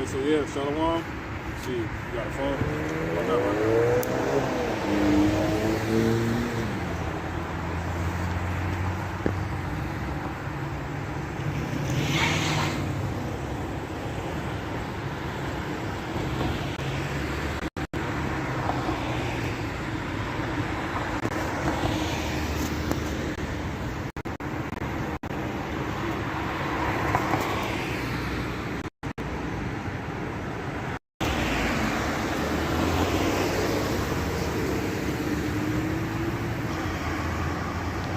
right, so yeah, Shalom. See, you got a phone? Why not, right?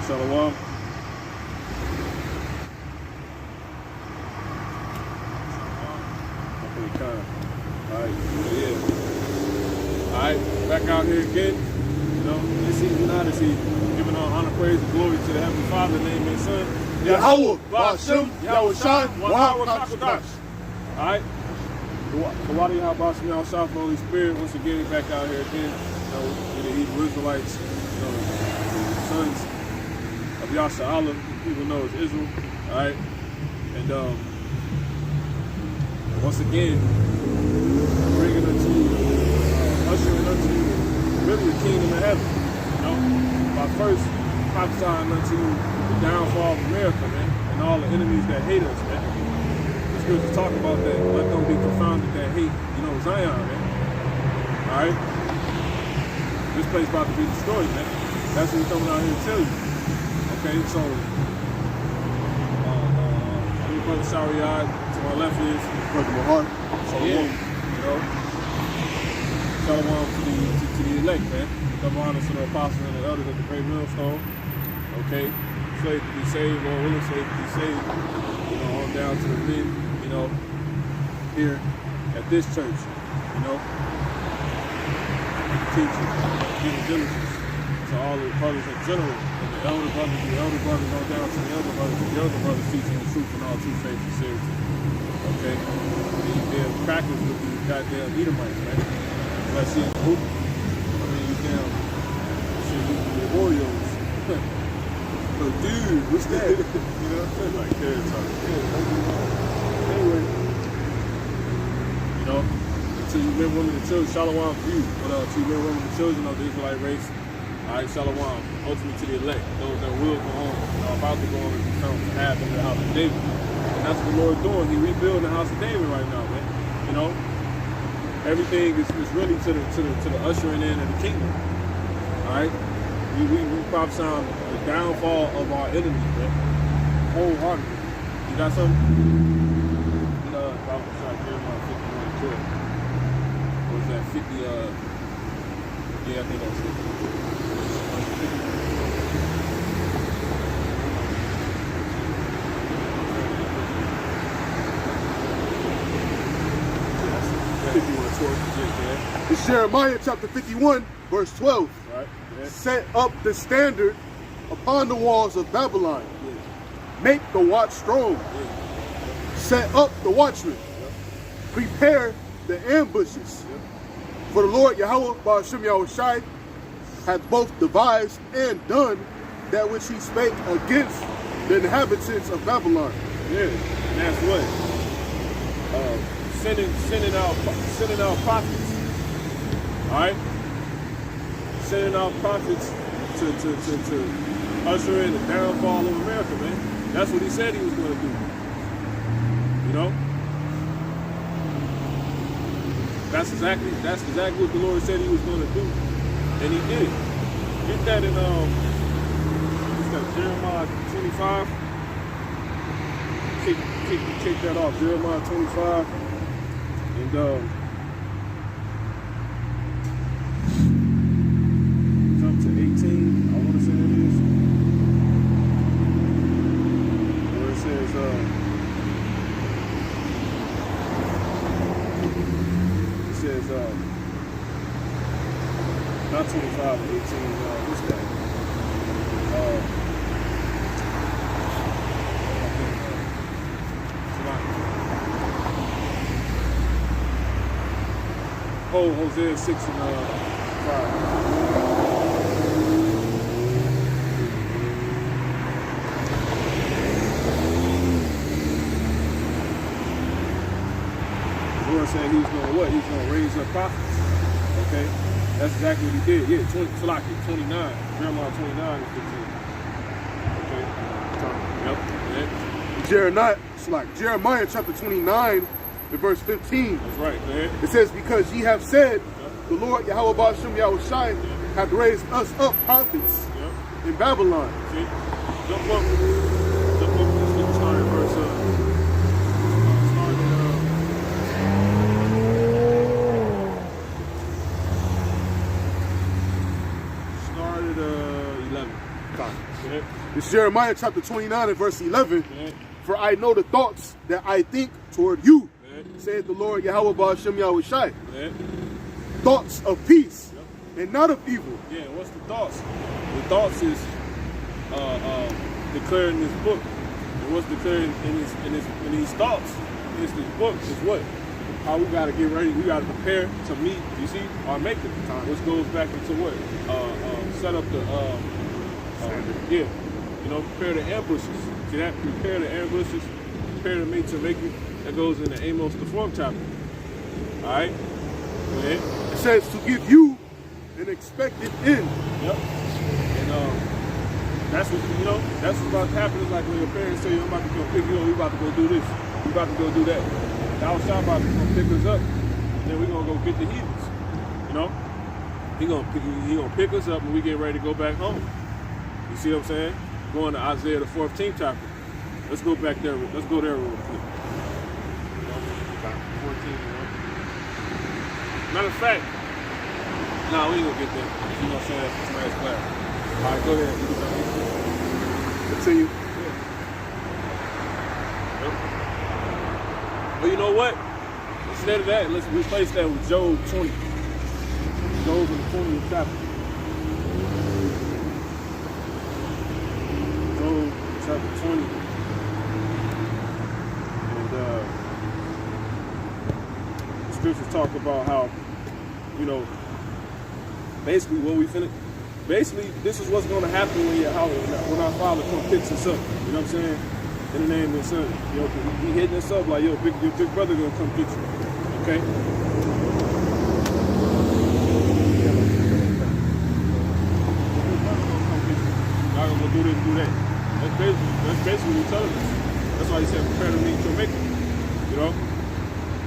Shalom. Hopefully kind. Alright, yeah. Alright, back out here again. You know, this season, now this season, giving all honor, praise, and glory to the Heavenly Father, name and Son. Yahweh, Ba'ashem, Yahushai, Wahawah. Alright. Kawadi Yahbashim Yahushai, Holy Spirit, once again, back out here again. You know, with the Hebrew Israelites, you know, the sons of Yasha'Allah, people know as Israel, all right? And once again, bringing unto, ushering unto really the kingdom of heaven, you know? By first prophesying unto the downfall of America, man, and all the enemies that hate us, man. The scriptures talk about that. Let them be confounded that hate, you know, Zion, man. All right? This place about to be destroyed, man. That's what we're coming out here to tell you. Okay, so I'm Brother Shariad, to my left is Brother Mahar. So yeah, you know, Shalom to the elect, man. Double honors to the apostles and the elders of the great millstone. Okay, slave to be saved, Lord willing, slave to be saved. You know, on down to the men, you know, here at this church, you know, teaching, giving diligence to all the brothers in general. The elder brothers on down to the elder brothers teaching the truth and all true faith and sincerity. Okay? These damn crackers with these goddamn Edomites, man. Let's see who. I mean, you damn shit, you Oreos. But dude, what's that? You know, like kids talking. Anyway, you know, to you men, women, and children, Shalom for you. But to you men, women, and children of the Israelite race. All right, Shalom, ultimately to the elect, those that will go home, are about to go home and become to have in the house of David. And that's what the Lord doing. He rebuilding the house of David right now, man. You know, everything is really to the ushering in of the kingdom. All right, we prophesying the downfall of our enemies, man. Wholeheartedly. You got something? You know, prophesy Jeremiah 51:12. What was that? 50? Yeah, I think that's it. It's Jeremiah chapter 51, verse 12. Right. Yeah. Set up the standard upon the walls of Babylon. Yeah. Make the watch strong. Yeah. Set up the watchmen. Yeah. Prepare the ambushes. Yeah. For the Lord Yahweh, Ba'ashem Yahushai, hath both devised and done that which he spake against the inhabitants of Babylon. Yeah, and that's what? Sending out prophets. Alright? Sending out prophets to usher in the downfall of America, man. That's what he said he was going to do. You know? That's exactly what the Lord said he was going to do. And he did. Get that in what's that, Jeremiah 25? Kick that off. Jeremiah 25. And jump to 18. I want to say that is. Where it says not 25 and 18, what's that? Hosea 6 and 5. The Lord Lord said he was going to what? He was going to raise up prophets. Okay? That's exactly what he did. Yeah, 29. Jeremiah 29 and 15. Okay? Yep. Jeremiah chapter 29 and verse 15. That's right. Go ahead. It says, because ye have said, the Lord Yahweh Ba'ashem Yahushai hath raised us up prophets in Babylon. See? Jump up. Let's start at verse start at 11. Okay. It's Jeremiah chapter 29 and verse 11. For I know the thoughts that I think toward you, saith the Lord Yahweh Ba'ashem Yahushai. Thoughts of peace and not of evil. Yeah, what's the thoughts? The thoughts is declared in this book. And what's declared in these thoughts in this book is what? How we gotta get ready, we gotta prepare to meet, you see, our maker. Which goes back into what? Set up the prepare the ambushes. See that? Prepare the ambushes, prepare to meet your maker. That goes into Amos the 4th chapter. Alright? Go ahead. It says to give you an expected end. Yep. And that's what that's what's about to happen. It's like when your parents say, I'm about to go pick you up, we about to go do this, we about to go do that. Now Shah about to come pick us up, and then we're gonna go get the heathens. You know? He gonna pick us up and we get ready to go back home. You see what I'm saying? Going to Isaiah the 14th chapter. Let's go back there. Let's go there real quick. 14. Matter of fact, nah, we ain't gonna get there. You know what I'm saying? It's nice class. All right, go ahead. Continue. Yep. But you know what? Instead of that, let's replace that with Job 20. Job in the 20th chapter. Job chapter 20. And the scriptures talk about how, basically what we finna. Basically, this is what's going to happen when our Father comes picks us up. You know what I'm saying? In the name of His Son. He hitting us up like, your big brother gonna come get you. Okay? Y'all gonna go do this, do that. That's basically what He's telling us. That's why He said, prepare to meet your maker. You know?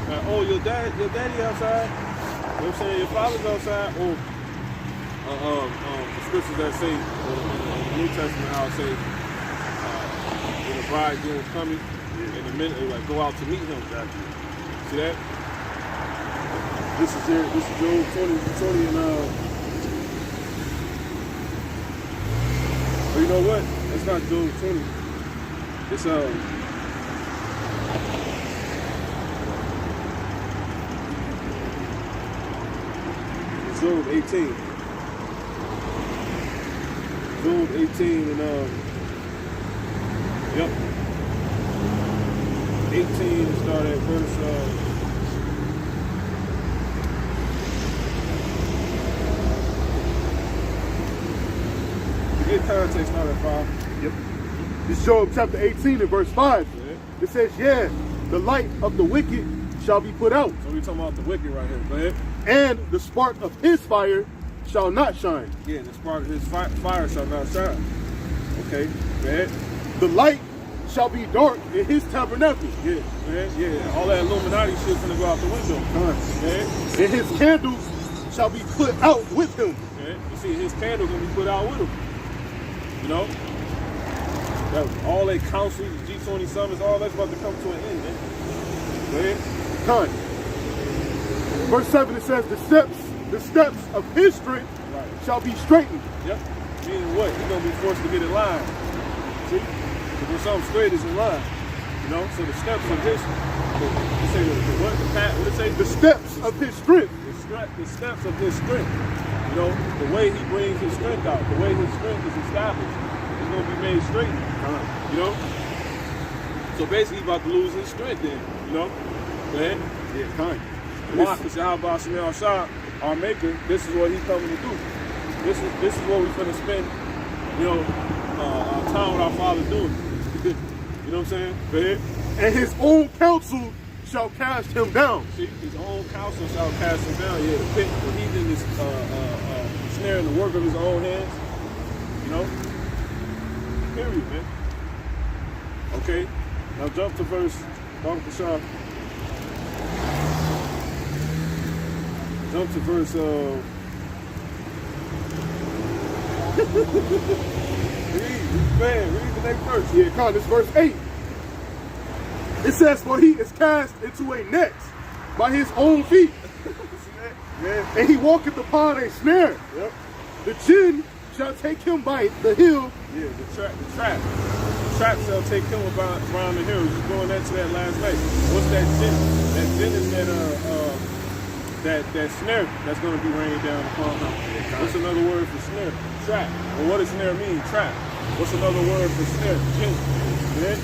Like, oh, your daddy outside. You know what I'm saying? Your father's outside. Or the scriptures that say in the New Testament how it say when the bridegroom is coming and the men like go out to meet him. See that? This is Job 20 and oh, you know what? It's not Job 20. It's Job 18. Job 18 and 18 start at verse to get context, start at 5. Yep. This is Job chapter 18 and verse 5. Yeah. It says, the light of the wicked shall be put out. So we talking about the wicked right here. Go ahead. And the spark of his fire shall not shine. Yeah, the spark of his fire shall not shine. Okay, go ahead. The light shall be dark in his tabernacle. Yeah, man. Yeah. All that Illuminati shit's gonna go out the window. Man. And his candles shall be put out with him. Okay. You see, his candle gonna be put out with him. You know? That all that council, G20 summits, all that's about to come to an end, man. Go ahead. Verse 7, it says, the steps of his strength shall be straightened. Yep. Meaning what? He's gonna be forced to get in line. See? Because when something straight is in line. You know? So the steps of his what did it say? The steps of his strength. The steps of his strength. You know, the way he brings his strength out, the way his strength is established, is gonna be made straight. You know? So basically he's about to lose his strength then, you know? Go ahead. Yeah, kind. Why? Because Yahweh Shemel Shah, our maker, this is what he's coming to do. This is what we're gonna spend, our time with our Father doing. You know what I'm saying? Go ahead. And his own counsel shall cast him down. See, his own counsel shall cast him down. Yeah, the pit, the heathen is snare in the work of his own hands. You know? Period, man. Okay, now jump to verse, Jump to verse, read the next verse. Yeah, come, this verse 8. It says, for he is cast into a net by his own feet, Yeah. and he walketh upon a snare. Yep. The jinn shall take him by the heel. Yeah, the trap. The trap shall take him around the hills. Just going into that last night. What's that jinn? That jinn is that snare that's going to be raining down upon him. What's another word for snare? Trap. Well, what does snare mean? Trap. What's another word for snare? Jinn. Yeah?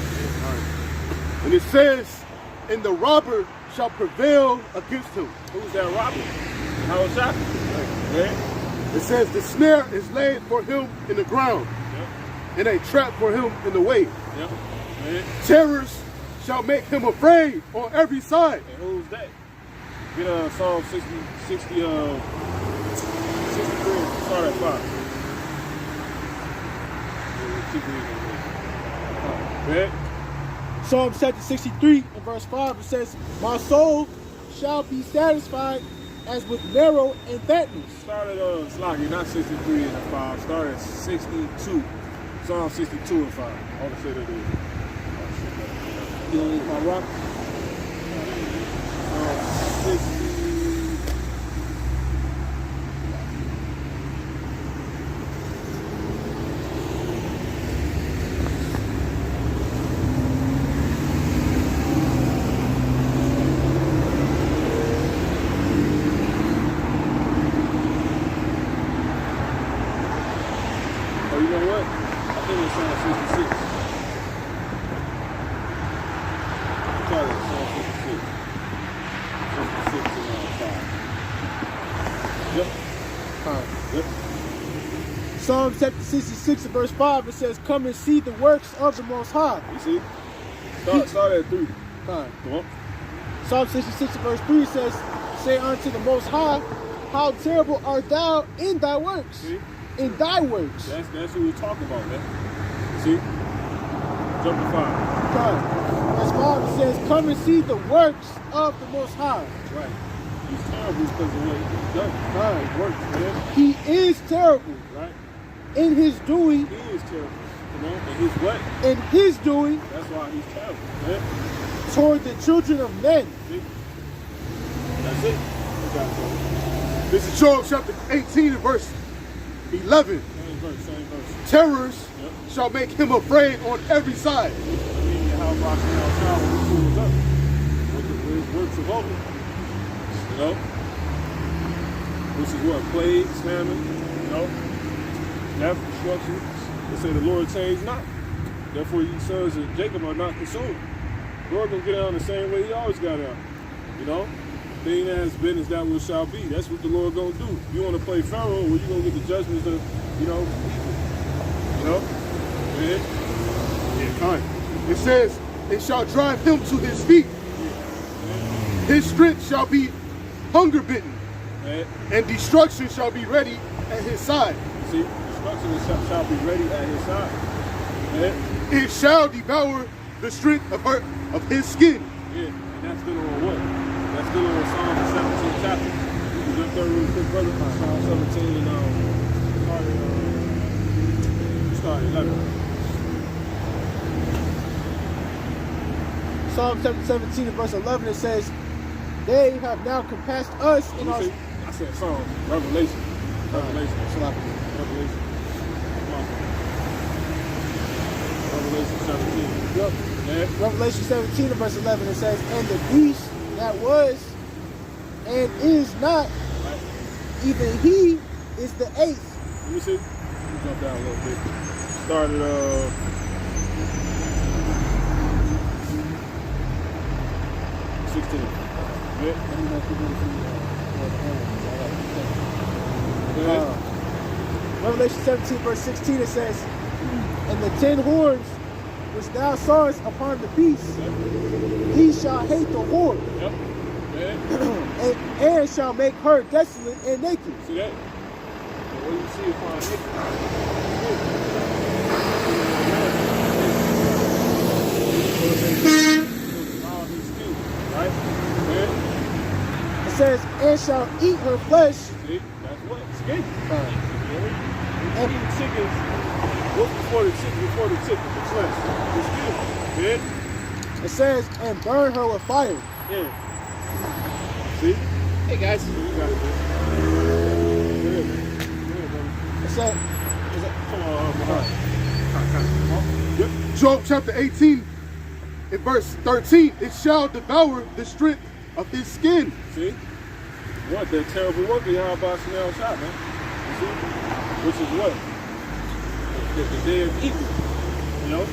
And it says, and the robber shall prevail against him. Who's that robber? How is that? Yeah? It says, the snare is laid for him in the ground, Yep. and a trap for him in the way. Yep. Yeah. Terrors shall make him afraid on every side. And who's that? Get Psalm 63, start at 5. Yeah. Psalm chapter 63 and verse 5, it says, my soul shall be satisfied as with marrow and fatness. Start at Sloggy, not 63 and 5. Start at 62. Psalm 62 and 5. I want to say that is. You don't need my rock? Psalm 60. Oh, you know what? I think it's Psalm 66. Try that, Psalm 66. 66 and 5. Yep. Psalm chapter 66 and verse 5, it says, come and see the works of the Most High. You see? Start at 3. Fine. Come on. Psalm 66 and verse 3 says, say unto the Most High, how terrible art thou in thy works. See? In thy works. That's what we're talking about, man. See? Jump to 5. Fine. Verse 5, it says, come and see the works of the Most High. Right. He's terrible because of what he's done. Right. It works, man. He is terrible Right? in his doing, He is terrible. You know? And his what? in his doing That's why he's terrible, man. toward the children of men. See? That's it. You got it, This is Job chapter 18 and verse 11. Same verse. Terrors Yep. shall make him afraid on every side. I mean, how about now child when he pulls up with his works of old? You know? Which is what? Plagues, famine, you know? Death, destruction. They say the Lord changed not. Therefore, ye sons of Jacob are not consumed. The Lord gonna get down the same way he always got down. You know? Thing that has been is that which shall be. That's what the Lord gonna do. You wanna play Pharaoh, well, you gonna get the judgments of, you know, you know? Yeah. Yeah, kind. It says, it shall drive him to his feet. His strength shall be hunger bitten, Yeah. and destruction shall be ready at his side. See, destruction shall be ready at his side. Yeah. It shall devour the strength of his skin. Yeah. And that's good on what? That's good on Psalm 17 chapter. You jump there real quick, brother. Psalm 17 and start at 11. Psalm chapter 17 and verse 11, it says, they have now compassed us in our... I said Psalm, Revelation. Revelation. Revelation. Revelation. Revelation 17. Yep. Yeah. Revelation 17 and verse 11, it says, and the beast that was and is not, Right. even he is the 8th. Let me see. Let me jump down a little bit. Started 16. Yeah. Revelation 17 verse 16, it says, and the 10 horns which thou sawest upon the beast, he shall hate the whore, Yep. Yeah. and shall make her desolate and naked. See that? So what do you see upon all his skin, right? Yeah. It says, and shall eat her flesh. See? That's what? Skin. And Eating chickens. What's before the chicken? The flesh. The skin. Yeah? it says, and burn her with fire. Yeah. See? Hey guys. You got it, man. Good, man. Good, brother. It said, Come on. Yep. Job chapter 18 in verse 13. It shall devour the strength of his skin. See? What? That terrible work of Yahweh Chanel shot, man. You see? Which is what? The day of evil. You know?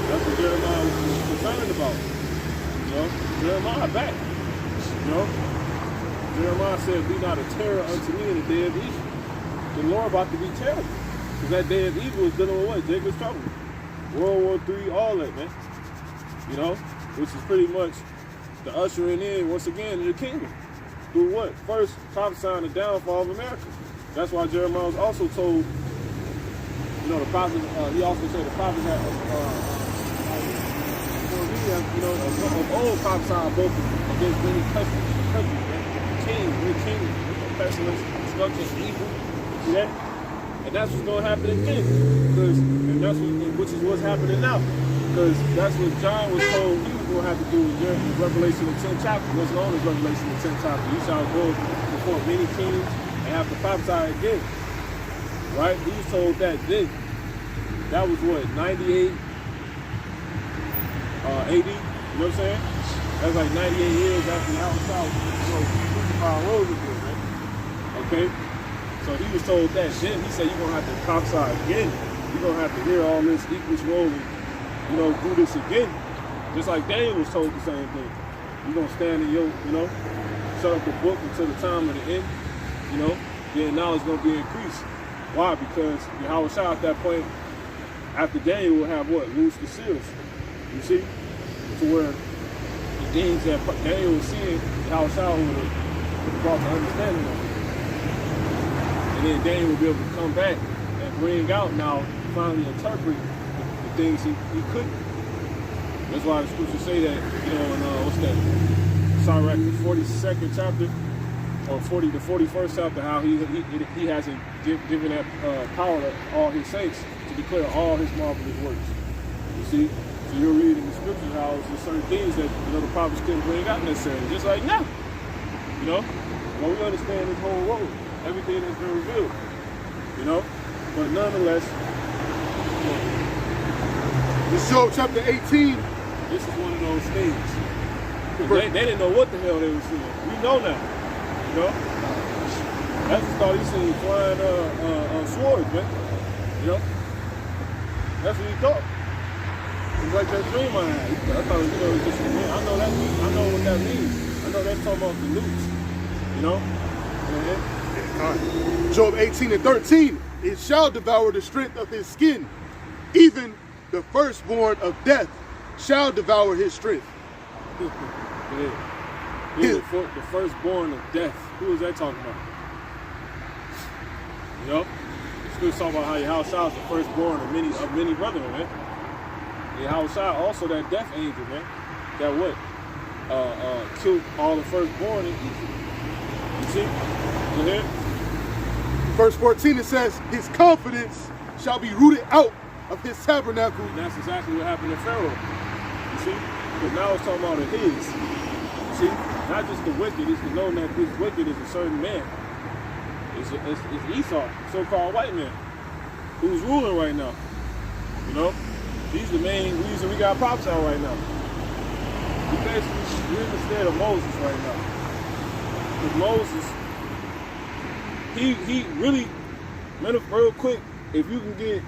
That's what Jeremiah was concerned about. You know? Jeremiah back. You know? Jeremiah said, be not a terror unto me in the day of evil. The Lord about to be terrible. Because that day of evil is dealing with what? Jacob's trouble. World War III, all that, man. You know? Which is pretty much the ushering in, once again, in the kingdom. Through what? First, prophesying the downfall of America. That's why Jeremiah was also told, you know, the prophets, he also said the prophets had, of old prophesying both against many countries, right? Kings, pestilence, destruction, evil. See that? And that's what's going to happen again. And that's which is what's happening now. Because that's what John was told he was going to have to do in Revelation the 10th chapter. What's known as Revelation the 10th chapter. You shall go before many kings and have to prophesy again. Right? He was told that then. That was what, 98 AD? You know what I'm saying? That's like 98 years after the outside, crucified rose again, right? Okay? So he was told that then. He said, you're going to have to prophesy again. You're going to have to hear all this, eat this roll, and, you know, do this again. Just like Daniel was told the same thing. You're going to stand in your, you know, shut up the book until the time of the end, you know, then knowledge is going to be increased. Why? Because Yahweh Shah at that point, after Daniel will have what? Loose the seals. You see? To where the things that Daniel was seeing, Yahweh Shah would have brought the understanding of it. And then Daniel will be able to come back and bring out now, finally interpret the things he couldn't. That's why the scriptures say that, you know, in what's that? Sirach, the 42nd chapter, or the 41st chapter, how he hasn't given that power to all his saints to declare all his marvelous works. You see? So you're reading the scriptures how there's certain things that, you know, the prophets couldn't bring out necessarily. Just like now. You know? Well, we understand this whole road. Everything that's been revealed. You know? But nonetheless, This Job chapter 18. this is one of those things. They didn't know what the hell they were seeing. We know now. You know? That's just thought he seen flying swords, man. You know? That's what he thought. It's like that dream I had. I thought, you know, it was just, I know what that means. I know that's talking about the loops. You know? Job 18 and 13. It shall devour the strength of his skin. Even the firstborn of death shall devour his strength. The firstborn of death. Who is that talking about? You know? It's talking about how Yahweh Shah is the firstborn of many brethren, man. Yahweh Shah also that death angel, man. That what? Killed all the firstborn in Egypt. You see? Go ahead. Verse 14, it says, his confidence shall be rooted out of his tabernacle. And that's exactly what happened to Pharaoh. You see? Because now it's talking about his. You see? Not just the wicked. It's to know that this wicked is a certain man. It's Esau, so-called white man, who's ruling right now. You know? He's the main reason we got props out right now. We're in the state of Moses right now. Because Moses, he really, real quick, if you can get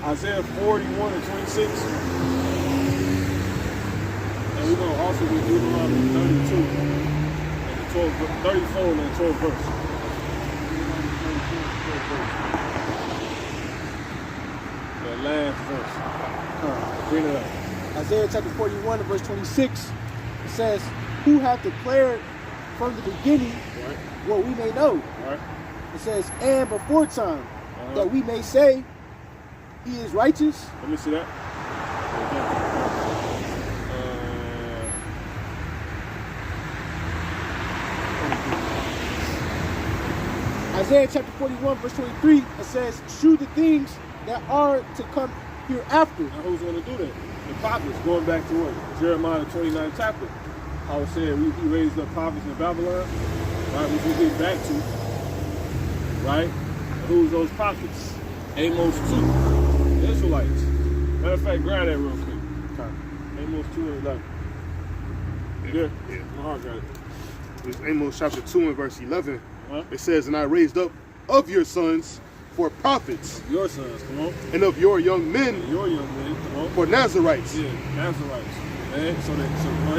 Isaiah 41 and 26, and we're going to also get Deuteronomy 32 and the 34 and the 12th verse. that last verse. Bring it up. Isaiah chapter 41 and verse 26, it says, who hath declared from the beginning Right. what we may know. Right. It says, and before time, that we may say he is righteous. Let me see that. Isaiah chapter 41 verse 23, it says, shew the things that are to come hereafter. Now who's going to do that? The prophets, going back to what? Jeremiah the 29th chapter. I was saying he raised up prophets in Babylon, right, which we get back to, right? And who's those prophets? Amos 2, the Israelites. Matter of fact, grab that real quick. Amos 2 and 11. Yeah. My heart got it. It's Amos chapter 2 and verse 11. Huh? It says, and I raised up of your sons for prophets, Your sons, come on. and of your young men Your young men, come on. for Nazarites. Yeah, Nazarites. And so go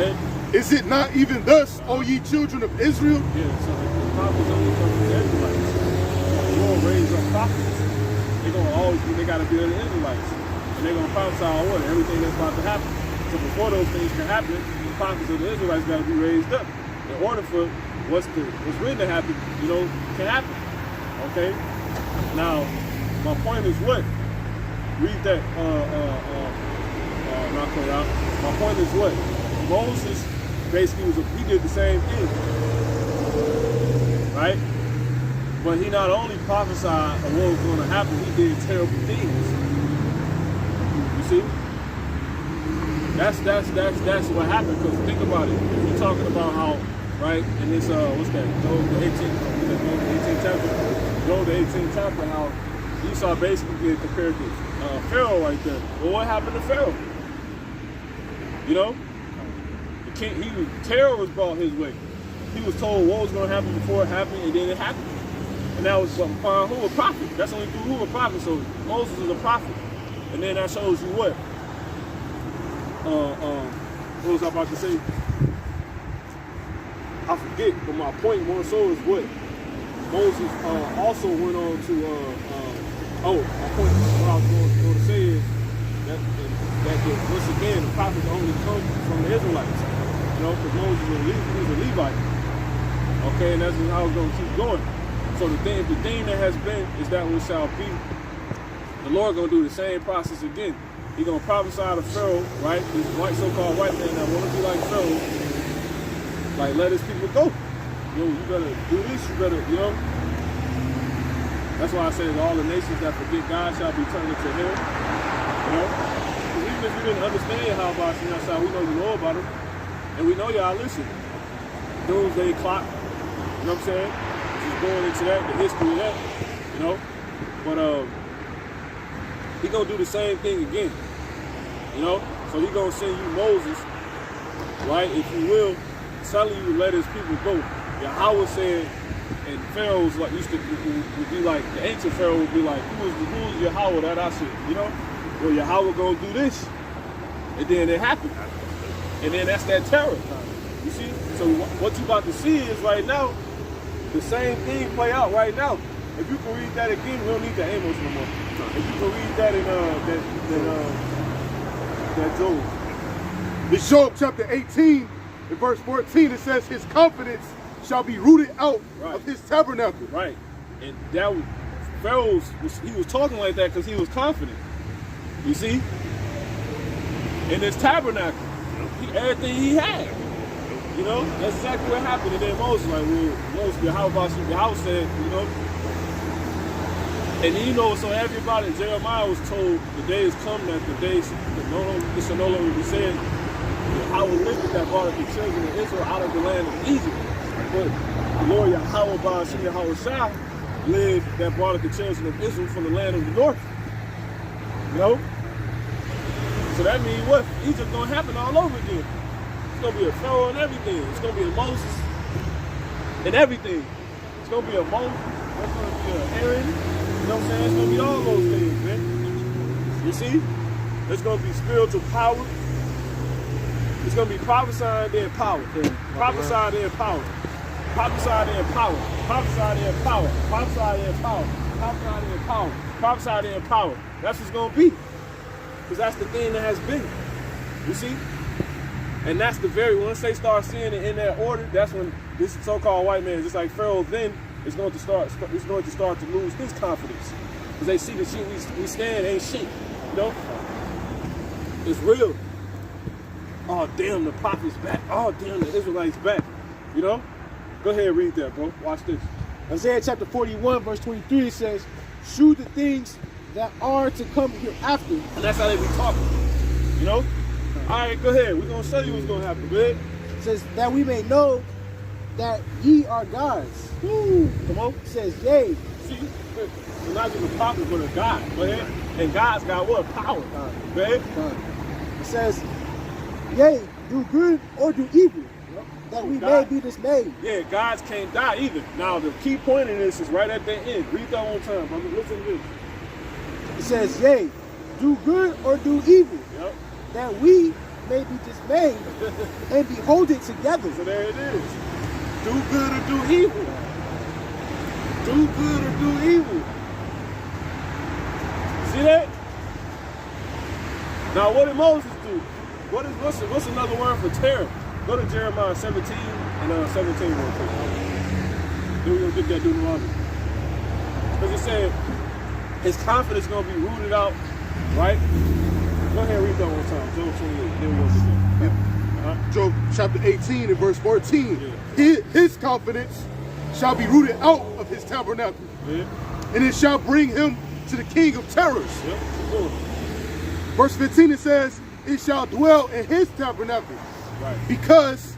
ahead. Is it not even thus, O ye children of Israel? Yeah, so the prophets only come from the Israelites. The Lord raised up prophets. They're gonna always be, they gotta be the Israelites. And they're gonna prophesy on what? Everything that's about to happen. So before those things can happen, the prophets of the Israelites gotta be raised up. In order for what's written to happen, can happen. Okay? Now, my point is what? Read that, knock it out. My point is what? Moses basically he did the same thing. Right? But he not only prophesied of what was going to happen, he did terrible things. You see? That's what happened, because think about it. If you're talking about how, right, in this what's that? Job the 18th chapter. Job the 18th chapter, how Esau basically get compared to Pharaoh right there. Well, what happened to Pharaoh? The king, terror was brought his way. He was told what was going to happen before it happened, and then it happened. And that was who? A prophet. That's only through who? A prophet. So Moses is a prophet. And then that shows you what? What was I about to say? I forget, but my point more so is what? Moses also went on to, my point, what I was going to say is that once again, the prophets only come from the Israelites. Because Moses was a Levite. Okay, and that's how it's going to keep going. So the thing that has been is that which shall be. The Lord going to do the same process again. He's going to prophesy to Pharaoh, right? This white so-called white man that want to be like Pharaoh. Like, let his people go. You better do this, you better, That's why I say that all the nations that forget God shall be turned into him. Because even if you didn't understand how about outside, we know you know about him. And we know y'all listen. Doomsday clock, you know what I'm saying? Just going into that, the history of that, But he gonna do the same thing again. So he gonna send you Moses, right, if you will, telling you to let his people go. Yahweh said, and Pharaoh's like would be like, the ancient Pharaoh would be like, who's Yahweh that I should, Well, Yahweh gonna do this. And then it happened. And then that's that terror. You see? So what you about to see is right now, the same thing play out right now. If you can read that again, we don't need the Amos no more. If you can read that in that Job. In Job chapter 18, in verse 14, it says, his confidence shall be rooted out of his tabernacle. Right. And that was, Pharaoh, he was talking like that because he was confident. You see? In his tabernacle. Everything he had. That's exactly what happened. And then Moses, Yahweh said, and so everybody, Jeremiah was told the day is come that the days it shall no longer be said, Yahweh lifted that brought the children of Israel out of the land of Egypt. But the Lord Yahweh Ba'ashim Yahweh Shah lived that brought the children of Israel from the land of the north. So that means what? Egypt gonna happen all over again. It's gonna be a Pharaoh and everything. It's gonna be a Moses and everything. It's gonna be a Moses. It's gonna be a Aaron. You know what I'm saying? It's gonna be all those things, man. You see? It's gonna be spiritual power. It's gonna be prophesying then power. Prophesying then power. Prophesying then power. Prophesying then power. Prophesying then power. Prophesying then power. Prophesied in power. That's what's going to be. Because that's the thing that has been. You see? And that's the very, once they start seeing it in that order, that's when this so-called white man, just like Pharaoh then, is going to start to lose his confidence. Because they see the shit we stand ain't shit. You know? It's real. Oh, damn, the prophet's back. Oh, damn, the Israelites back. You know? Go ahead and read that, bro. Watch this. Isaiah chapter 41, verse 23, it says, "Shew the things that are to come hereafter." And that's how they be talking. You know? All right, go ahead. We're going to show you what's going to happen, man. It says, "That we may know that ye are gods." Woo. Come on. It says, "Yea." See? It's not just a prophet, but a God. Go ahead. And God's got what? Power. Go ahead. It says, "Yea, do good or do evil, that we may be dismayed." Yeah, gods can't die either. Now, the key point in this is right at the end. Read that one time, brother. Listen to this. It says, "Yea, do good or do evil, Yep. that we may be dismayed and behold it together." So there it is. Do good or do evil. Do good or do evil. See that? Now, what did Moses do? What's another word for terror? Go to Jeremiah 17 and 17 real quick. Then we're going to get that Deuteronomy. Because it said his confidence is going to be rooted out, right? Go ahead and read that one time. Job 28. Then we'll get that. Job chapter 18 and verse 14. Yeah. His confidence shall be rooted out of his tabernacle, Yeah. and it shall bring him to the king of terrors. Yep. Cool. Verse 15, it says, "It shall dwell in his tabernacle, Right. because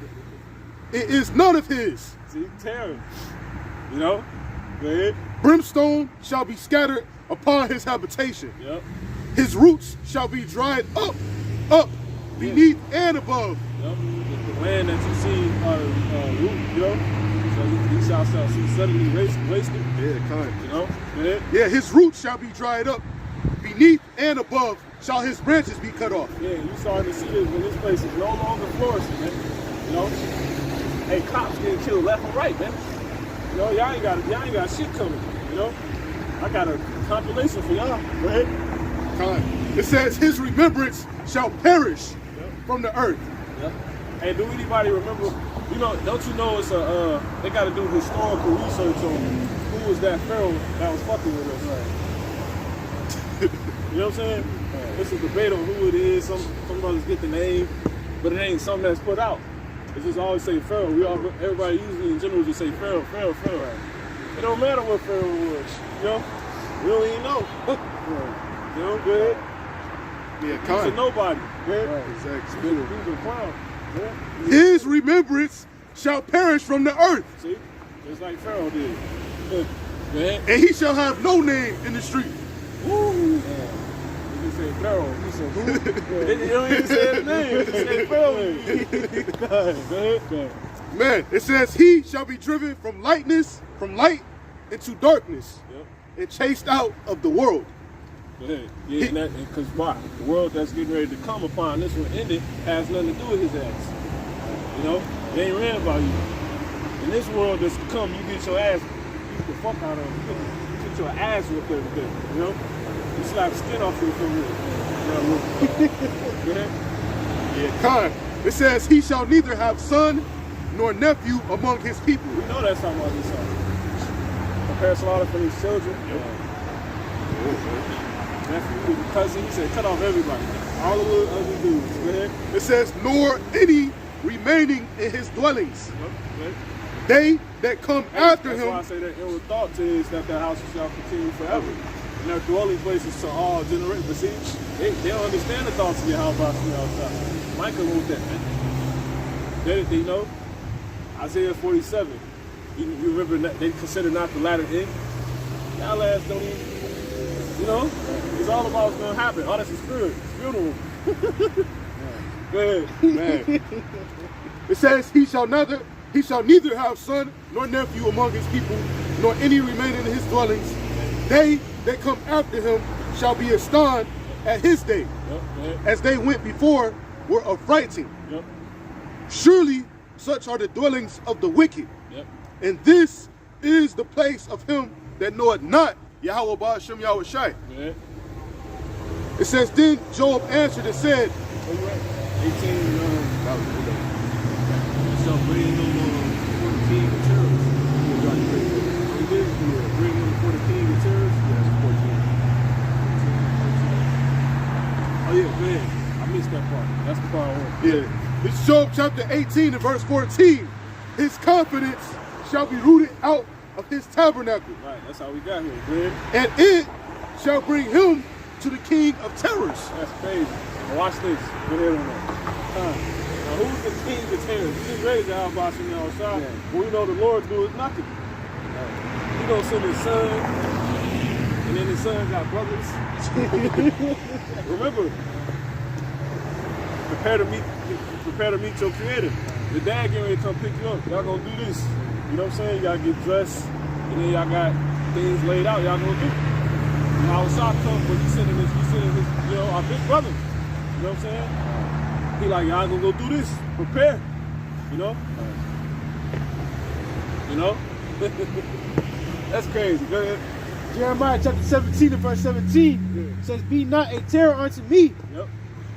it is none of his. See, terror. You know? Go ahead. Brimstone shall be scattered upon his habitation. Yep. His roots shall be dried up, beneath and above." Yep. The land that you see root, you know? So he shall see suddenly wasted. Yeah, kind. You know? Go ahead. Yeah, his roots shall be dried up, beneath and above shall his branches be cut off. Yeah, you starting to see this when this place is no longer flourishing, man. You know? Hey, cops getting killed left and right, man. You know, y'all ain't got shit coming. You know? I got a compilation for y'all. Go ahead. Kind. It says his remembrance shall perish from the earth. Yep. Hey, do anybody remember? You know, don't you know it's they got to do historical research on who was that pharaoh that was fucking with us. You know what I'm saying? It's a debate on who it is. Some brothers get the name, but it ain't something that's put out. It's just always say pharaoh. Everybody usually in general just say pharaoh. It don't matter what pharaoh was. You know, we don't even know. You know, go ahead. Yeah, He's a kind. nobody. Right, exactly. He's a clown. Yeah. His remembrance shall perish from the earth, See? Just like Pharaoh did. Go ahead. and he shall have no name in the street. Woo! You just say Pharaoh. You said who? You don't even say his name. You just say Pharaoh. Go ahead. Man, it says he shall be driven from light into darkness, Yep. and chased out of the world. Go ahead. Yeah, because why? The world that's getting ready to come upon this one ended has nothing to do with his ass. You know? They ain't read about you. In this world that's to come, you get your ass beat the fuck out of him. You get your ass whipped every day. You know? You slap skin off your forehead. Go ahead. Yeah, kind. It says he shall neither have son nor nephew among his people. We know that's talking about this song. Prepare slaughter for his children. Nephew, cousin, he said cut off everybody. All the little ugly dudes. Go ahead. It says, nor any remaining in his dwellings. Yep. They that come after That's him. why I say that inward thought is that the house shall continue forever. And their dwelling places to all generations. But see, they don't understand the thoughts of your house outside. Micah wrote that, man. They know. Isaiah 47. You remember that they consider not the latter end? Y'all ass don't even, you know? It's all about what's going to happen. Oh, that's a spirit. Funeral. Go ahead. Man. It says he shall neither have son nor nephew among his people, nor any remaining in his dwellings. They that come after him shall be astonished at his day, as they went before were affrighting. Yep. Surely such are the dwellings of the wicked, Yep. and this is the place of him that knoweth not Yahweh Ba'ashem Yahweh Shai. Yeah. It says, then Job answered and said, Where you at? 18, that was good. So bring them for the king of terrors. We did bring them for the king of terrors. Yeah, that's 14. Oh yeah, go ahead. I missed that part. That's the part I want. yeah, it's Job chapter 18 and verse 14. His confidence shall be rooted out of his tabernacle, Right, that's how we got here, man. and it shall bring him to the king of terrors. That's crazy. Now watch this. Go ahead on that. Now who's the king of terrors? We just raised the Al-Bashim outside. Yeah. But we know the Lord do is nothing. He gonna send his son, and then his son got brothers. Remember, prepare to meet your creator. The dad getting ready to come pick you up. Y'all gonna do this. You know what I'm saying? Y'all get dressed, and then y'all got things laid out. Y'all gonna do. You know, our shop come, but he's sending his, you know, our big brother. You know what I'm saying? He like, y'all gonna go do this. Prepare. You know? You know? That's crazy. Go ahead. Jeremiah chapter 17 and verse 17 says, be not a terror unto me. Yep.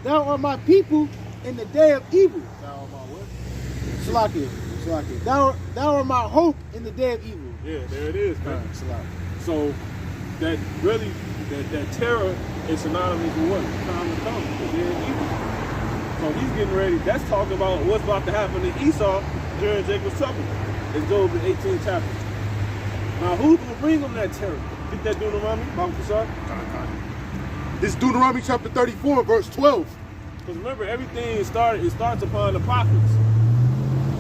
Thou art my people in the day of evil. Now my what? Salakia. Thou art my hope in the day of evil. Yeah, there it is, man. Salakia. So that really, that terror is synonymous with what? Time to come. The day of evil. So he's getting ready. That's talking about what's about to happen to Esau during Jacob's trouble. It's Job the 18th chapter. Now who's gonna bring him that terror? Get that Deuteronomy, Bible Kasar? This Deuteronomy chapter 34 verse 12. Because remember, everything it starts upon the prophets.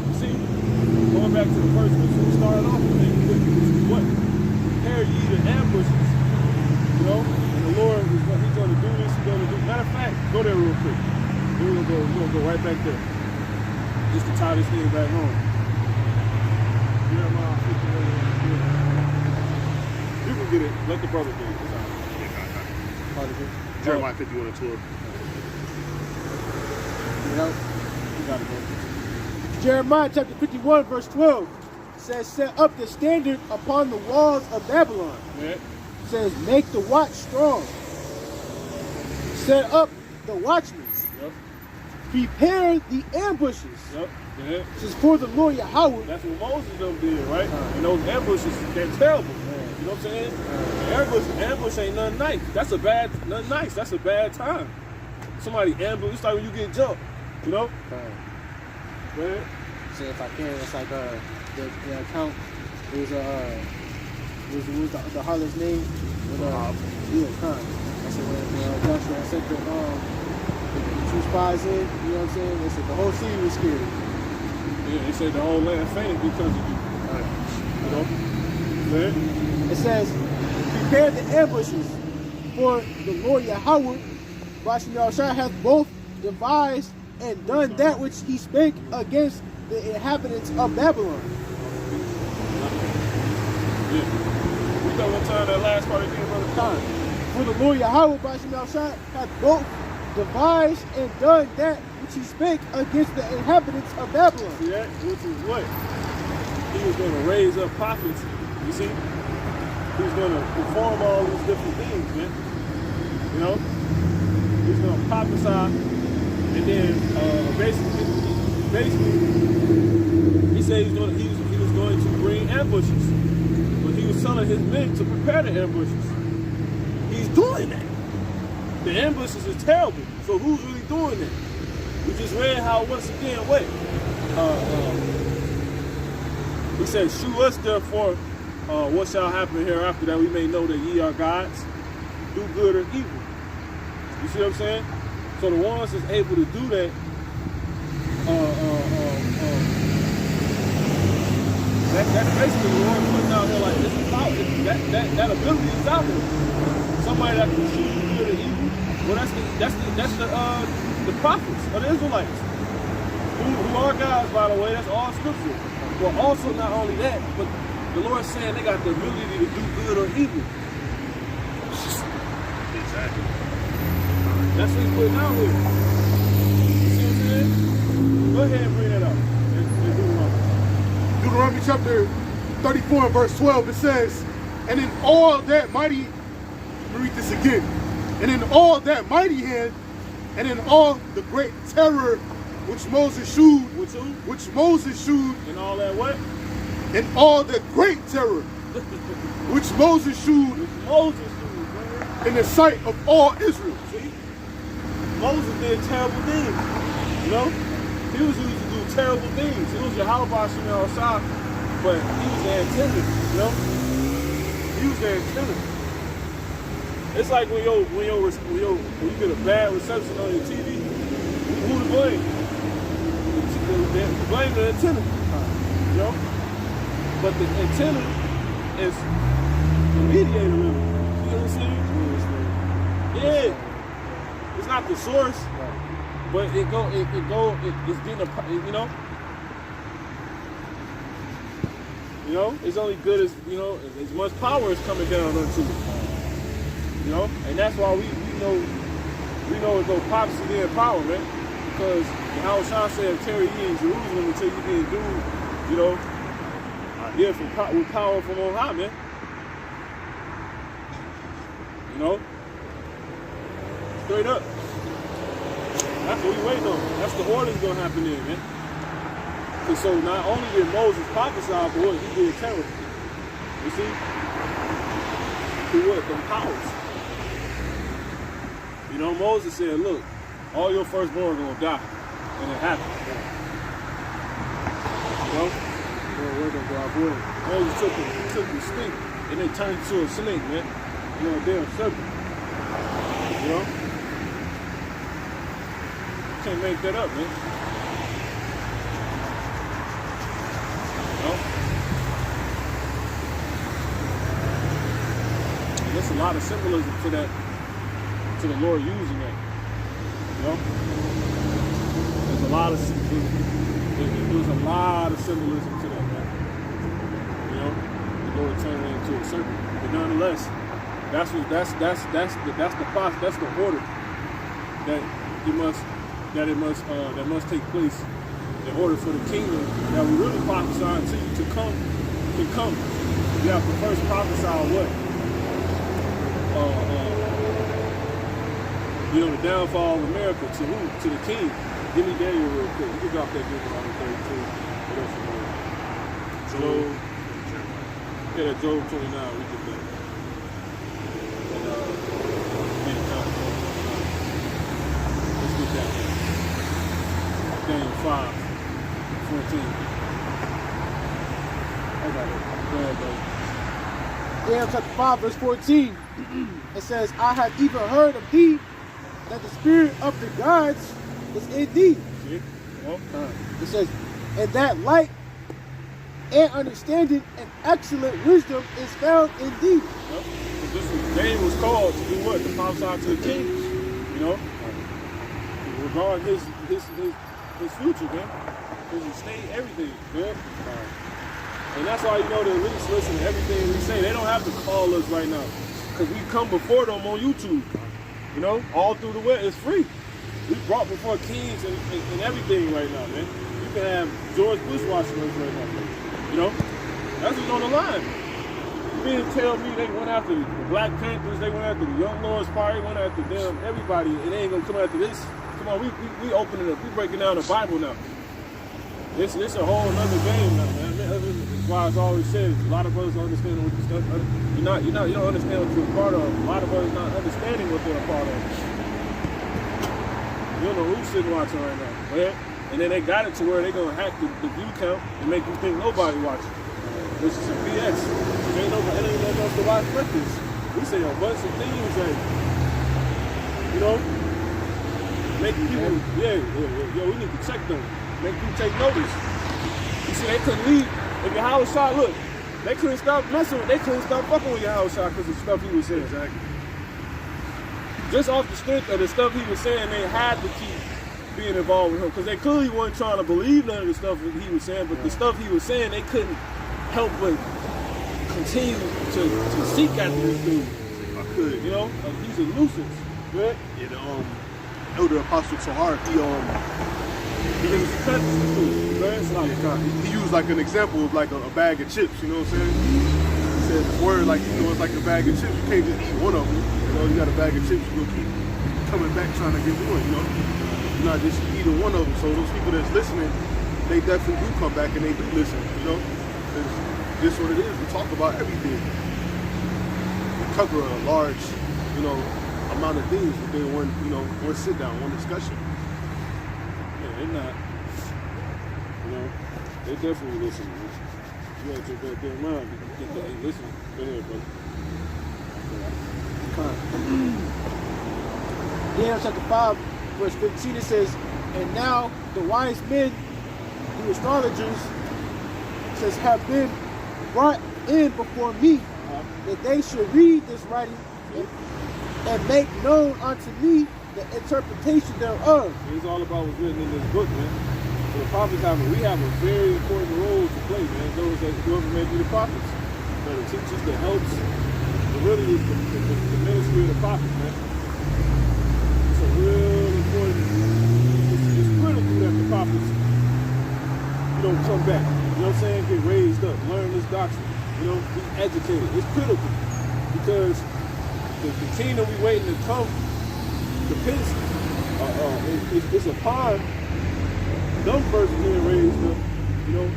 You see, going back to the first one, we started off with what? Prepare ye the ambushes. You know? And the Lord, he's going to do this, he's going to do. Matter of fact, go there real quick. We're going to go right back there. Just to tie this thing back home. Jeremiah 51. You can get it. Let the brother get it. Jeremiah 51 and 12. You got it, bro. Jeremiah chapter 51 verse 12 says, set up the standard upon the walls of Babylon. Yeah. Says, make the watch strong. Set up the watchmen. Yep. Prepare the ambushes. Yep. Yeah. Says, for the Lord Yahweh. That's what Moses them did, right? And those ambushes, they're terrible. You know what I'm saying? Ambush ain't nothing nice. Nothing nice. That's a bad time. Somebody ambush, it's like when you get jumped, you know? Go ahead. So if I can, it's like the account. It was the harlot's name? Khan. I said when Joshua sent the two spies in, you know what I'm saying? They said the whole city was scared. Yeah, they said the whole land fainted because of you. You know? Go ahead. It says, prepare the ambushes, for the Lord Yahweh, Ba'ashem Yahweh Shai, hath both devised and done that which he spake against the inhabitants of Babylon. Yeah. We know what time that last part again, brother? Time. For the Lord Yahweh, Ba'ashem Yahweh Shai, hath both devised and done that which he spake against the inhabitants of Babylon. See that? Which is what? He was going to raise up prophets, you see? He's going to perform all these different things, man. You know? He's going to prophesy, and then basically, he said he was going to bring ambushes. But he was telling his men to prepare the ambushes. He's doing that. The ambushes is terrible. So who's really doing that? We just read how, once again, what? He said, shew us therefore what shall happen hereafter, that we may know that ye are gods, do good or evil. You see what I'm saying? So the ones that's able to do that, that's basically the Lord putting out there like this is out. That ability is out there. Somebody that can choose good or evil. Well, that's the prophets of the Israelites, who are gods, by the way. That's all scripture. But also not only that, but the Lord's saying they got the ability to do good or evil. Exactly. That's what he's putting out here. You see what I'm saying? Go ahead and bring that up. Deuteronomy chapter 34 and verse 12, it says, And in all that mighty, let me read this again. And in all that mighty hand, and in all the great terror which Moses shewed, And all that what? and all the great terror which Moses shewed Man. in the sight of all Israel. See? Moses did terrible things. You know? He was used to do terrible things. He was Yahweh outside, but he was the antenna, you know? He was the antenna. It's like when you get a bad reception on your TV, who to blame? Blame the antenna. You know? But the antenna is the mediator, really. You know what I'm saying? Yeah. It's not the source, but it's getting you know, it's only good as, you know, as much power is coming down onto it. You know? And that's why we know it's no prophecy there in power, man. Because Yahweh Shah said, tarry ye in Jerusalem until you be endued, you know, with power from on high, man. You know? Straight up. That's what we waiting on. That's the order's gonna happen there, man. And so not only did Moses prophesy, but what he did terror. You see? Through what? Them powers. You know, Moses said, look, all your firstborn are gonna die. And it happened. You know? Moses took the stick and it turned into a snake, man. You know, a damn serpent. You know? Can't make that up, man. You know? And there's a lot of symbolism to that, to the Lord using that. You know? There's a lot of symbolism to that, man. You know? The Lord turning it into a serpent. But nonetheless, that's the process, that's the order that must take place in order for the kingdom that we really prophesy to come. You have to first prophesy what? You know, the downfall of America to who? To the king. Give me Daniel real quick. You can drop that Deuteronomy 32. What else you know? Job. Yeah, that Job 29. We get that. Let's get that. Daniel 5, 14. I got it. Go ahead, buddy. Daniel chapter 5, verse 14. It says, I have even heard of thee that the spirit of the gods is in thee. It says, and that light and understanding and excellent wisdom is found in thee. Daniel was called to do what? To prophesy to the king. You know? Regarding his future, man. His estate, everything, man. And that's why you know the elites listen to everything we say. They don't have to call us right now. Because we come before them on YouTube. You know? All through the web. It's free. We brought before kings and everything right now, man. You can have George Bush watching us right now, man. You know? That's what's on the line. You didn't tell me they went after the Black Panthers, they went after the Young Lords Party, went after them, everybody, and they ain't gonna come after this. Come on, we opening up, we breaking down the Bible now. It's a whole other game now, man. That's why it's always said, a lot of us don't understand what you don't understand what you're a part of. A lot of us not understanding what they're a part of. You don't know who's sitting watching right now. Right? And then they got it to where they're gonna hack the view count and make you think nobody watching. Which is some BS. Ain't nobody else to watch with this. We say a bunch of things that, you know, make people, yo, we need to check them. Make people take notice. You see, they couldn't leave. If Yahweh Shah, look, they couldn't stop messing with, they couldn't stop fucking with Yahweh Shah because of the stuff he was saying. Exactly. Just off the strength of the stuff he was saying, they had to keep being involved with him because they clearly weren't trying to believe none of the stuff that he was saying, but the stuff he was saying, they couldn't help but continue to seek after this dude. I could. You know, he's a nuisance. Right? Yeah, the elder apostle Tahar, he used like an example of like a bag of chips, you know what I'm saying? He said before, like, you know, it's like a bag of chips. You can't just eat one of them. You know, you got a bag of chips, you're gonna keep coming back trying to get more, you know. You're not just eating one of them. So those people that's listening, they definitely do come back and they do listen, you know. It's just what it is. We talk about everything. We cover a large, you know, amount of things within one, you know, one sit down, one discussion. Yeah, they're not. You know, they definitely listen. You gotta take that damn mind. You can get that. Hey, listen. Go ahead, brother. Daniel chapter 5, verse 15, it says, and now the wise men, the astrologers, says, have been brought in before me, that they should read this writing and make known unto me the interpretation thereof. It's all about what's written in this book, man. So the prophets we have a very important role to play, man. Those that whoever may be the prophets. So the teachers, the helps, really is the ministry of the prophets, man. It's a real important, it's critical that the prophets, you know, come back. You know what I'm saying? Get raised up, learn this doctrine, you know, be educated. It's critical because the kingdom we waiting to come depends, it's upon them first being raised up, you know,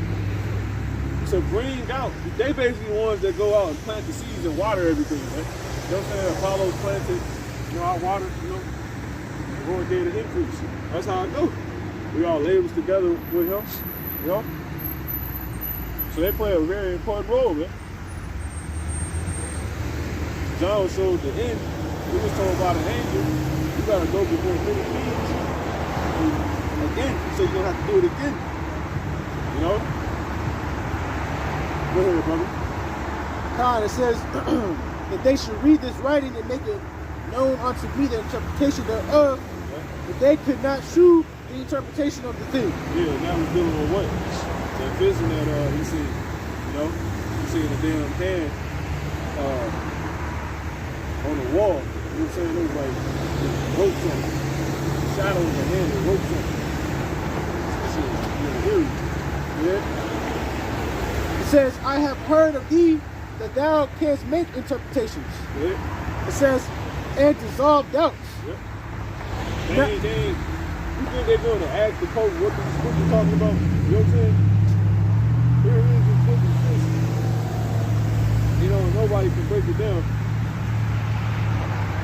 to bring out. They basically the ones that go out and plant the seeds and water everything, right? You know what I'm saying? Apollo planted, you know, I watered, you know, the Lord gave the increase. That's how I go. We all labors together with him, you know? So they play a very important role, man. John showed the end. He was told by the angel, you gotta go before many kings. And again, he said you're gonna have to do it again. You know? Go ahead, brother. God, it says that they should read this writing and make it known unto me the interpretation thereof, but they could not shew the interpretation of the thing. Yeah, now we're dealing with what? That vision that he seen, you know? He seen the damn hand on the wall. You know what I'm saying? It was like ropes on it. Shadows of the hand and ropes on it. This is, you know, eerie. Yeah? It says, I have heard of thee that thou canst make interpretations. Yeah. It says, and dissolve doubts. Yep. You think they're going to ask the Pope what these books are talking about? You know what I'm saying? Here it is, this book is this. You know, nobody can break it down.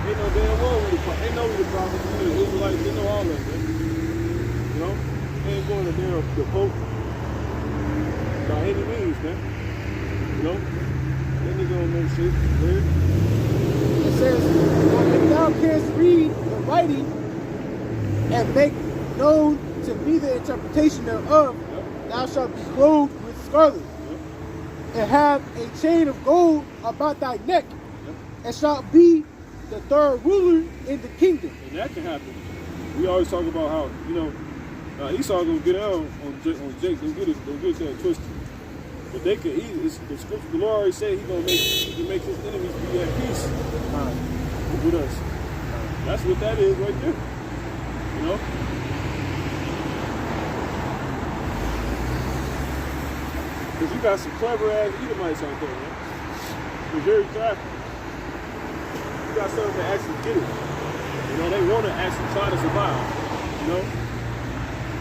Ain't no damn well with the prophets. They know who the prophets are. The Israelites, they know all of it, man. You know? They ain't going to damn the Pope by any means, man. You know? That nigga don't know shit. Weird. It says, if thou canst read the writing and make known to me the interpretation thereof, thou shalt be clothed with scarlet, and have a chain of gold about thy neck, and shalt be the third ruler in the kingdom. And that can happen. We always talk about how, you know, Esau gonna get out on Jake. Don't get that twisted. But they could eat. The scripture, the Lord already said he can make his enemies be at peace with us. That's what that is right there. You know? Because you got some clever ass Edomites out there, man. They're very crafty. You got some that actually get it. You know, they want to actually try to survive. You know?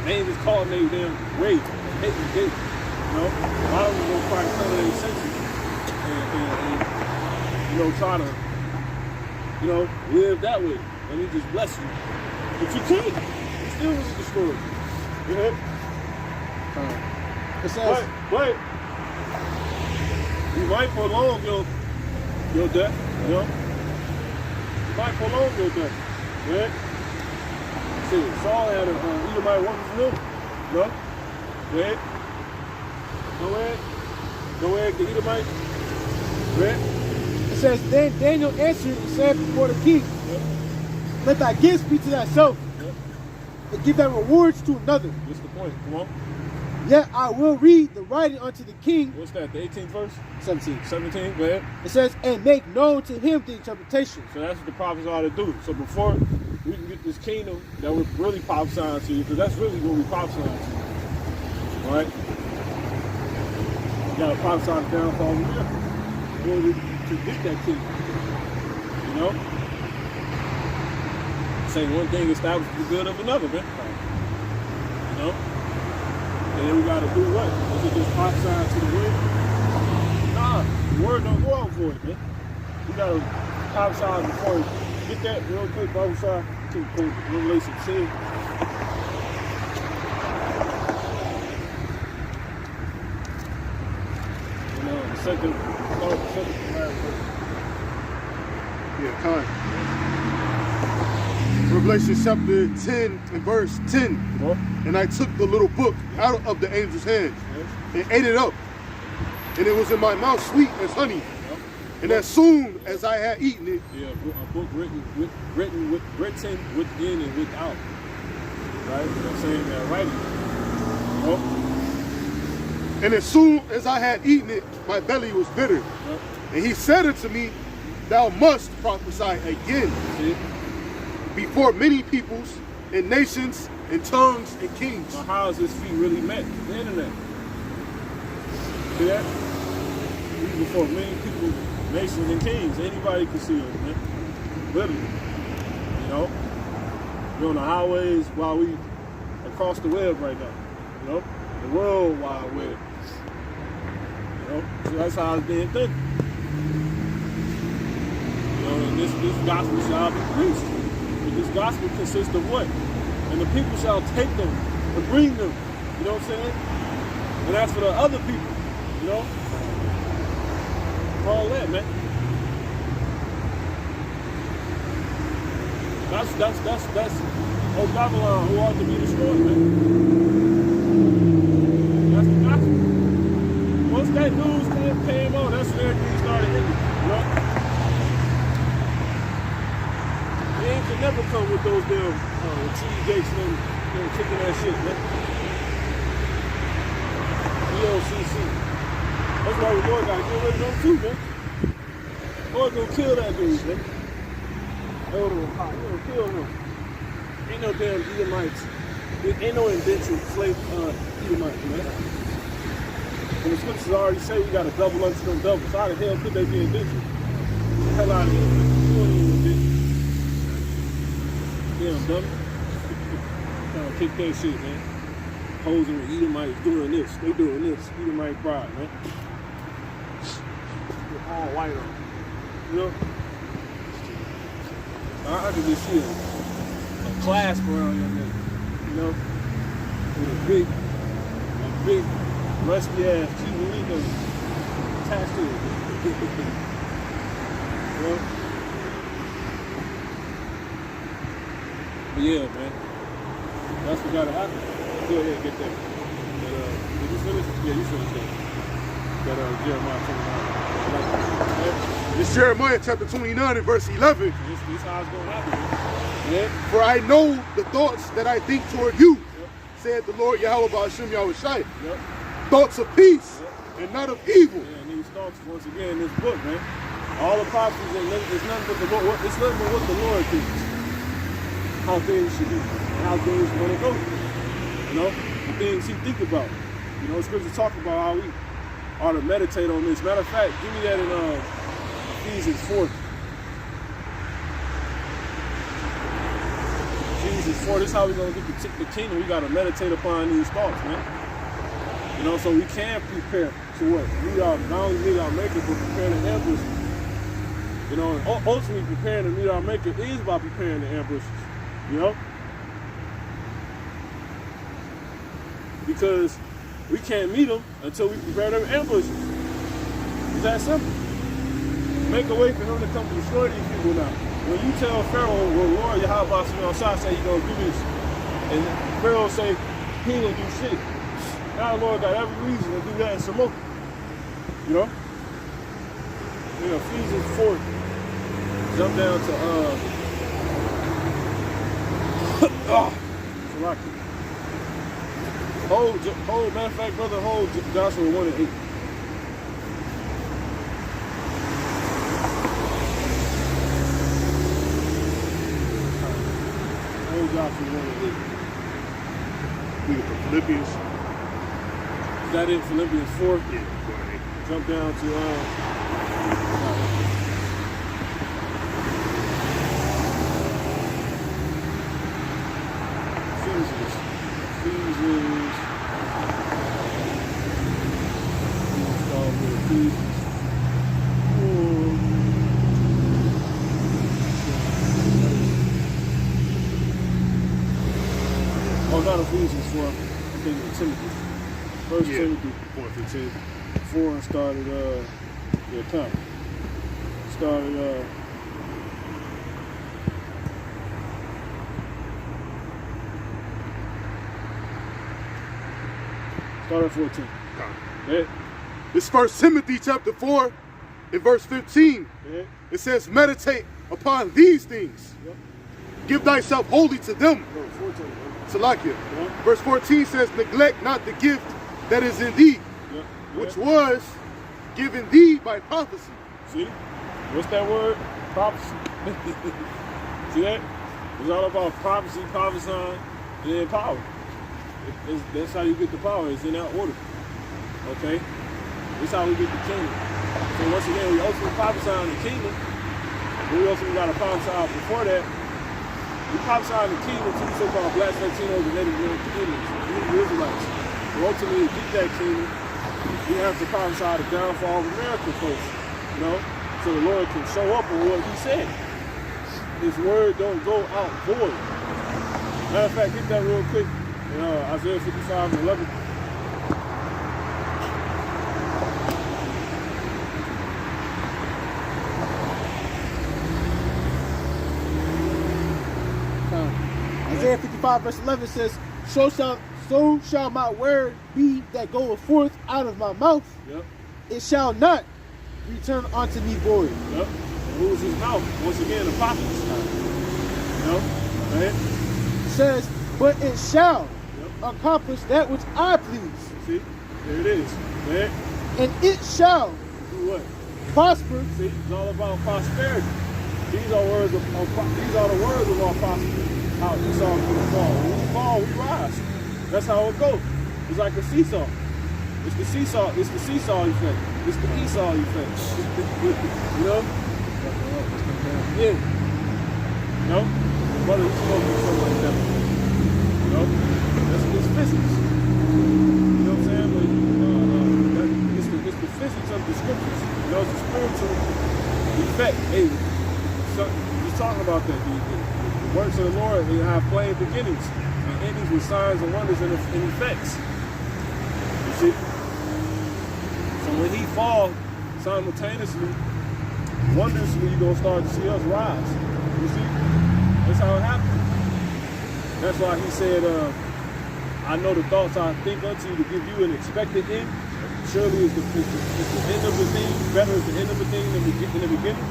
They ain't just calling they damn rape, hate and gate. You know? A lot of them go try to come to their senses and, you know, try to, you know, live that way. Let me just bless you. But you can't. You still was destroyed. You know? It says, But you might prolong your death, you know? You might prolong your death. Right? See, Saul had a Edomite working for him. You know? Right? Go ahead, the Edomite. Right? it says, then Daniel answered and said before the king, let thy gifts be to thyself, and give thy rewards to another. What's the point? Come on. Yet I will read the writing unto the king. What's that, the 18th verse? 17. 17, go ahead. It says, and make known to him the interpretation. So that's what the prophets ought to do. So before we can get this kingdom that we're really prophesying to you, because that's really what we prophesying to you. Alright? You gotta prophesy the downfall of the in order to get that kingdom. You know? Say one thing establishes the good of another, man. You know? And then we gotta do what? Is it just prophesy to the wind? Nah, the word don't go out for it, man. We gotta prophesy before it. Get that real quick, prophesy to Revelation 10. You know, the second verse. Yeah, time. Revelation chapter 10 and verse 10. What? And I took the little book out of the angel's hand and ate it up. And it was in my mouth sweet as honey. And as soon as I had eaten it, a book written within and without. Right? You know what I'm saying? That writing. You know? And as soon as I had eaten it, my belly was bitter. Yep. And he said unto me, thou must prophesy again before many peoples and nations and tongues and kings. Now how is his feet really met? The internet. See that? Before many people, nations and kings. Anybody can see them, man. Literally. You know? We're on the highways while we across the web right now. You know? The World Wide Web. You know? So that's how it's being done. You know, and this gospel shall be preached. But this gospel consists of what? And the people shall take them and bring them. You know what I'm saying? And that's for the other people. You know? All that, man. That's old Babylon who ought to be destroyed, man. That's the gospel. Once that news came on, that's when everything started hitting, you know? They ain't could never come with those damn cheese gates and them kicking that shit, man. ELCC. That's why the Lord gotta get rid of them too, man. Lord gonna kill that dude, man. Lord gonna kill him. Ain't no damn Edomites. Ain't no indentured slave Edomites, man. And the scriptures already say we gotta double unto them double. So how the hell could they be indentured? Get the hell out of here, man. You ain't even indentured. Damn dummy. Trying to kick that shit, man. Posing with Edomites doing this. They doing this. Edomite pride, man. They're all white on. You know? I can just see a clasp around your neck. You know? With a big, rusty ass Chihuahua attached to it. You know? But yeah, man. That's what gotta happen. Go ahead, get that. But, did you finish? Yeah, you finished that. That Jeremiah 29. It's Jeremiah chapter 29 and verse 11. This how it's gonna happen. Yeah. For I know the thoughts that I think toward you, said the Lord Yahweh Ba'ashem Yahweh Shai. Thoughts of peace and not of evil. Yeah, and these thoughts, once again, in this book, man. All the prophecies, it's nothing but the Lord. It's nothing but what the Lord thinks. How things should be, and how things are gonna go. You know, the things he think about. You know, scriptures talk about how we ought to meditate on this. Matter of fact, give me that in Ephesians 4. Ephesians 4, this is how we're going to get the kingdom. We got to meditate upon these thoughts, man. You know, so we can prepare to what? We are not only meet our maker, but preparing the ambush. You know, and ultimately preparing to meet our maker is by preparing the ambushes. You know? Because we can't meet them until we prepare them ambushes. It's that simple. Make a way for him to come to destroy these people now. When you tell Pharaoh, well, Lord Yahweh say you're going to do this, and Pharaoh say he ain't going to do shit. Now the Lord got every reason to do that and some more. You know? Yeah, Ephesians 4. Jump down to hold, matter of fact, brother, hold Joshua 1 and 8. Joshua 1 and 8. We get the Philippians. Is that in Philippians 4? Yeah, go ahead. Jump down to No, not Ephesians 4. I think it was Timothy. First Timothy 4:15. 4 and started time. Started at 14. Yeah. This is 1 Timothy chapter 4 and verse 15. Yeah. It says, meditate upon these things. Yep. Give thyself wholly to them. No, 14. Salakia. Yeah. Verse 14 says, neglect not the gift that is in thee, Yeah. which was given thee by prophecy. See? What's that word? Prophecy. See that? It's all about prophecy, prophesying, and then power. That's how you get the power. It's in that order. Okay? That's how we get the kingdom. So once again, we also prophesy in the kingdom. But we also got to prophesy before that. We prophesy in the kingdom to the so-called black Latinos and Native American Indians, the Israelites. So ultimately, to get that kingdom, we have to prophesy the downfall of America first. You know? So the Lord can show up on what he said. His word don't go out void. Matter of fact, get that real quick. Isaiah 55 and 11. Isaiah 55 verse 11 says, so shall my word be that goeth forth out of my mouth. Yep. It shall not return unto me void. Yep. And who is his mouth? Once again, the prophets. You know? Go ahead. It says, but it shall accomplish that which I please. See? There it is. Go ahead. And it shall Do what? prosper. See? It's all about prosperity. These are words of these are the words of our prosperity. How Esau can fall. When we fall, we rise. That's how it goes. It's like a seesaw. It's the seesaw. It's the seesaw effect. It's the Esau effect. You know? Yeah. You know? Brother, he's supposed to do something like that. You know? It's physics. You know what I'm saying? But, it's the physics of the scriptures. You know, it's the spiritual effect. Hey, he's talking about that. The works of the Lord, they have plain beginnings and endings with signs and wonders and effects. You see? So when he falls, simultaneously, wondrously, you're going to start to see us rise. You see? That's how it happens. That's why he said, I know the thoughts I think unto you to give you an expected end. Surely is the end of the thing, better is the end of the thing than in the beginning.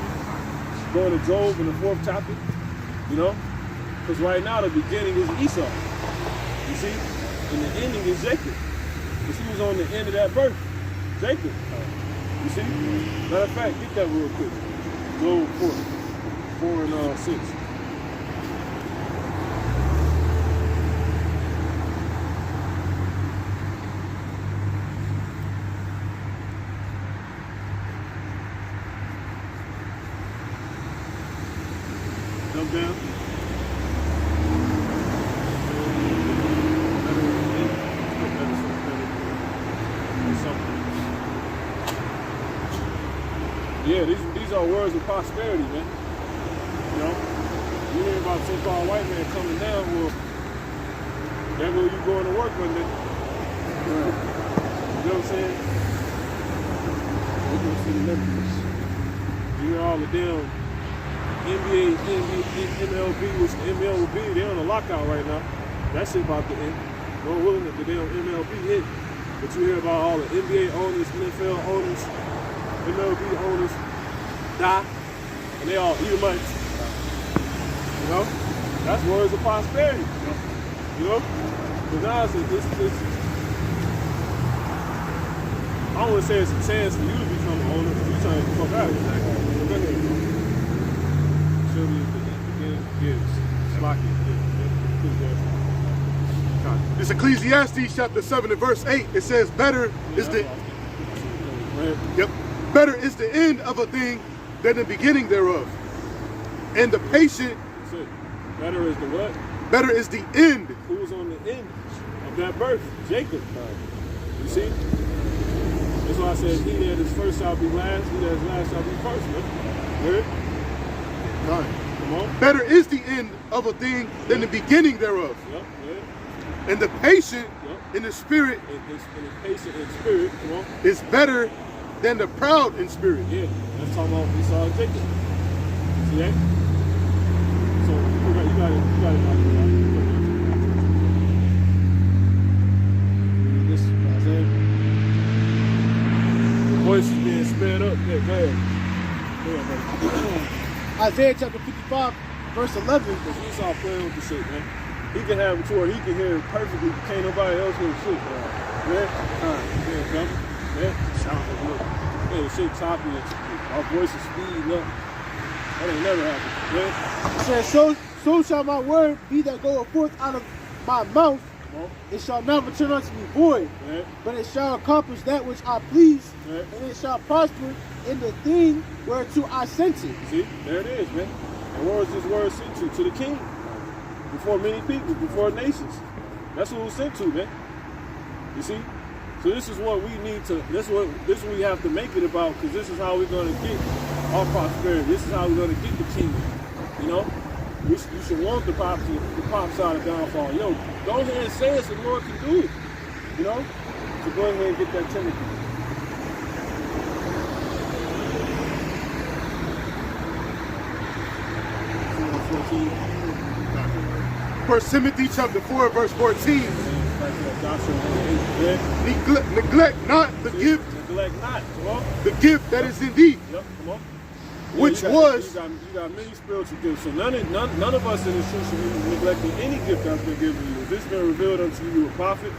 Going to Job in the 4th chapter, you know? Because right now the beginning is Esau, you see? And the ending is Jacob. Because he was on the end of that birth, Jacob. You see? Matter of fact, get that real quick. Job 4 and 6. Jump down. Yeah, these are words of prosperity, man. You know, you hear about so-called white man coming down, well, there go you going to work one day. You know what I'm saying? You hear all the damn NBA, MLB, which the MLB, they're on a lockout right now. That shit about to end. Lord willing, if the damn MLB hit. But you hear about all the NBA owners, NFL owners, MLB owners die, and they all eat money. You know? That's words of prosperity. You know? But now it's I don't want to say it's a chance for you to become an owner, because you're trying to fuck out of here. Go ahead. It's Ecclesiastes chapter 7 and verse 8. It says, better is the end of a thing than the beginning thereof. And the patient. Better is the what? Better is the end. Who's on the end of that birth? Jacob. You see? That's why I said, he that is first shall be last, he that is last shall be first. Heard? Come on. Better is the end of a thing than the beginning thereof. Yep. And the patient Yep. in the spirit And the patient in spirit, come on. is better than the proud in spirit. Yeah, let's talk about Esau and Jacob. See that? So you got it. This Isaiah. The voice is being sped up. Yeah, go ahead. Go ahead, buddy. Isaiah chapter 55, verse 11. Because Esau playing with the shit, man. He can have it to where he can hear it perfectly. Can't nobody else hear the shit, man. Yeah, come. Yeah, sound like look. Yeah, the shit choppy. Our voice is speeding up. That ain't never happened. Yeah. It says, so shall my word be that goeth forth out of my mouth. It shall not return unto me void, Yeah. but it shall accomplish that which I please, Yeah. and it shall prosper in the thing whereto I sent it. See, there it is, man. And where was this word sent to? To the king. Before many people, before nations. That's what it was sent to, man. You see? So this is what we need to, this is what we have to make it about, because this is how we're going to get our prosperity. This is how we're going to get the kingdom. You know? You should want the prophesy the downfall. Yo, go ahead and say it so the Lord can do it. You know? So go ahead and get that Timothy. First Timothy chapter 4, verse 14. Neglect not the gift. Neglect not. Come on. The gift that is in thee. Yep, come on. Which you was. got many spiritual gifts. So none of us in this church should be neglecting any gift that's been given to you. If it's been revealed unto you, you a prophet.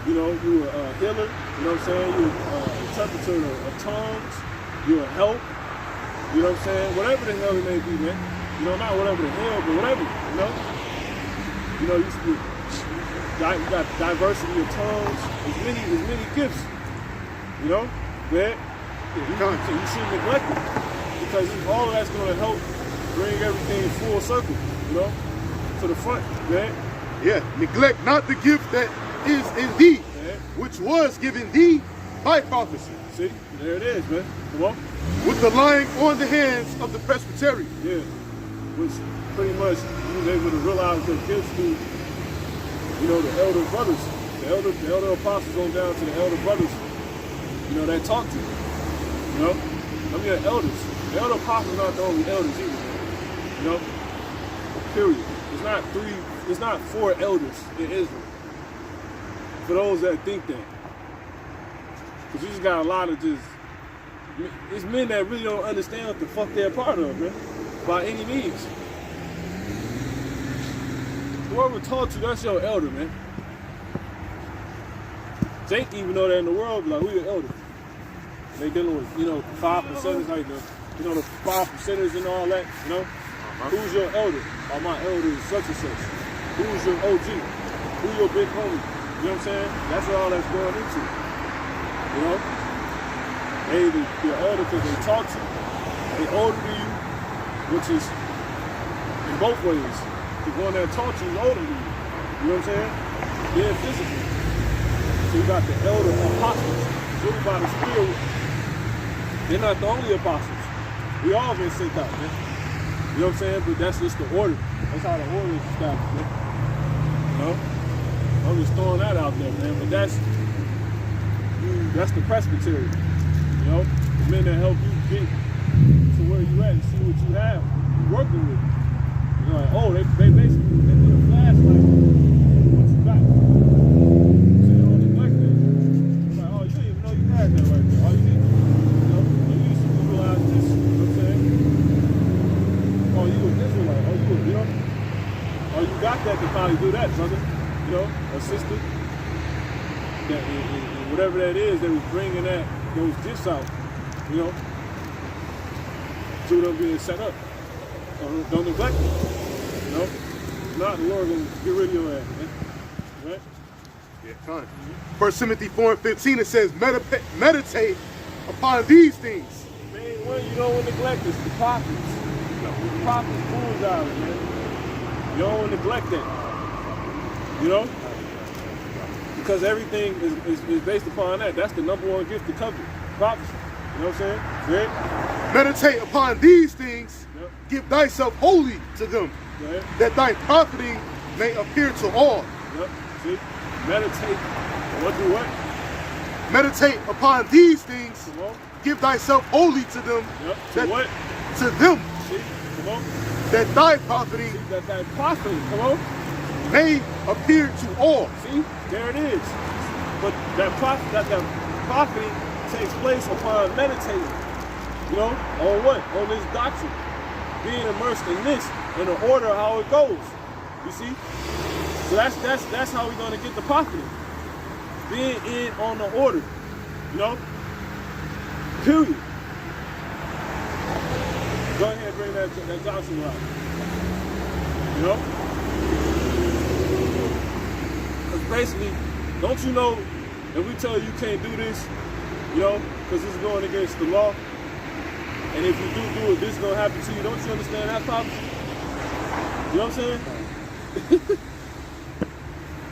You know, you were a healer. You know what I'm saying? You were an interpreter of tongues. You a help. You know what I'm saying? Whatever the hell it may be, man. You know, not whatever the hell, but whatever. You know. You know, you got diversity of tongues. There's many gifts. You know, man. You shouldn't neglect it, because all of that's going to help bring everything full circle. You know, to the front, man. Yeah. Neglect not the gift that is in thee, which was given thee by prophecy. See, there it is, man. Come on. With the lying on the hands of the presbytery. Yeah, which pretty much you was able to realize their gifts through, you know, the elder brothers, the elder apostles going down to the elder brothers, you know, that talk to you. You know, I mean, the elders. The elder apostles are not the only elders either, man. You know, period. It's not 4 elders in Israel. For those that think that. Because you just got a lot of it's men that really don't understand what the fuck they're a part of, man. By any means. Whoever taught you, that's your elder, man. Jake even know that in the world, like, who your elder? They dealing with, you know, 5%ers, like the 5%ers and all that, you know? Who's your elder? Oh, my elder is such and such. Who's your OG? Who's your big homie? You know what I'm saying? That's what all that's going into. You know? They the elder because they taught you. They older than you, which is in both ways. The one that taught you is older than you. You know what I'm saying? Yeah, physically. So you got the elder apostles. Really by the Spirit. They're not the only apostles. We all been sent out, man. You know what I'm saying? But that's just the order. That's how the order is established, man. You know? I'm just throwing that out there, man. But that's the presbytery. You know? The men that help you get to where you at and see what you have. You're working with. You know, like, oh, they basically they put a flashlight on what you got. So you don't neglect that. It's like, oh, you didn't even know you had that right there. All you need, you know, you used to realize this, you know what I'm saying? Oh, you an Israelite. Oh, you know? Oh, you got that to probably do that, brother. You know, a sister. That, and whatever that is, they was bringing those gifts out, you know, to them being set up. Don't neglect it, you know. If not, the Lord gonna get rid of your ass, man. Right? Yeah, time. 1 Timothy 4:15, it says, meditate upon these things. Man, one you don't want to neglect is the prophets. The prophets, fools out of it, man. You don't want to neglect that. You know? Because everything is based upon that. That's the #1 gift to cover. Prophecy. You know what I'm saying? Yeah. Meditate upon these things. Yep. Give thyself wholly to them, that thy profiting may appear to all. Yep. See? Meditate. What do what? Meditate upon these things. Come on. Give thyself wholly to them. Yep. To what? To them. See? Come on. That thy profiting. See? That thy profiting. Come on. May appear to all. See? There it is. But that profiting takes place upon meditating. You know, on what? On this doctrine. Being immersed in this, in the order how it goes. You see? So that's how we're gonna get the profiting. Being in on the order. You know? Period. Go ahead and bring that Joshua out. You know? Because basically, don't you know, if we tell you can't do this, you know, because it's going against the law, and if you do it, this is going to happen to you, don't you understand that prophecy? You know what I'm saying?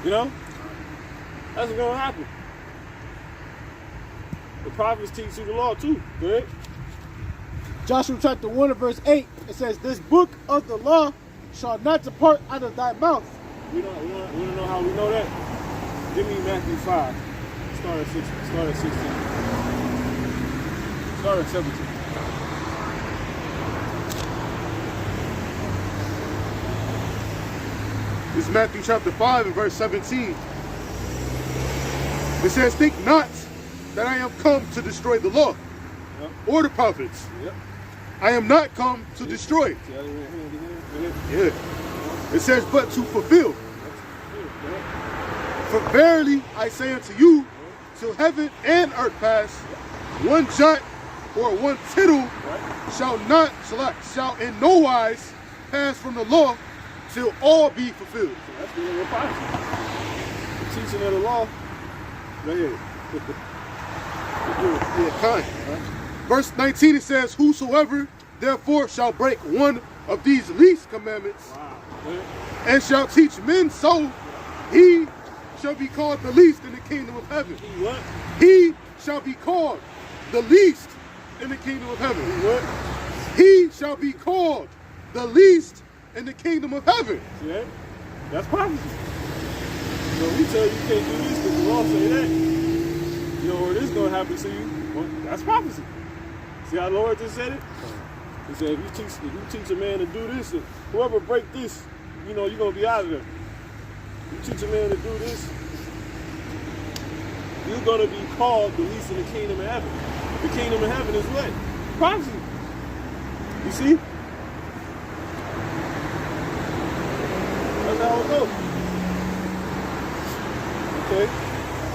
You know? That's what's going to happen. The prophets teach you the law too. Go ahead. Joshua chapter 1 and verse 8, it says, this book of the law shall not depart out of thy mouth. We want to know how we know that? Give me Matthew 5. Start at 16. Start at 16. Start at 17. This is Matthew chapter 5 and verse 17. It says, think not that I am come to destroy the law or the prophets. Yep. I am not come to destroy it. Yeah. It says, but to fulfill. For verily I say unto you, till heaven and earth pass, one jot or one tittle shall in no wise pass from the law till all be fulfilled. That's the prophecy. The teaching of the law. Go ahead. Yeah, kind. Verse 19 it says, whosoever therefore shall break one of these least commandments and shall teach men so, he shall be called the least in the kingdom of heaven. What? He shall be called the least in the kingdom of heaven. What? He shall be called the least in the kingdom of heaven. See that? That's prophecy. So we tell you can't do this because the law say that. You know, or this is going to happen to you. Well, that's prophecy. See how the Lord just said it? He said, if you teach a man to do this, and whoever break this, you know, you're going to be out of there. You teach a man to do this, you're going to be called the least in the kingdom of heaven. The kingdom of heaven is what? Prophecy. You see? That's how it goes. Okay?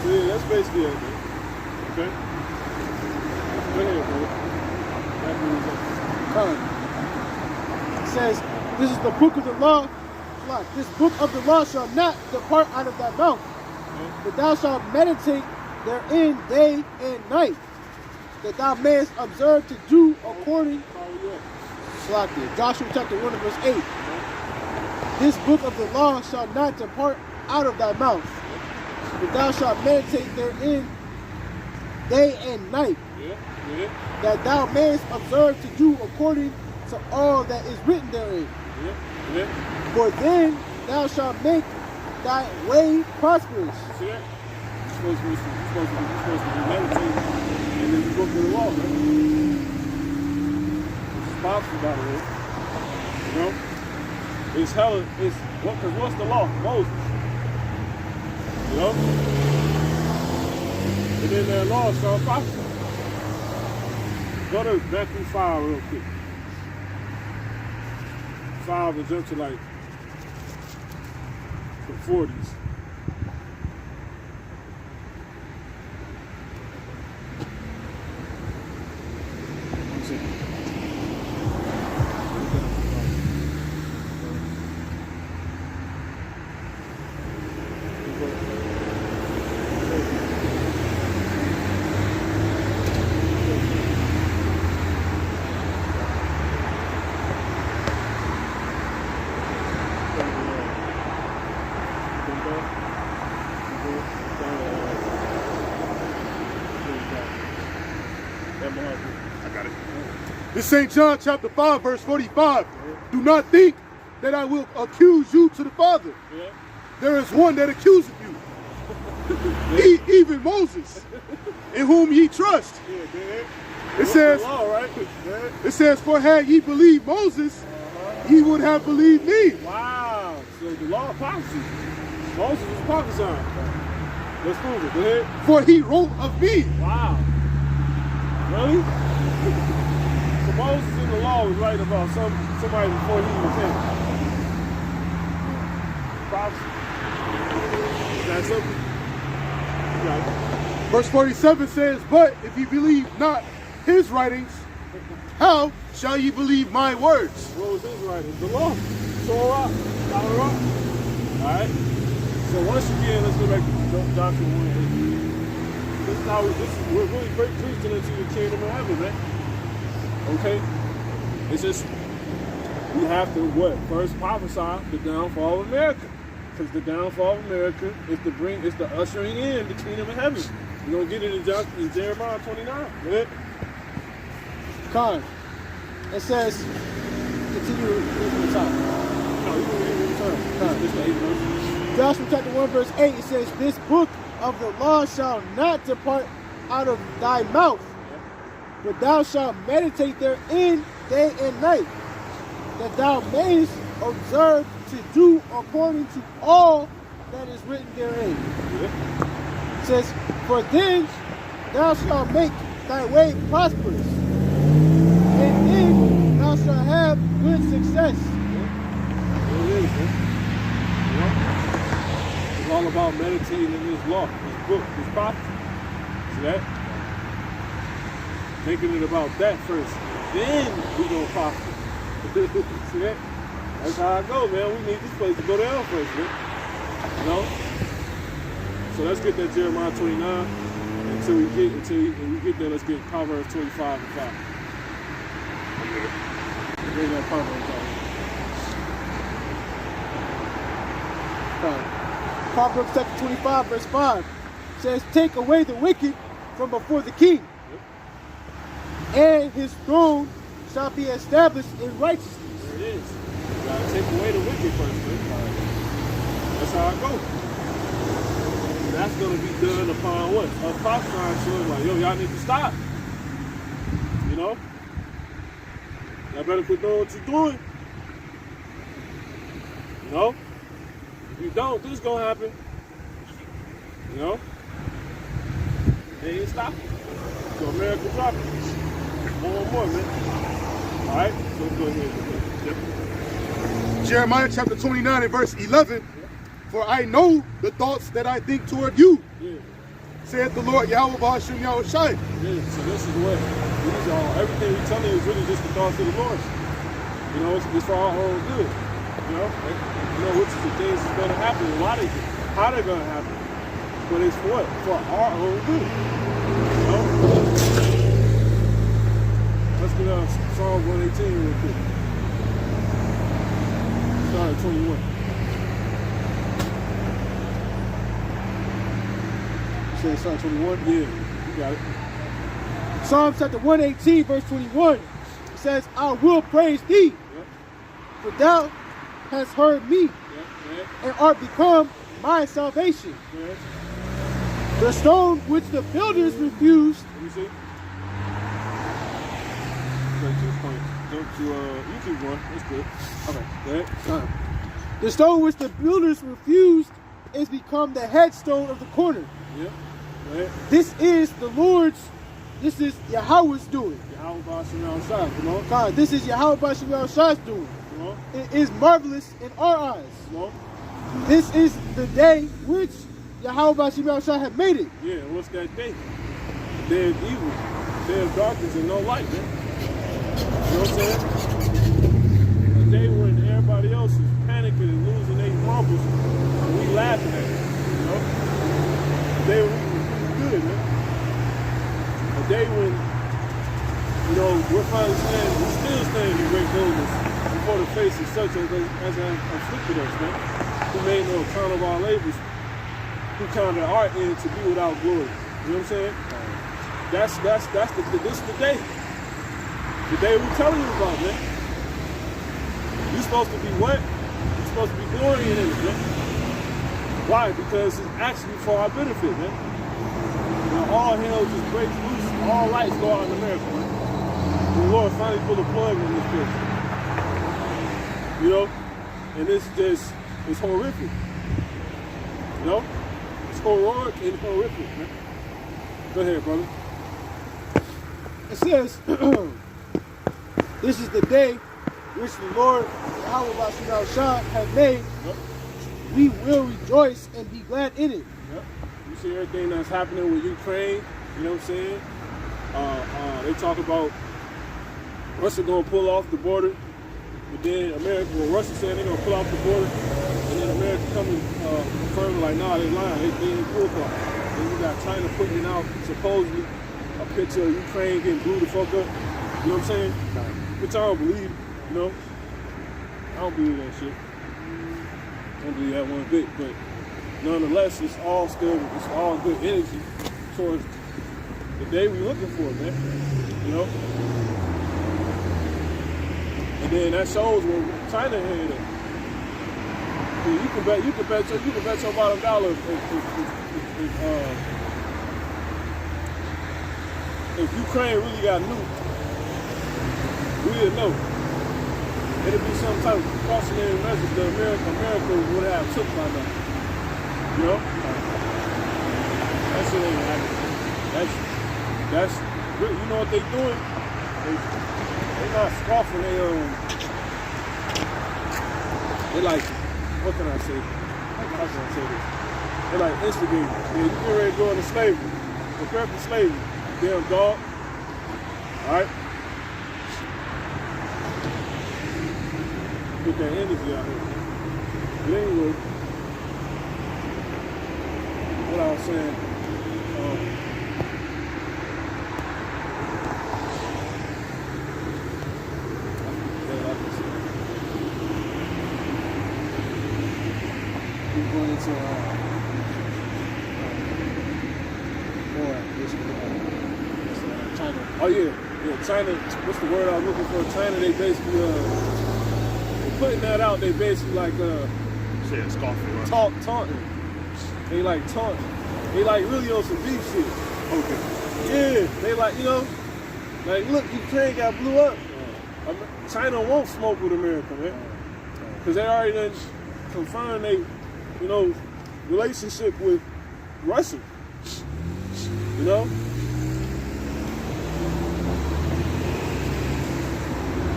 So yeah, that's basically it. Okay? Go ahead, bro. It says, this is the book of the law. This book of the law shall not depart out of thy mouth, but thou shalt meditate therein day and night, that thou mayest observe to do according. Joshua chapter 1 and verse 8. This book of the law shall not depart out of thy mouth, but thou shalt meditate therein day and night, that thou mayest observe to do according to all that is written therein. For then thou shalt make thy way prosperous. See that? You're supposed to be meditating in this book of the law, man. It's possible, by the way. You know? It's hella, because what's the law? Moses. You know? And then that law started prophesying. Go to Matthew 5 real quick. 5 and jump to like the 40s. This St. John chapter 5 verse 45. Do not think that I will accuse you to the Father. there is one that accuseth you, even Moses, in whom ye trust. Yeah, man. It says, law, right? it says, for had ye believed Moses, ye would have believed me. Wow. So the law of prophecy. Moses was prophesying. Let's prove it. Go ahead. For he wrote of me. Wow. Really? So Moses in the law was writing about somebody before he even came. Prophecy. That's simple. You got it. Verse 47 says, but if ye believe not his writings, how shall ye believe my words? What was his writing? The law. Torah. Torah. Alright? So once again, let's go back to Joshua 1:8. This is how we're really preaching into the kingdom of heaven, man. Okay? It's just, we have to what? First prophesy the downfall of America. Because the downfall of America is the ushering in the kingdom of heaven. We're going to get it in Jeremiah 29. Go ahead. Con. It says, continue reading the top. No, you can read it in time. It's the 8th verse. Joshua chapter 1 verse 8, it says, this book of the law shall not depart out of thy mouth, but thou shalt meditate therein day and night, that thou mayest observe to do according to all that is written therein. It says, for then thou shalt make thy way prosperous, and then thou shalt have good success. There it is, man. It's all about meditating in this law, this book, this prophecy. See that? Making it about that first. Then we gonna prosper. See that? That's how I go, man. We need this place to go down first, man. You know? So let's get that Jeremiah 29. Until we get there, let's get Proverbs 25 and 5. Bring that Proverbs out. Proverbs chapter 25 verse 5 says, take away the wicked from before the king, and his throne shall be established in righteousness. There it is. You gotta take away the wicked first, man. That's how I go. And that's gonna be done upon what? Us prophesying to them like, yo, y'all need to stop. You know? Y'all better quit doing what you're doing. You know? If you don't, this is gonna happen. You know? They ain't stopping. So America dropping. More and more, man. Alright? So let's go ahead. Jeremiah chapter 29 and verse 11. For I know the thoughts that I think toward you, saith the Lord Yahweh Ba'ashim Yahushai. Yeah, so this is what these are. Everything we're telling you is really just the thoughts of the Lord. You know, it's for our own good. You know, which is the things that's going to happen, why they, how they're going to happen. But it's for what? For our own good. You know? Let's get on Psalm 118 real quick. Start at 21. Say Psalm 21. Yeah, you got it. Psalm chapter 118 verse 21. It says, I will praise thee, for thou hast heard me, and art become my salvation. The stone which the builders refused. Let me see. Don't you keep going. That's good. Okay. Go ahead. The stone which the builders refused is become the headstone of the corner. Yeah. Go ahead. This is the Lord's, this is Yahweh's doing. Yahweh Ba'ashim Yahushai, come on. God, this is Yahweh Ba'ashim Yahushai's doing. Come on. It is marvelous in our eyes. Come on. This is the day which Yahweh Ba'ashim Yahushai have made it. Yeah, what's that day? The day of evil. The day of darkness and no light, man. You know what I'm saying? A day when everybody else is panicking and losing their marbles and we laughing at it. You know? A day when we good, man. A day when, you know, we're finally standing, we're still standing in great boldness before the face of such as afflicted us, man. Who made no account of our labors, who counted our end to be without glory. You know what I'm saying? This is the day. The day we're telling you about, man. You're supposed to be what? You're supposed to be glorying in it, man. Why? Because it's actually for our benefit, man. Now all hell just breaks loose, all lights go out in America, man. The Lord finally pulled a plug on this place. You know? And it's just, it's horrific. You know? It's heroic and horrific, man. Go ahead, brother. It says, this is the day which the Lord Yahweh has made. Yep. We will rejoice and be glad in it. Yep. You see everything that's happening with Ukraine, you know what I'm saying? They talk about Russia gonna pull off the border, but then America, well, Russia saying they're gonna pull off the border, and then America coming confirming like, nah, they lying, they didn't pull off. Then you got China putting out supposedly a picture of Ukraine getting blew the fuck up. You know what I'm saying? Which I don't believe, you know? I don't believe that shit. I don't believe that one bit, but nonetheless, it's all good energy towards the day we're looking for, man. You know? And then that shows where China headed at. You can bet your bottom dollar if Ukraine really got nuked, we'd know. It'd be some type of precautionary measures that America would have took by now. You know? That shit ain't happening. That's you know what they doing? They not scoffing, they like, what can I say? How can I say this? They like instigating. Yeah, you get ready to go into slavery. Prepare for slavery. Damn dog. Alright? Get that energy out here. But anyway, what I was saying, We're going into more China. oh yeah, China, what's the word I was looking for? China, they basically, they're putting that out, they basically like, Saying scoffing, right? taunting. They like taunting. They like really on some beef shit. Okay. Yeah, they like, you know, like look, Ukraine got blew up. China won't smoke with America, man. Because they already done confirmed they, you know, relationship with Russia. You know?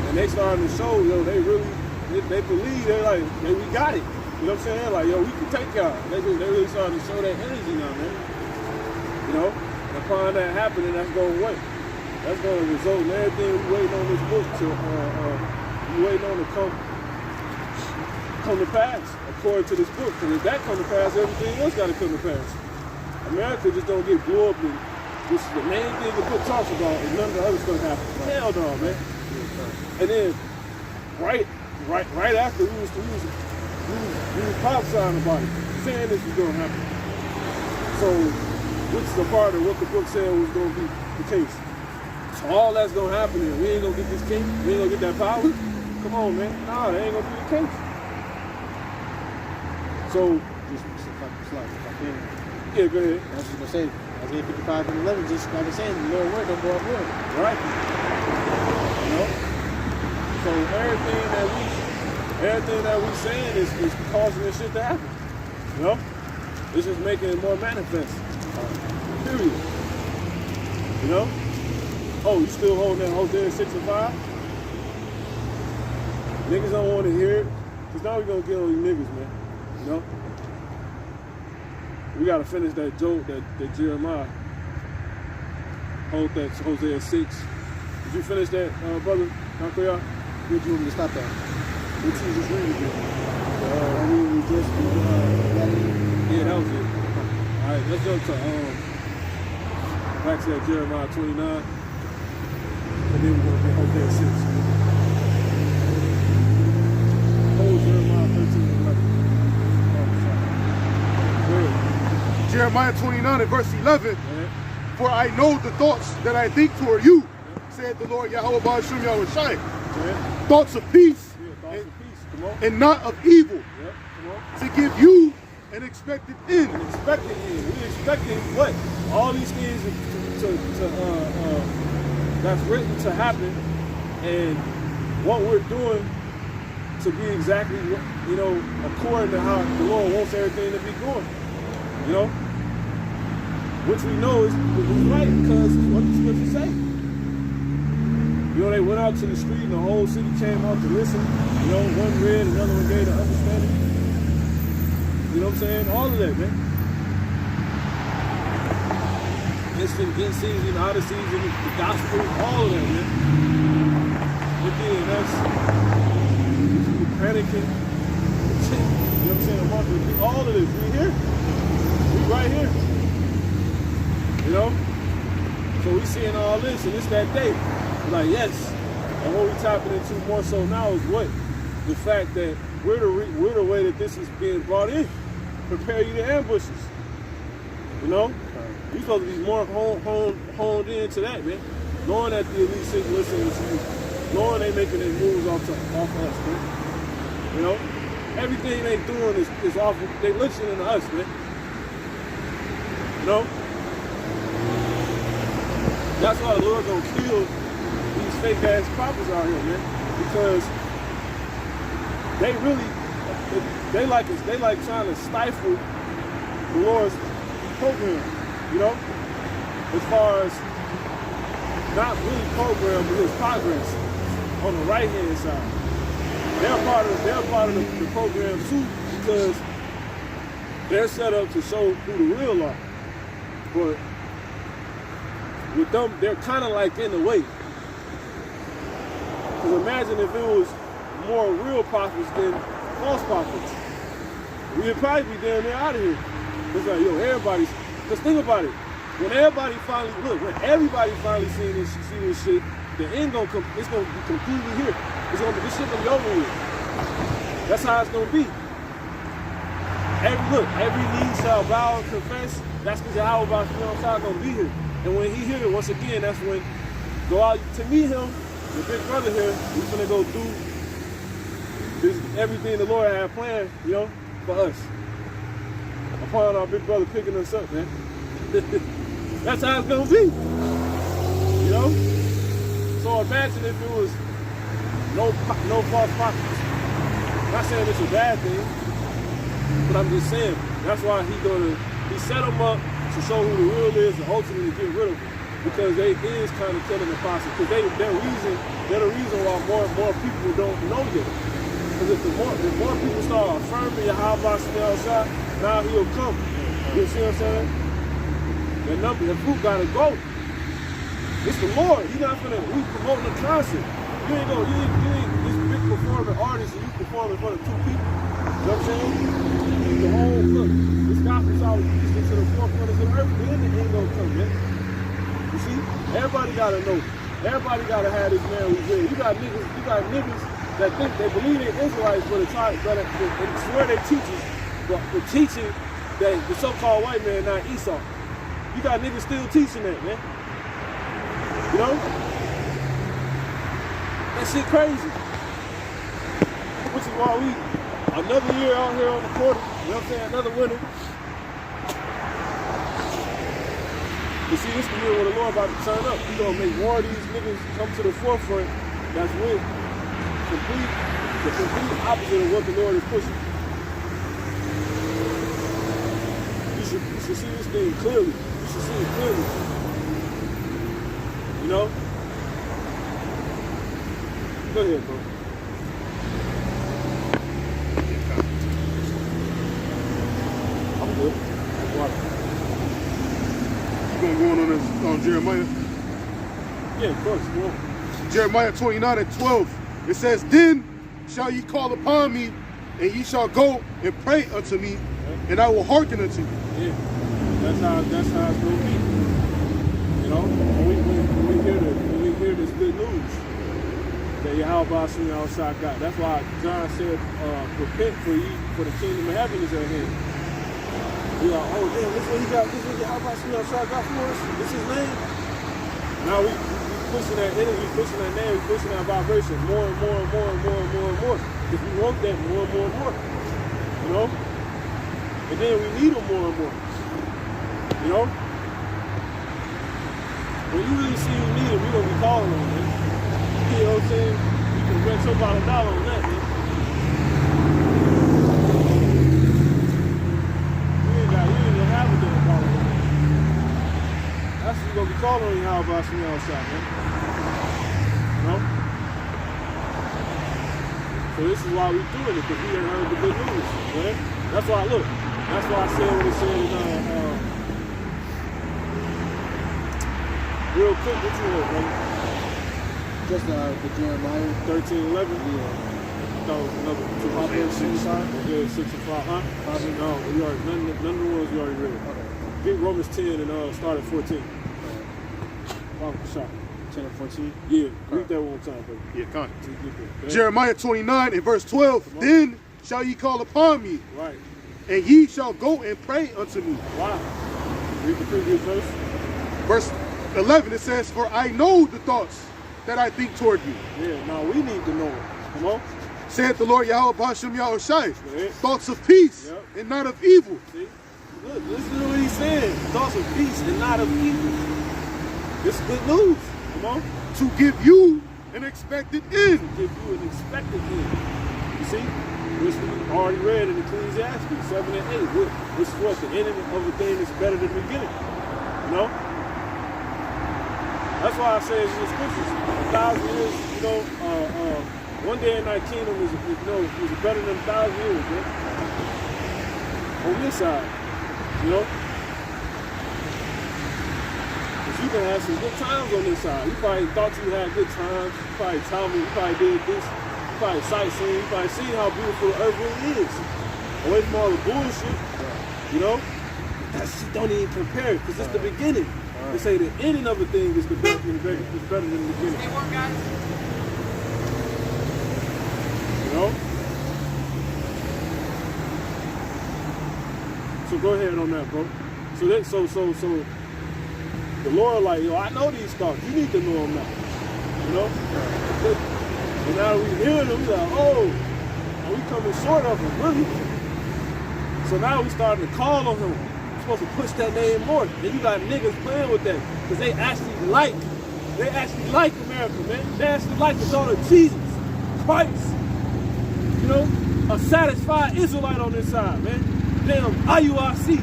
And they starting to show, yo, they really, they believe, they're like, hey, we got it. You know what I'm saying? Like, yo, we can take y'all. They really starting to show that energy now, man. You know? And upon that happening, that's going to work. That's going to result in everything we waiting on this book to, we waiting on to come to pass, according to this book. Because if that come to pass, everything else got to come to pass. America just don't get blew up, and this is the main thing the book talks about, and none of the other stuff happens. Hell no, man. And then, right after we was prophesying about it, saying this was going to happen. So, which is a part of what the book said was going to be the case. So all that's going to happen is we ain't going to get this king, we ain't going to get that power. Come on, man. Nah, that ain't going to be the case. So, Just slide, if I can. yeah, go ahead. I was just going to say, Isaiah 55 and 11, just like I was saying, the Lord word don't go up word. Right. You know? So everything that we saying is causing this shit to happen. You know? It's just making it more manifest. Period. You know? Oh, you still holding that Hosea 6 and 5? Niggas don't want to hear it. Because now we're going to get on you niggas, man. You know? We got to finish that joke that Jeremiah. Hold that Hosea 6. Did you finish that, brother? Where Where'd you want me to stop at? What you just read again? I mean, we just, Yeah, that was it. All right, let's jump to back to that Jeremiah 29, and then we're gonna get Hosea 6. Hold Jeremiah 13 and 11. Jeremiah 29 and verse 11. Yeah. For I know the thoughts that I think toward you, said the Lord Yahweh Ba'ashum Yahweh Shai. Yeah. Thoughts of peace, Yeah, thoughts of peace. Come on. and not of evil, Yeah, come on. to give you and expected end. And expecting end. We expecting what? All these things that's written to happen, and what we're doing to be exactly, according to how the Lord wants everything to be going. Which we know is right because it's what the scriptures say. They went out to the street and the whole city came out to listen. One read, another one gave the understanding. You know what I'm saying? All of that, man. Instant, in season, out of season, the gospel, all of that, man. Again, that's panicking. You know what I'm saying? All of this, we here. We right here. So we seeing all this, and it's that day. Like, yes. And what we tapping into more so now is what? The fact that we're the way that this is being brought in. Prepare you to ambushes. We supposed to be more honed into that, man. Knowing that the Elite Six listening to you. Knowing they making their moves off us, man. Everything they doing is off, they listening to us, man. That's why the Lord gonna kill these fake ass prophets out here, man. Because they like trying to stifle the Lord's program, as far as not really program, but his progress on the right hand side. They're part of the program too, because they're set up to show who the real are. But with them, they're kind of like in the way. Because imagine if it was more real prophets than false prophets. We'd probably be damn near out of here. It's like, everybody's, because think about it. When everybody finally see this shit, the end it's gonna be completely here. This shit gonna be over with. That's how it's gonna be. Every knee shall bow and confess. That's because Yahweh gonna be here. And when he here, once again, that's when go out to meet him, the big brother here. We're gonna go do everything the Lord had planned, for us. Upon our big brother picking us up, man. That's how it's gonna be. So imagine if it was no false prophets. I'm not saying it's a bad thing, but I'm just saying that's why he set them up to show who the real is and ultimately get rid of them. Because they is kind of killing the process. Because they're the reason why more and more people don't know yet. Because if more people start affirming Yahweh, now he'll come. You see what I'm saying? The fruit gotta go. It's the Lord. He's not gonna promoting the concept. You ain't this big performing artist and you performing for the two people. You know what I'm saying? The whole this gospel's always reaching to the forefront of the earth, then the end gonna come, man. You see? Everybody gotta know. Everybody gotta have this man revealed. You got niggas that think they believe they're Israelites, but they swear they teaching that the so-called white man not Esau. You got niggas still teaching that, man. That shit crazy. Which is why we another year out here on the quarter, another winter. You see, this is the year where the Lord about to turn up. He's gonna make more of these niggas come to the forefront. That's with the complete opposite of what the Lord is pushing. You should see this thing clearly. You should see it clearly. Go ahead, bro. I'm good. You gonna go on this on Jeremiah? Yeah, of course. Go on. Jeremiah 29:12. It says, "Then shall ye call upon me, and ye shall go and pray unto me, and I will hearken unto you." Yeah, that's how it's gonna be. When we hear this good news that Yahweh outside God. That's why John said, "Repent for the kingdom of heaven is at hand." We are, oh damn, this is what he got. This is what Yahweh outside God for us. This is his name. Now we pushing that energy, pushing that name, pushing that vibration more and more and more and more and more and more. If we want that more and more and more, And then we need them more and more. You know? When you really see you need them, you're going to be calling on them, man. You know what I'm saying? You can bet your $1 on that, man. You ain't gonna have a damn dollar on that. That's what you're going to be calling on you how about some outside, man. You know? So this is why we're doing it, because we ain't heard the good news, man. That's why, look, that's why I said what it said in, real quick, what you heard, brother? Just the Jeremiah 13:11? Yeah. That was another two. Proverbs 6. Yeah, 6 and 5, huh? No, you already, none of the ones you already read. Okay. Get Romans 10 and start at 14. Shot. 10 and 14. Yeah, read that one time, brother. Yeah, come. Till you get there. Jeremiah 29 and verse 12. Then shall ye call upon me, Right. and ye shall go and pray unto me. Wow. Read the previous verse. Verse 11, it says, for I know the thoughts that I think toward you. Yeah, now we need to know it. Come on. Saith the Lord Yahweh B'Hashem Yahushai, Yeah. thoughts of peace Yep. and not of evil. See? Look, listen to what he's saying. Thoughts of peace and not of evil. This is good news. Come on. To give you an expected end. Give you an expected end. You see? Which we already read in Ecclesiastes 7 and 8. Which is what? The ending of a thing is better than the beginning. You know? That's why I say it's in the scriptures. 1,000 years, you know, one day in thy kingdom is better than 1,000 years, man. On this side, you know? Because you can have some good times on this side. You probably thought you had good times. You probably traveled, you probably did this. You probably sightseeing. You probably seen how beautiful the earth really is. Away from all the bullshit, you know? That shit don't even compare, because it's the beginning. They say the ending of a thing is better than the beginning. Stay warm, guys. You know? So go ahead on that, bro. So the Lord like, yo, I know these thoughts. You need to know them now. You know? And now we hearing them, we like, oh, and we coming short of them, really. So now we starting to call on him. Supposed to push that name more. Then you got niggas playing with that because they actually like America, man. They actually like the thought of Jesus Christ. You know, a satisfied Israelite on this side, man. Damn IURC.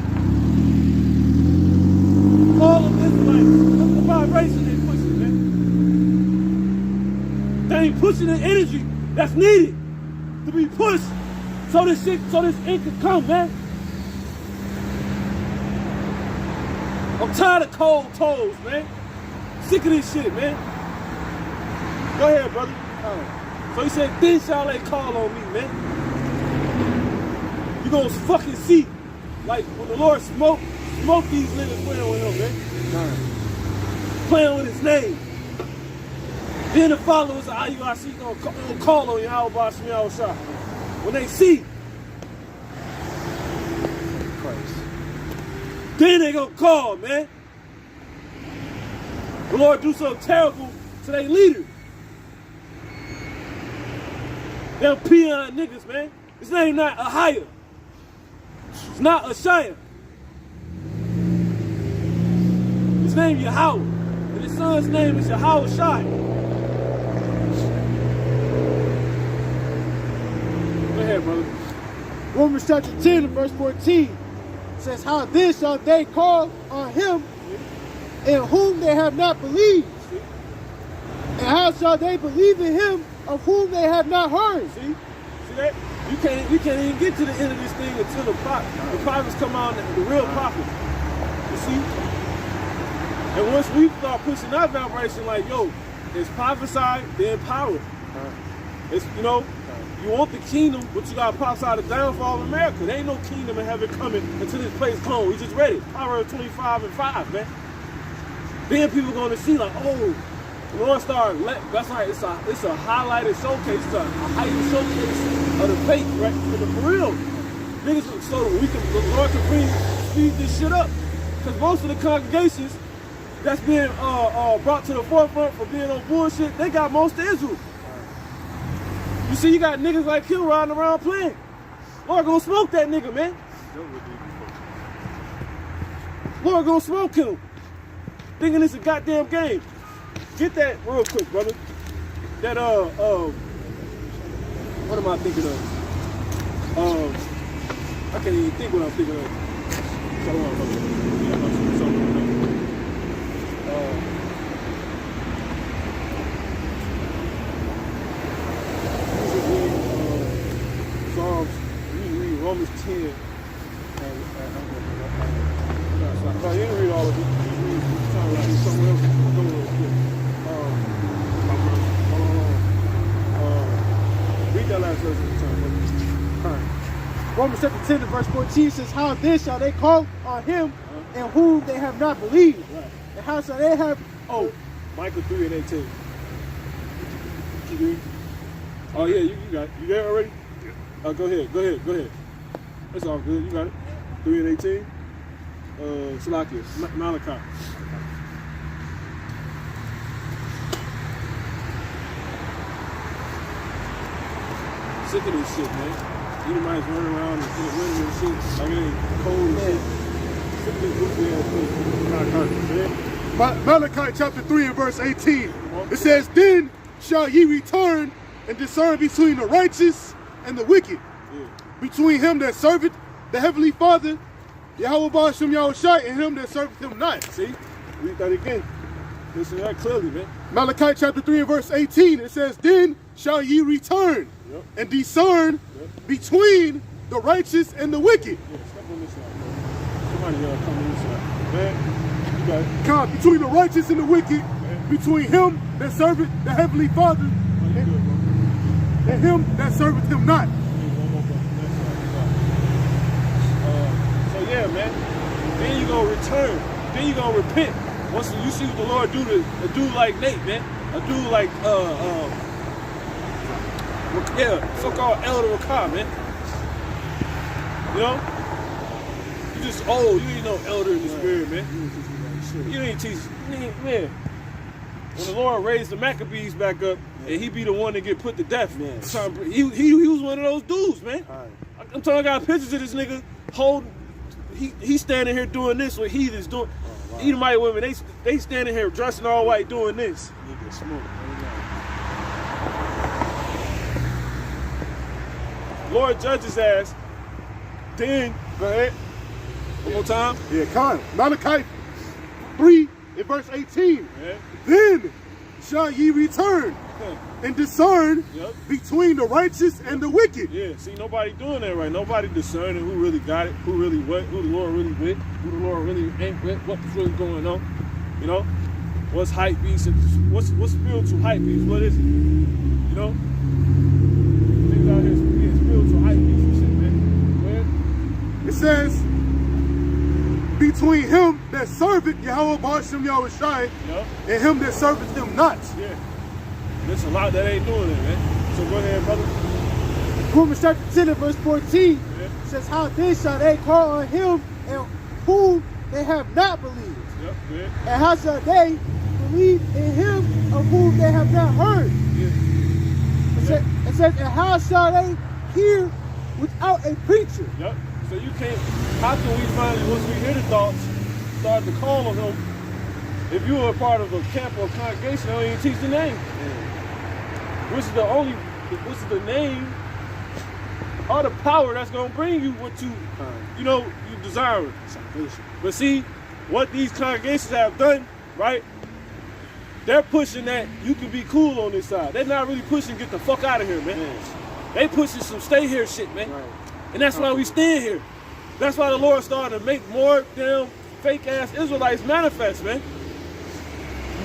All of Israelites, that's the vibration they pushing, man. They ain't pushing the energy that's needed to be pushed so this ink can come, man. I'm tired of cold toes, man. Sick of this shit, man. Go ahead, brother. So he said, then shall they call on me, man. You gonna fucking see. Like when the Lord smoke these niggas playing with him, man. Playing with his name. Then the followers of IURC gonna call on Yahweh B'Hashem Yahushua. When they see Christ. Then they gonna call, man. The Lord do something terrible to their leader. Them peon niggas, man. His name not Ahia. It's not Ashaya. His name Yahweh. And his son's name is Yahweh Shai. Go ahead, brother. Romans chapter 10 and verse 14 says, how then shall they call on him in whom they have not believed? And how shall they believe in him of whom they have not heard? See that? You can't even get to the end of this thing until the prophets come out, the real prophets. You see? And once we start pushing that vibration, like, yo, it's prophesied, then power. It's, you know, you want the kingdom, but you got to prophesy the downfall of America. There ain't no kingdom in heaven coming until this place comes. We just read it. Proverbs 25 and 5, man. Then people going to see, like, oh, the Lord started, that's right, it's a highlighted showcase, it's a heightened showcase of the faith, right? For real. Niggas, so the Lord can speed this shit up. Because most of the congregations that's being brought to the forefront for being on bullshit, they got most of Israel. You see, you got niggas like him riding around playing. Lord gonna smoke that nigga, man. Lord gonna smoke him. Thinking it's a goddamn game. Get that real quick, brother. That what am I thinking of? I can't even think what I'm thinking of. Hold on, brother. Yeah, I'm Psalms, you read Romans 10. No, you didn't read all of it. You read somewhere else. Go real quick. Read that last verse at the time. All right. Romans chapter 10 and verse 14 says, how then shall they call on him in whom they have not believed? Right. And how shall they have... Micah 3 and 18. Keep reading. Oh, yeah, you got it. You there already? Yeah. Go ahead. It's all good. You got it. 3 and 18. Salakia, Malachi. Sick of this shit, man. Edomites running around in the winter and shit. Like it ain't cold and shit. Sick of this goofy ass thing. Malachi chapter 3 and verse 18. It says, then shall ye return and discern between the righteous and the wicked. Yeah. Between him that serveth the heavenly Father, Yahweh Ba'ashem Yahushai, and him that serveth him not. See? Read that again. Listen to that clearly, man. Malachi chapter 3 and verse 18. It says, then shall ye return and discern between the righteous and the wicked. Yeah, step on this side, man. Somebody come on this side. Man, you got it. Come, between the righteous and the wicked, between him that serveth the heavenly Father, and him that serveth him not. So yeah, man. Then you gonna return. Then you gonna repent. Once you see what the Lord do to a dude like Nate, man. A dude like so-called Elder Rakah, man. You know? You just old. You ain't no elder in the spirit, man. You ain't teach. Man. When the Lord raised the Maccabees back up, and he be the one to get put to death, man. He was one of those dudes, man. I'm telling you, I got pictures of this nigga holding. He's standing here doing this what heathens doing. Edomite women, they standing here dressing all white doing this. Lord judge his ass. Then, go ahead. One more time. Yeah, Khan. Malachi 3 in verse 18. Yeah. Then shall ye return and discern between the righteous and the wicked. Yeah, see, nobody doing that right. Nobody discerning who really got it, who really what, who the Lord really with, who the Lord really ain't with, what's really going on. You know? What's hype beast? What's spiritual hype beast? What is it? You know? Things out here being spiritual hype beast and shit, man. It says, between him that serveth Yahweh Ba'ashem Yahushai and him that serveth him not. Yeah. There's a lot that ain't doing it, man. So go ahead, brother. Romans chapter 10 and verse 14 says, how then shall they call on him and whom they have not believed? And how shall they believe in him of whom they have not heard? It says, and how shall they hear without a preacher? Yep. So you can't, how can we finally, once we hear the thoughts, start to call on him? If you were a part of a camp or congregation, they don't even teach the name. Which is the name or the power that's going to bring you what you desire. But see, what these congregations have done, right? They're pushing that you can be cool on this side. They're not really pushing get the fuck out of here, man. They pushing some stay here shit, man. And that's why we stand here. That's why the Lord started to make more damn fake ass Israelites manifest, man.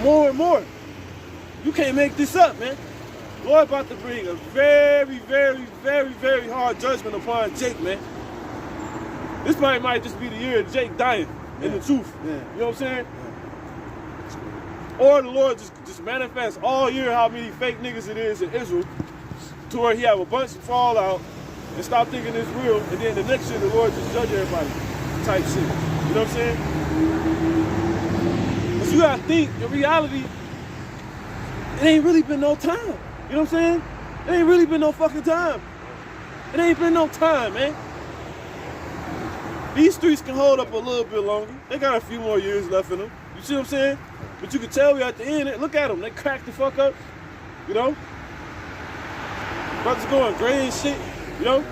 More and more. You can't make this up, man. Lord about to bring a very, very, very, very hard judgment upon Jake, man. This might just be the year of Jake dying in the truth. You know what I'm saying? Or the Lord just manifests all year how many fake niggas it is in Israel to where he have a bunch of fallout and stop thinking it's real, and then the next year the Lord just judge everybody type shit. You know what I'm saying? But you gotta think, in reality, it ain't really been no time. You know what I'm saying? It ain't really been no fucking time. It ain't been no time, man. These streets can hold up a little bit longer. They got a few more years left in them. You see what I'm saying? But you can tell we at the end. Look at them. They cracked the fuck up. You know? Brothers going gray and shit. You know?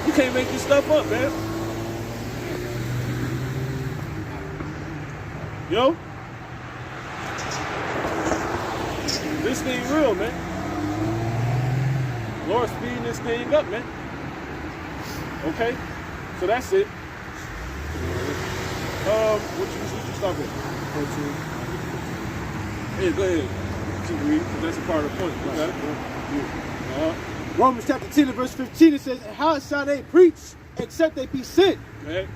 You can't make this stuff up, man. You know? This thing real, man. Lord's speeding this thing up, man. Okay? So that's it. What you stop at? 14. Yeah, go ahead. Keep reading, because that's a part of the point. You got it? Romans chapter 10 and verse 15, it says, how shall they preach except they be sent? Okay.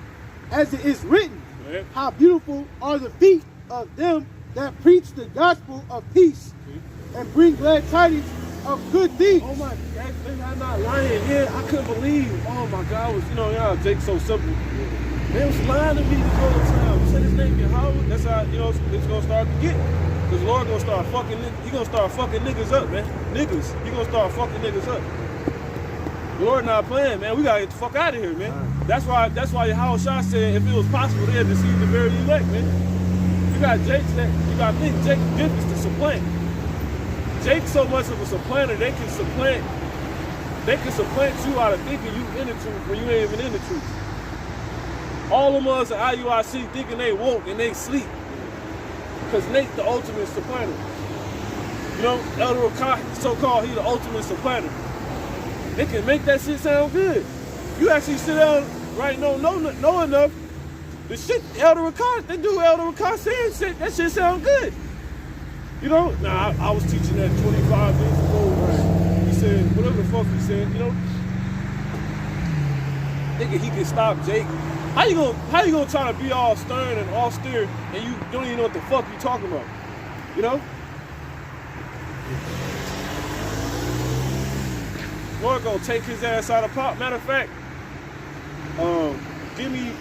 As it is written, Okay. how beautiful are the feet of them that preach the gospel of peace and bring glad tidings of good things. Oh my God, I'm not lying. Yeah, I couldn't believe. Oh my God, I was, y'all, Jake's so simple. They was lying to me the whole time. You said his name Yahweh. That's how, it's gonna start to get. Because the Lord gonna start fucking, he gonna start fucking niggas up, man. Niggas. He gonna start fucking niggas up. The Lord not playing, man. We gotta get the fuck out of here, man. That's why Yahweh Shah said if it was possible, they'd deceive the very elect, man. You got Jake, you gotta think Jake's gift is to supplant. Jake's so much of a supplanter, they can supplant you out of thinking you in the truth when you ain't even in the truth. All of us at IUIC thinking they woke and they sleep. Because Nate's the ultimate supplanter. Elder Rakai, so-called, he the ultimate supplanter. They can make that shit sound good. You actually sit down, right, know enough. The shit Elder Rakai, that dude Elder Rakai saying shit, that shit sound good. Now I was teaching that 25 years ago, right? He said, whatever the fuck he said, thinking he can stop Jake. How you gonna try to be all stern and austere and you don't even know what the fuck you talking about? Lord gonna take his ass out of pop. Matter of fact, give me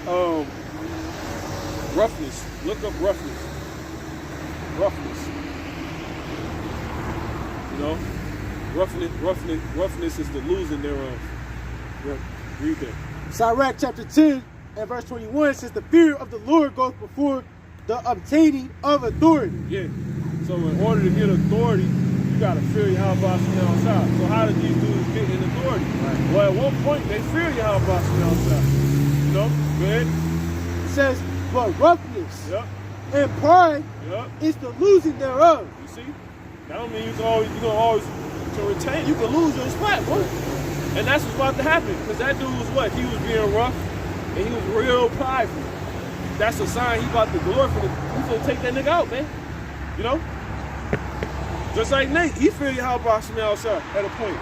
roughness. Look up roughness. Roughness. Roughness is the losing thereof. Read that. Sirach chapter 10 and verse 21 says, the fear of the Lord goes before the obtaining of authority. Yeah. So in order to get authority, you gotta fear Yahweh outside. So how did these dudes get in authority? Right. Well, at one point they fear Yahweh outside. Go ahead. It says, but roughness and pride is the losing thereof. You see? That don't mean you can always to retain. You can lose your spot, bro. And that's what's about to happen. Because that dude was what? He was being rough and he was real prideful. That's a sign he about to glorify. He's gonna take that nigga out, man. Just like Nate, he feared Yahweh outside at a point.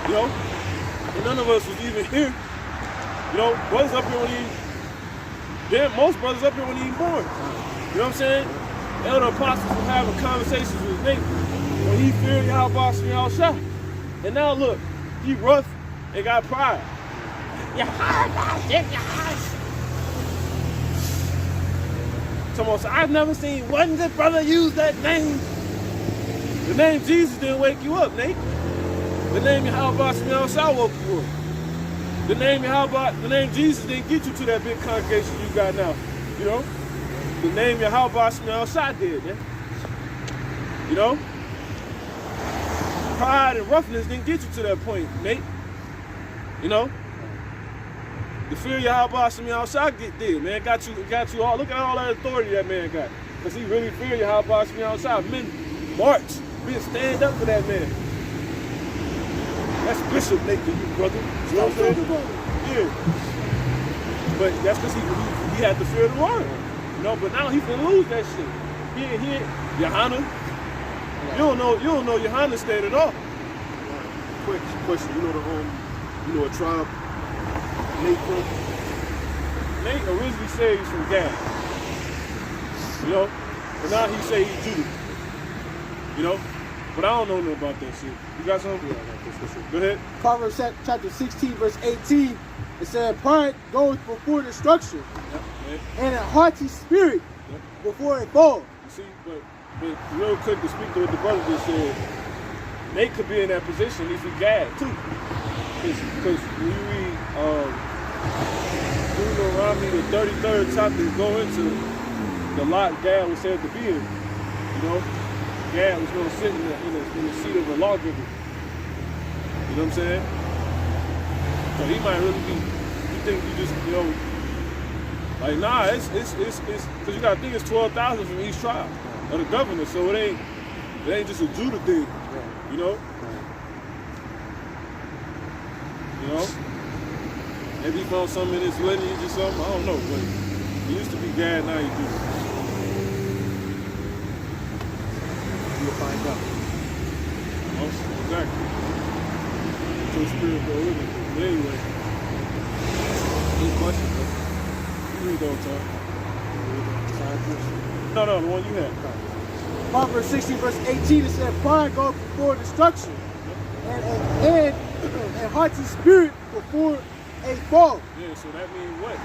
And none of us was even here. Brothers up here when most brothers up here when he was born. You know what I'm saying? Elder apostles were having conversations with Nate when he feared Yahweh outside. And now look, he rough and got pride. I've never seen one good brother use that name. The name Jesus didn't wake you up, Nate. The name Yahweh outside woke you up. The name Jesus didn't get you to that big congregation you got now. The name Yahweh outside did, man. Pride and roughness didn't get you to that point, Nate. The fear of Yahweh outside get there, man. Got you all. Look at all that authority that man got. Because he really feared Yahweh outside. Men march. Men stand up for that man. That's Bishop Nate to you, brother. You know what I'm saying? Yeah. But that's because he had the fear of the Lord. But now he can lose that shit. He Yohana. You don't know Yohana's stand at all. Quick question. A tribe Nate from? Nate originally said he's from Gad. But now he say he's Judah. But I don't know nothing about that shit. You got something? Yeah, I got this shit. Go ahead. Proverbs chapter 16, verse 18, it said, pride goes before destruction, and a haughty spirit before a fall. You see, but real quick to speak to what the brother just said, Nate could be in that position if he Gad too. Because when you read Deuteronomy, the 33rd chapter, go into the lot Gad was said to be in. You know, Gad was going to sit in the seat of a lawgiver. You know what I'm saying? So he might really be. You think you just, you know, like nah, it's because you got to think it's 12,000 from each tribe of the governor, so it ain't just a Judah thing. You know. You know. Maybe he found something in his lineage or something. I don't know, but he used to be Gad, now he Judah. You'll find out. Oh, exactly. So spirit go with it. But anyway, any questions, bro? You read the whole time. No, the one you had. Proverbs 16 verse 18, it said, pride goes before destruction, and haughty spirit before a fall. Yeah, so that means what?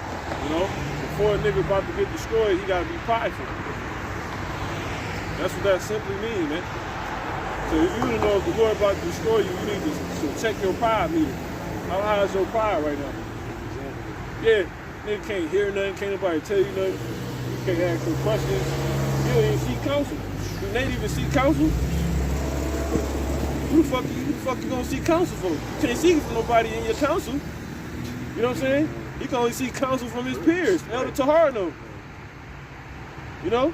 You know, before a nigga about to get destroyed, he gotta be prideful. That's what that simply means, man. So if you want to know if the Lord about to destroy you, you need to check your pride meter. How high is your pride right now? Yeah, nigga can't hear nothing, can't nobody tell you nothing. You can't ask no questions. You don't even seek counsel. You ain't even seek counsel. Who the fuck you gonna seek counsel for? You can't seek it from nobody in your counsel. You know what I'm saying? He can only seek counsel from his peers, Elder Taharno. You know?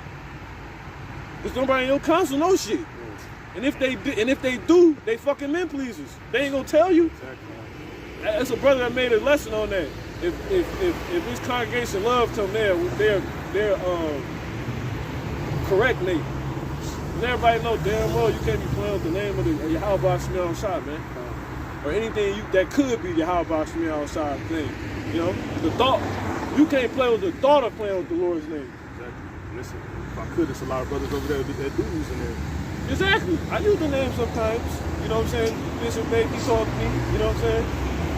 There's nobody in your counsel know shit. And if they do, they fucking men pleasers. They ain't gonna tell you. That's a brother that made a lesson on that. If this congregation loved him, they're correct Nate. And everybody know damn well you can't be playing with the name of the Yahweh Shemel Shah, man. Or anything that could be Yahweh Shemel Shah thing. You know? The thought. You can't play with the thought of playing with the Lord's name. Exactly. Listen, if I could, there's a lot of brothers over there that do use in there. Exactly. I use the name sometimes. You know what I'm saying? Bishop Baby talk to me. You know what I'm saying?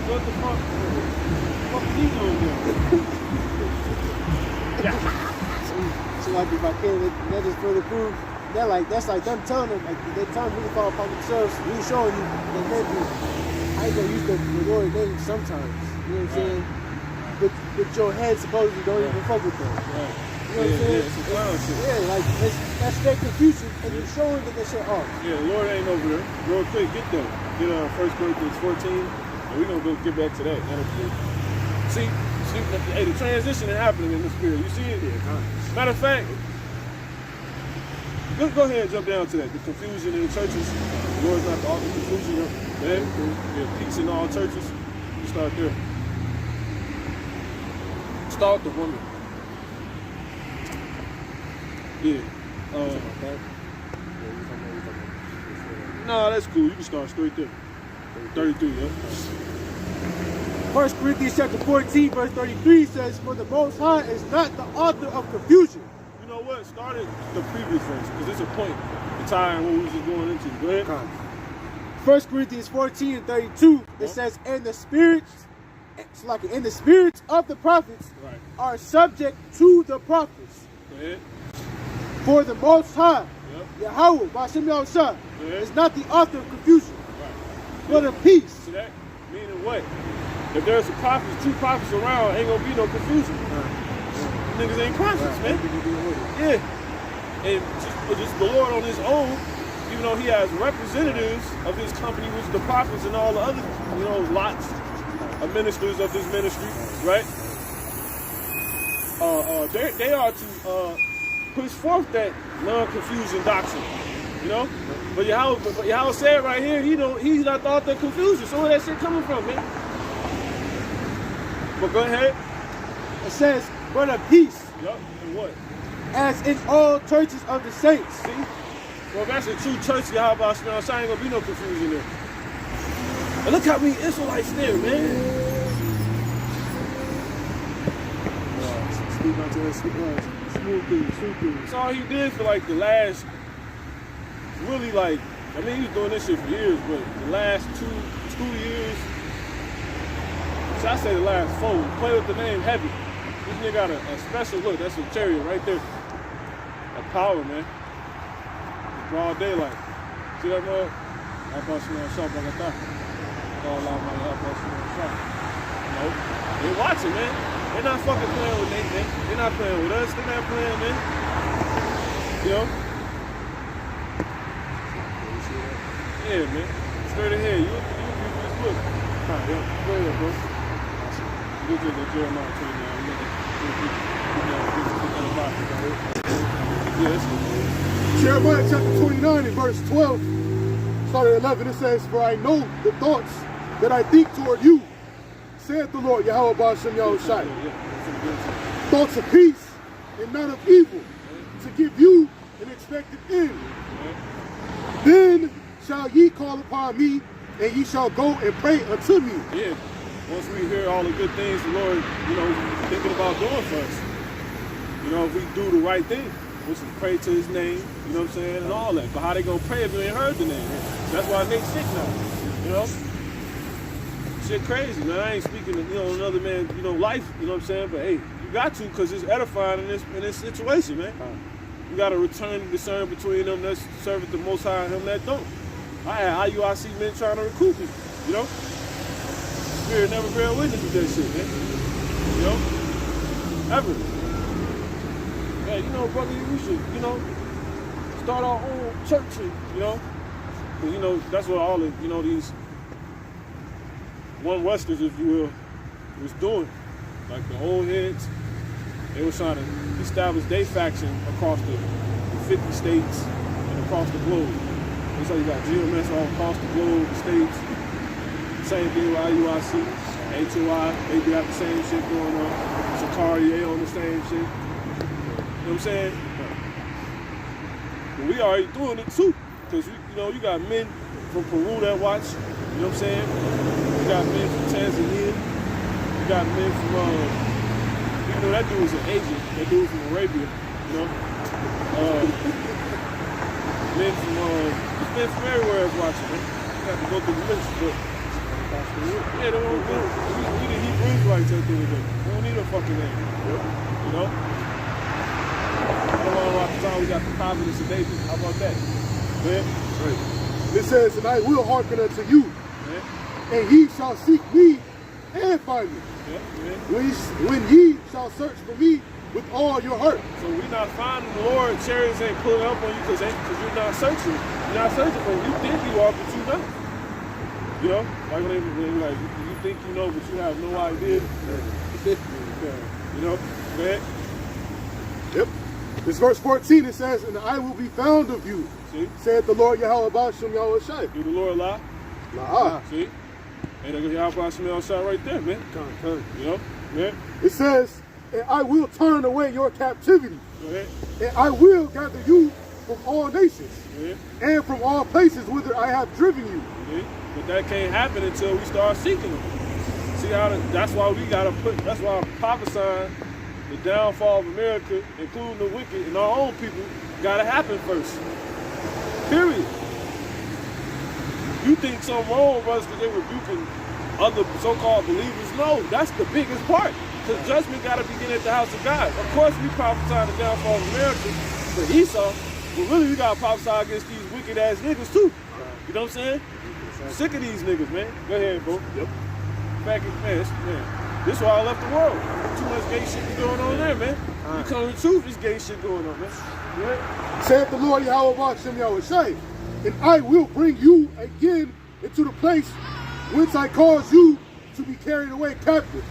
What the fuck? What are you doing here? So like if I can, that is further proof. That's like them telling them, like they tell them really fall upon themselves, really showing you that maybe I ain't gonna use the Lord's name sometimes. You know what I'm saying? But your head supposedly don't even fuck with them. Right. You know what I'm saying? It's a clown shit. Yeah, like that's their confusion, and you're showing that they say, oh. Yeah, the Lord ain't over there. Real quick, get there. Get 1 Corinthians 14, and we're gonna get back to that. See, hey, the transition is happening in the spirit. You see it? Yeah. Matter of fact, go ahead and jump down to that. The confusion in the churches. The Lord's not the author of confusion. Yeah, peace in all churches. You start there. Start the woman. Yeah. No, that's cool. You can start straight there. 33, yeah. 1 Corinthians chapter 14, verse 33 says, for the Most High is not the author of confusion. You know what? Started the previous verse, because it's a point to tie in what we was just going into. Go ahead. 1 Corinthians 14 and 32, it says, and the spirits of the prophets are subject to the prophets. Go ahead. For the Most High, Yahweh, Bashem Yahushua, is not the author of confusion, but of peace. See that? Meaning what? If there's a prophets, two prophets around, ain't gonna be no confusion. Niggas ain't prophets, man. Yeah. And just the Lord on his own, even though he has representatives of his company, which are the prophets and all the other, lots of ministers of this ministry, right? They are to push forth that non-confusion doctrine, But Yahweh said right here, he's not the author of confusion. So where that shit coming from, man? But go ahead. It says, but of peace. Yup. And what? As in all churches of the saints. See? Well, if that's a true church, Yahweh ain't gonna be no confusion there. And look how many Israelites there, man. That's all he did for like the last, really he was doing this shit for years, but the last two years, so I say the last 4, play with the name heavy. This nigga got a special look. That's a chariot right there. A power, man. Broad daylight. See that mug? I bought some shop like that. All out my shop. They watching, man. They're not fucking playing with Nate, man. They're not playing with us. They're not playing, man. You know? Yeah, man. Straight ahead. You just look. Alright, yeah. Go ahead, bro. You look at the Jeremiah 29. Yes. Jeremiah chapter 29 and verse 12, starting at 11, it says, "For I know the thoughts that I think toward you, saith the Lord, Yahweh Ba'ashem Yahushai, thoughts of peace and not of evil, to give you an expected end. Then shall ye call upon me, and ye shall go and pray unto me." Yeah. Once we hear all the good things the Lord, you know, thinking about doing for us, you know, if we do the right thing, which is pray to his name, you know what I'm saying, and all that. But how they gonna pray if you ain't heard the name? That's why they sick now, you know? Shit crazy, man. I ain't speaking to, you know, another man, you know, life, you know what I'm saying? But hey, you got to, because it's edifying in this situation, man. You got to return the discern between them that serve the Most High and them that don't. I had IUIC men trying to recruit me, you know? Spirit never bear witness with that shit, man. You know? Ever. Yeah, you know, brother, we should, you know, start our own church, you know? Because, you know, that's what all the, you know, these one Westers, if you will, was doing. Like the old heads, they were trying to establish their faction across the 50 states and across the globe. And so you got GMS all across the globe, the states. Same thing with IUIC, HOI, they got the same shit going on. Sakari, they on the same shit. You know what I'm saying? But we already doing it too. Because, you know, you got men from Peru that watch, you know what I'm saying? You got men from Tanzania. You got men from, you know, that dude was an agent. That dude from Arabia, you know? Men from everywhere is watching, man. You have to go through the list, but yeah, we the Hebrews like that thing today. We don't need a fucking name, you know? Around the time we got the providence of David. How about that? Man? Right. It says, "And I will hearken unto you, and ye shall seek me and find me. When ye shall search for me with all your heart." So we not finding the Lord. Chariots ain't pulling up on you because you're not searching. You're not searching for him. You think you are, but you don't. You know? Like when they like, you think you know, but you have no idea. You know? Man? Yep. This verse 14, it says, "And I will be found of you, saith the Lord Yahweh Ba'ashem Yahushai." Do the Lord lie? Nah. See? And Yahweh Ba'ashem Yahushai right there, man. You know? Man? It says, "And I will turn away your captivity, and I will gather you from all nations, and from all places whither I have driven you." But that can't happen until we start seeking them. See how that's why we gotta that's why I'm prophesying the downfall of America, including the wicked and our own people, gotta happen first. Period. You think something wrong with us because they're rebuking other so-called believers? No, that's the biggest part. Because judgment gotta begin at the house of God. Of course we prophesy the downfall of America for Esau, but really we gotta prophesy against these wicked ass niggas too. You know what I'm saying? I'm sick of these niggas, man. Go ahead, bro. Yep. Back in, man, this is why I left the world. Too much gay shit going on there, man. You come to the truth, this gay shit going on, man. Right? Saith the Lord Yahweh Ba'ashem Yahushai, "And I will bring you again into the place whence I caused you to be carried away captive.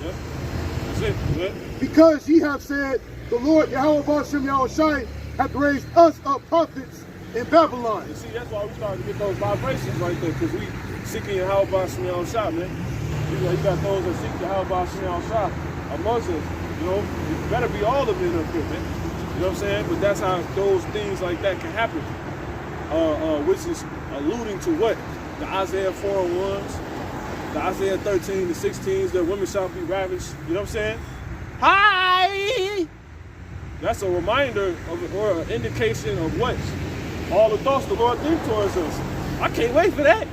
Yep. That's it. Yep. Because ye have said, the Lord Yahweh Ba'ashem Yahushai hath raised us up prophets in Babylon." You see, that's why we started to get those vibrations right there, because we seeking Yahweh Ba'ashem Yahushai, man. You got those that seek Yahweh Ba'ashem Yahushai amongst us. You know, it better be all the men up here, man. You know what I'm saying? But that's how those things like that can happen. Which is alluding to what? The Isaiah 4:1s, the Isaiah 13, the 16s, that women shall be ravished. You know what I'm saying? Hi! That's a reminder of, or an indication of what? All the thoughts the Lord thinks towards us. I can't wait for that.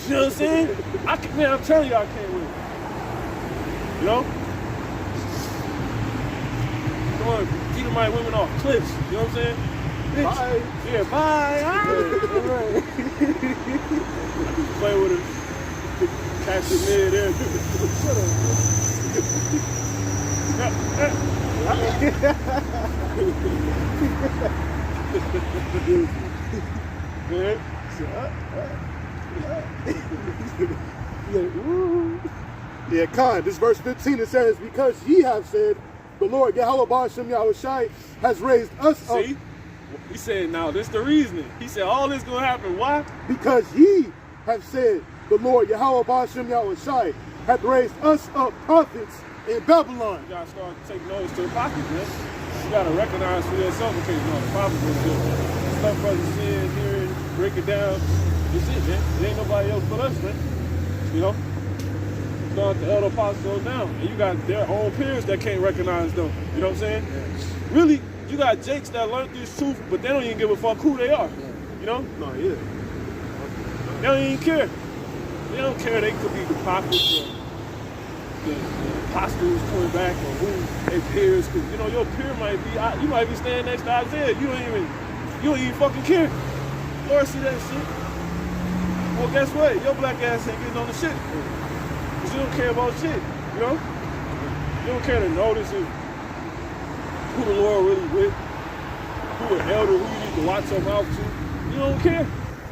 You know what I'm saying? Man, I'm telling you, I can't wait. You know? Going Edomite women off cliffs. You know what I'm saying? Bitch. Bye. Yeah, bye. All right. I can play with her. Catch her mid there. Shut up. Yeah, Khan, this verse 15, it says, because ye have said, the Lord Yahweh Ba'ashem Yahushai has raised us up. See? He said, now this the reasoning. He said, all this gonna happen. Why? Because ye have said, the Lord Yahweh Ba'ashem Yahushai hath raised us up prophets in Babylon. You gotta start taking notice to the prophets, man. You gotta recognize for yourself, okay, no, the prophets gonna do it. Stuff brothers saying, hearing, break it down. That's it, man. It ain't nobody else but us, man. You know? Start the elder apostles go down. And you got their own peers that can't recognize them. You know what I'm saying? Yeah. Really, you got Jakes that learned this truth, but they don't even give a fuck who they are. Yeah. You know? No, yeah. They don't even care. They don't care. They could be the prophets or the apostles coming back or who their peers. Cause you know your peer might be, you might be standing next to Isaiah. You don't even fucking care. Lord see that shit. Well, guess what? Your black ass ain't getting on the shit. Cause you don't care about shit. You know? You don't care to notice who the Lord really with, who an elder, who you need to watch your mouth to. You don't care.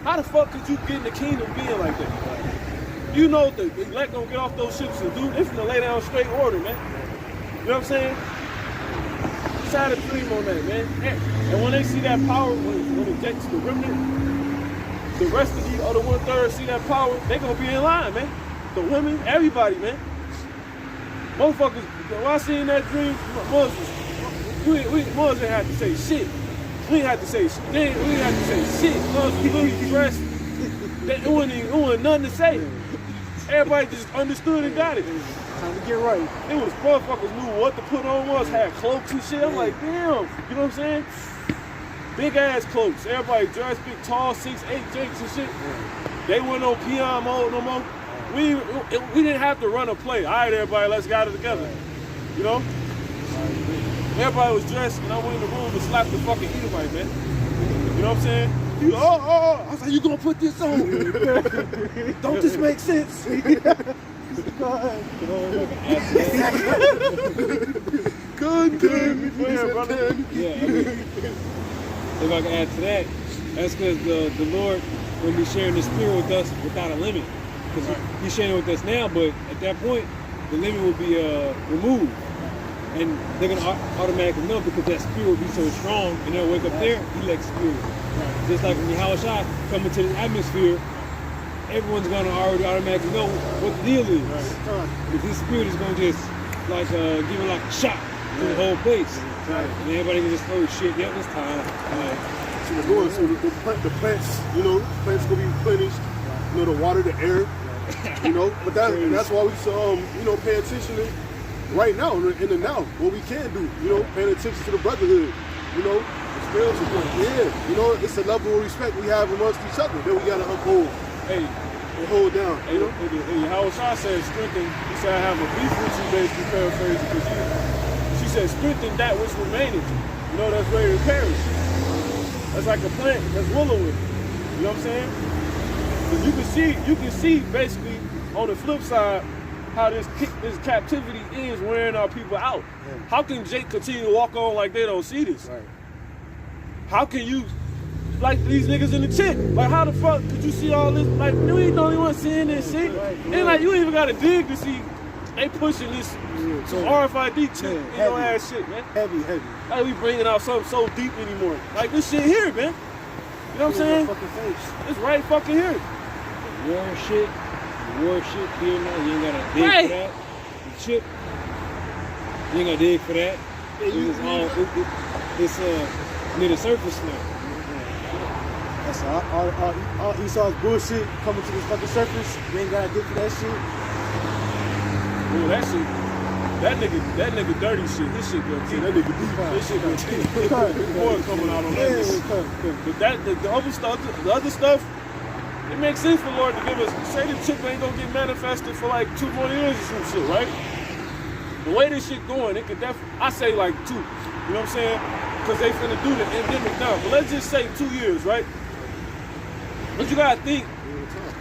How the fuck could you get in the kingdom being like that? You know the elect gonna get off those ships and do, it's gonna lay down straight order, man. You know what I'm saying? Side of dream on that, man. And when they see that power, when it gets to the remnant, the rest of the other 1/3 see that power, they gonna be in line, man. The women, everybody, man. Motherfuckers, when I seen that dream, Muslims, Muslims didn't have to say shit. We didn't have to say shit. We didn't have to say shit. People dressed. It wasn't nothing to say. Everybody just understood and got it. Time to get right. It was motherfuckers knew what to put on us, had cloaks and shit. I'm like, damn, you know what I'm saying? Big ass cloaks. Everybody dressed big, tall, 6'8" jakes and shit. They weren't on peon mode no more. We didn't have to run a play. All right, everybody, let's get it together. You know? Everybody was dressed, and I went in the room and slapped the fucking Edomite, man. You know what I'm saying? He was, oh. I was like, you gonna put this on? Don't this make sense? Good. Yeah. If I can add to that, that's because the Lord will be sharing the Spirit with us without a limit. Because He's sharing it with us now, but at that point, the limit will be removed. And they're going to automatically know because that Spirit will be so strong, and they'll wake up there, elect Spirit. Just like when Yahushua come into this atmosphere, everyone's going to already automatically know what the deal is. Because His Spirit is going to just like give it like a shot to the whole place. And everybody can just, oh shit, yep, it's time. So we're going, so the plants, you know, plants gonna be replenished, you know, the water, the air, you know, but that's why we you know, pay attention to right now, in the now, what we can do, you know, paying attention to the brotherhood, you know, the spiritual thing. Yeah, you know, it's a level of respect we have amongst each other that we gotta uphold. Hey, and hold down, you know. Yahushua said strengthen. He said I have a beef with you, basically paraphrasing, because she said strengthen that which remaineth. You know, that's ready to perish. That's like a plant that's willowing. You know what I'm saying? Because you can see basically on the flip side how this captivity is wearing our people out. Yeah. How can Jake continue to walk on like they don't see this? Right. How can you, like these niggas in the tent, like how the fuck could you see all this? Like you ain't the only one seeing this shit. Right. And like you ain't even gotta dig to see they pushing this some RFID chip in your ass shit, man. Heavy. Like we bringing out something so deep anymore. Like this shit here, man. You know what I'm saying? Fucking face. It's right fucking here. War shit here now, you ain't gotta dig for that. The chip, you ain't gotta dig for that. It's near the surface now. That's all Esau's bullshit coming to this fucking surface. You ain't gotta dig for that shit. Ooh, that nigga dirty shit. This shit good too. That nigga deep. This shit good too. Boy coming out on that nigga. But the other stuff, it makes sense for the Lord to give us. Say the chip ain't gonna get manifested for like 2 more years or some shit, right? The way this shit going, it could definitely, I say like 2. You know what I'm saying? Because they finna do the endemic now. But let's just say 2 years, right? But you gotta think,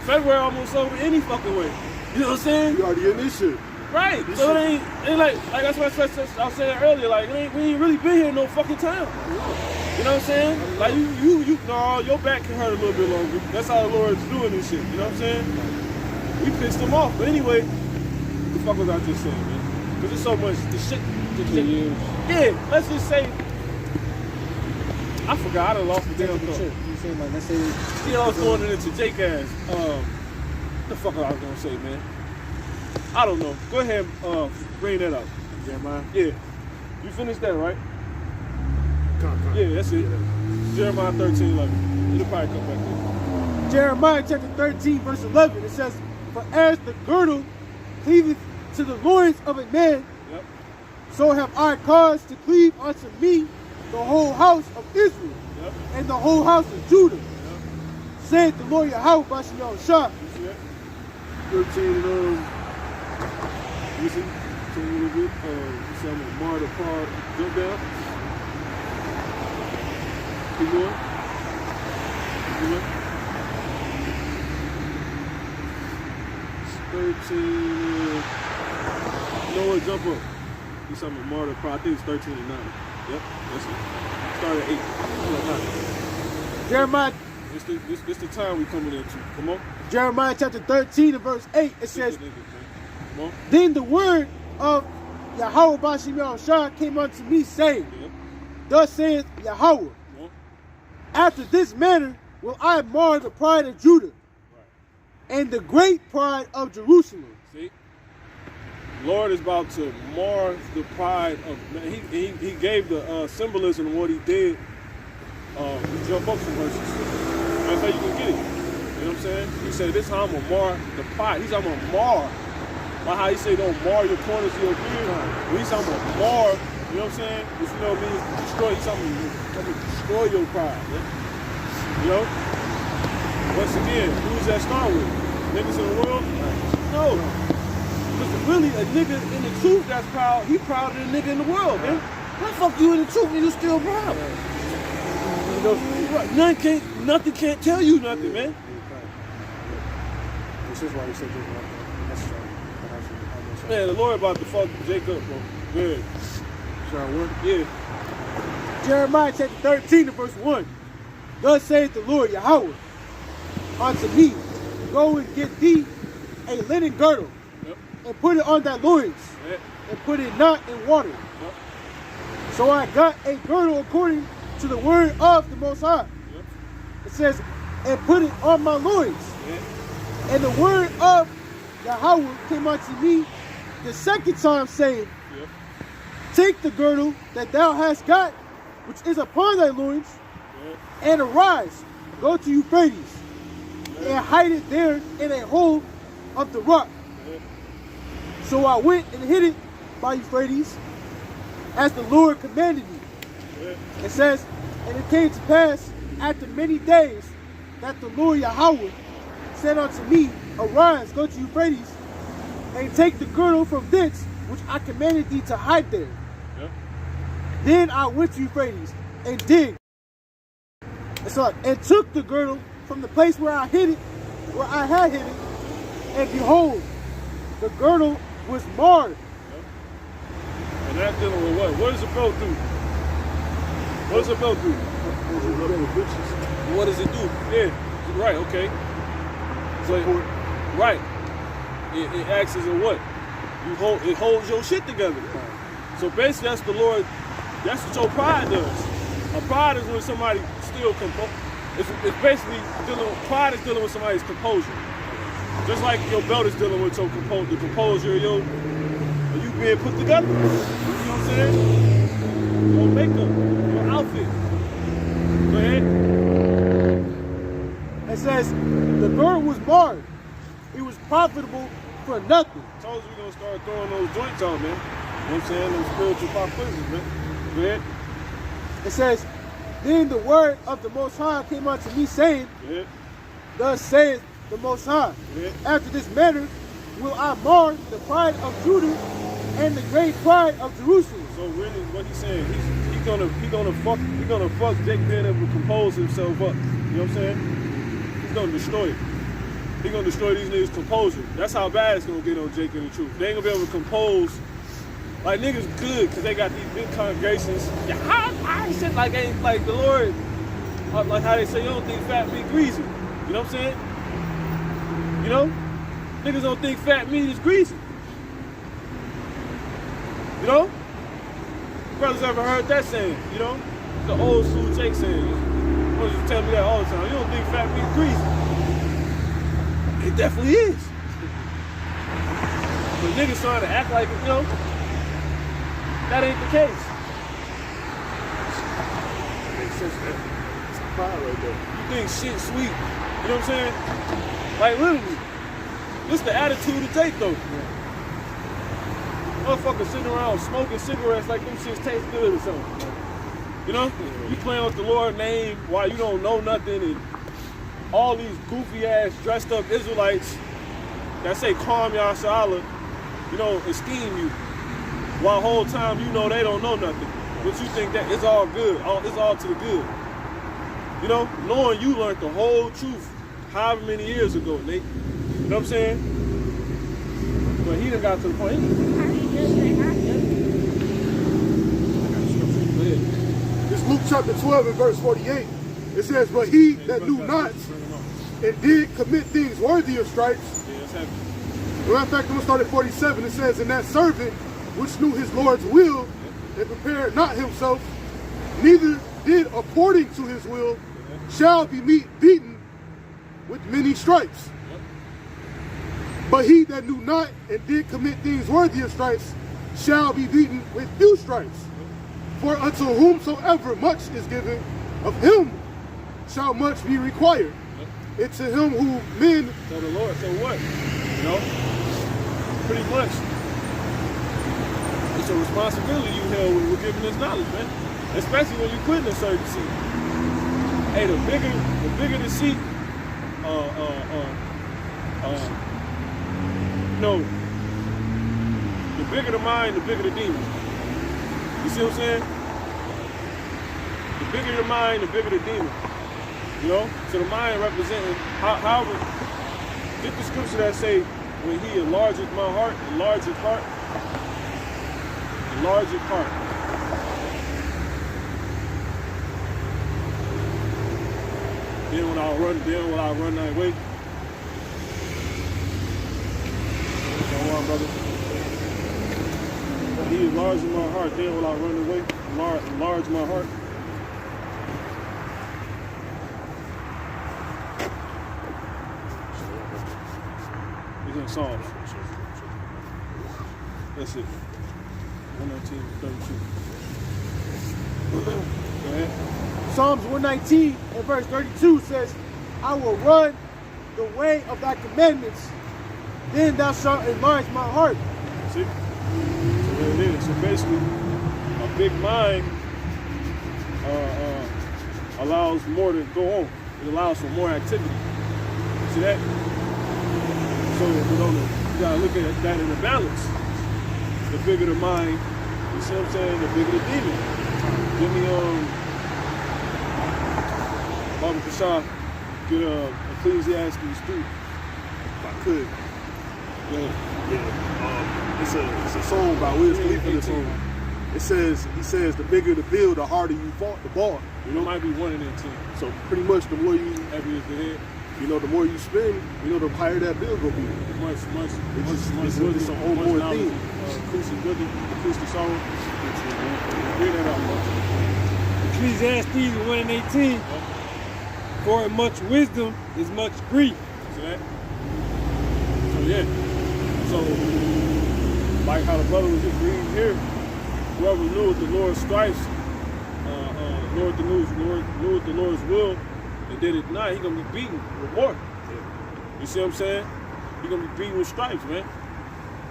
February almost over any fucking way. You know what I'm saying? We already in this shit. Right. So it ain't like that's what I was saying earlier. Like we ain't really been here no fucking time. You know what I'm saying? Like no, your back can hurt a little bit longer. That's how the Lord's doing this shit. You know what I'm saying? We pissed him off. But anyway, what the fuck was I just saying, man? Because there's so much the shit. Yeah. Let's just say. I forgot. I done lost the damn thought. You saying like let's say I was going into Jake ass. What the fuck I was gonna say, man? I don't know. Go ahead and bring that up. Jeremiah? Yeah. You finished that, right? Come. Yeah, that's it. Jeremiah 13:11. It'll probably come back there. Jeremiah chapter 13, verse 11, it says, "For as the girdle cleaveth to the loins of a man, Yep. so have I caused to cleave unto me the whole house of Israel, Yep. and the whole house of Judah, Yep. saith the Lord Yahweh Bashem Yahushua." You see that? 13, you see? Tell me a little bit. You see I'm gonna mar the part, jump down. Keep going. Keep going. 13. No way, jump up. You saw I'm mar the part. I think it's 13 and 9. Yep, that's it. Start at 8. Jeremiah This the time we coming into. Come on. Jeremiah chapter 13 and verse 8, it says, Come on. "Then the word of Yahweh Bashem Yahushua came unto me, saying, Yep. Thus saith Yahweh, Come on. after this manner will I mar the pride of Judah, and the great pride of Jerusalem." See? Lord is about to mar the pride of man. He gave the symbolism of what he did. We jump up some verses. That's how you can get it. You know what I'm saying? He said, "This how I'm gonna mar the pride." He's talking about mar. Like how he say, "Don't mar your corners of your beard." When he's talking about mar, you know what I'm saying? If you know what I mean, destroy. He's talking about destroy your pride. Yeah? You know? Once again, who does that start with? Niggas in the world? No. Because really, a nigga in the truth that's proud, he prouder than a nigga in the world, man. Why the fuck you in the truth and you still proud? You know, nothing can't tell you nothing, man. This is why he said Man, the Lord about to fuck Jacob, bro. Good. sorry, what? Yeah. Jeremiah chapter 13 and verse 1. "Thus saith the Lord Yahweh unto me, Go and get thee a linen girdle, Yep. and put it on thy loins, Yep. and put it not in water." Yep. So I got a girdle according to the word of the Most High. Yep. It says, "And put it on my loins." Yeah. And the word of Yahweh came unto me the second time, saying, Yep. "Take the girdle that thou hast got, which is upon thy loins, Yep. and arise, go to Euphrates, and hide it there in a hole of the rock." Yep. So I went and hid it by Euphrates, as the Lord commanded me. Yep. It says, "And it came to pass after many days that the Lord Yahweh said unto me, Arise, go to Euphrates, and take the girdle from thence, which I commanded thee to hide there." Yep. Then I went to Euphrates and digged, and took the girdle from the place where I had hid it, and behold, the girdle was marred. And that's dealing with what? What does the belt do? What does the belt do? What does it do? Yeah, right, okay. So, right. It acts as a what? It holds your shit together. So basically that's the Lord, that's what your pride does. A pride is when somebody still it's basically pride is dealing with somebody's composure. Just like your belt is dealing with your the composure of you being put together. You know what I'm saying? Your makeup, your outfit. Go ahead. It says, the girdle was marred. It was profitable for nothing. Told you we're going to start throwing those joints out, man. You know what I'm saying? Those spiritual pop quizzes, man. Go ahead. It says, "Then the word of the Most High came unto me, saying, Yeah. Thus saith the Most High, Yeah. After this manner will I mar the pride of Judah and the great pride of Jerusalem." So really, what he's saying, he's gonna fuck Jake being able to compose himself up. You know what I'm saying? He's gonna destroy it. He gonna destroy these niggas' composure. That's how bad it's gonna get on Jake and the Truth. They ain't gonna be able to compose. Like niggas good, cause they got these big congregations. I said like ain't like the Lord, like how they say you don't think fat meat greasy. You know what I'm saying? You know, niggas don't think fat meat is greasy. You know, brothers ever heard that saying? You know, the old school Jake saying. Brothers used to tell me that all the time. You don't think fat meat is greasy? It definitely is. But niggas trying to act like, you know, that ain't the case. Makes sense, man. It's a pride right there. You think shit sweet. You know what I'm saying? Like literally. This the attitude to take though. Motherfuckers sitting around smoking cigarettes like them shits taste good or something. You know? You playing with the Lord's name while you don't know nothing, and all these goofy ass dressed up Israelites that say calm Yahshua, you know, esteem you. While the whole time you know they don't know nothing. But you think that it's all good, it's all to the good. You know, knowing you learned the whole truth however many years ago, Nate. You know what I'm saying? But he done got to the point. It's Luke chapter 12 and verse 48. It says, but he that knew not and did commit things worthy of stripes. Yeah, that's heavy. Matter of fact, I'm going to start at 47. It says, and that servant which knew his Lord's will and prepared not himself, neither did according to his will, shall be beaten with many stripes. But he that knew not and did commit things worthy of stripes shall be beaten with few stripes. For unto whomsoever much is given, of him shall much be required. And to him who men... So the Lord, so what? You know? Pretty much. It's a responsibility you held with giving this knowledge, man. Especially when you quit in a certain seat. Hey, the bigger the seat, no. The bigger the mind, the bigger the demon. You see what I'm saying? The bigger the mind, the bigger the demon. You know? So the mind representing, however, get the scripture that say, when he enlargeth my heart, enlargeth heart, enlargeth heart. Then when I run that way. Come on, brother. When he enlargeth my heart, then will I run away, enlarge my heart. He's in Psalms. That's it. 119, 32. Go ahead. Psalms 119 and verse 32 says, I will run the way of thy commandments, then thou shalt enlarge my heart. See? So there it is. So basically, a big mind allows more to go on. It allows for more activity. See that? So you gotta look at that in a balance. The bigger the mind, you see what I'm saying? The bigger the demon. Give me Baba Kashah, get Ecclesiastes 3. If I could. Yeah. It's a song by Wiz Khalifa. He says, the bigger the bill, the harder you fought the ball. You know, it might be 1 in 10. So pretty much the more you, Heavy is the head. you know, the more you spend, you know, the higher that bill gonna be. It's an old boy thing. Acoustic Boogie, Acoustic Sorrow. Hear that out, bro. Ecclesiastes 1 and 18. Yeah. For much wisdom is much grief. See that? So yeah. So like how the brother was just reading here, whoever knew what the Lord's stripes, knew what the Lord's will, and did it not, he gonna be beaten with more. You see what I'm saying? He gonna be beaten with stripes, man.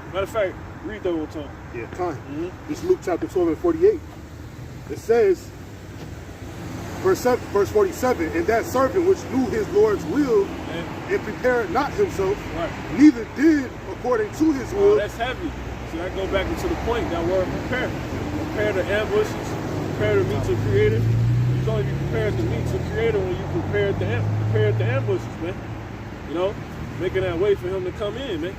Matter of fact, read that one time. Yeah, time. This is Luke chapter 12 and 48. It says, verse 47, and that servant which knew his Lord's will and prepared not himself, Right. neither did according to his Oh, will. that's heavy. So that go back into the point, that word prepare. Prepare the ambushes, prepare to meet your creator. You can only be prepared to meet your creator when you prepared the ambushes, man. You know? making that way for him to come in, man.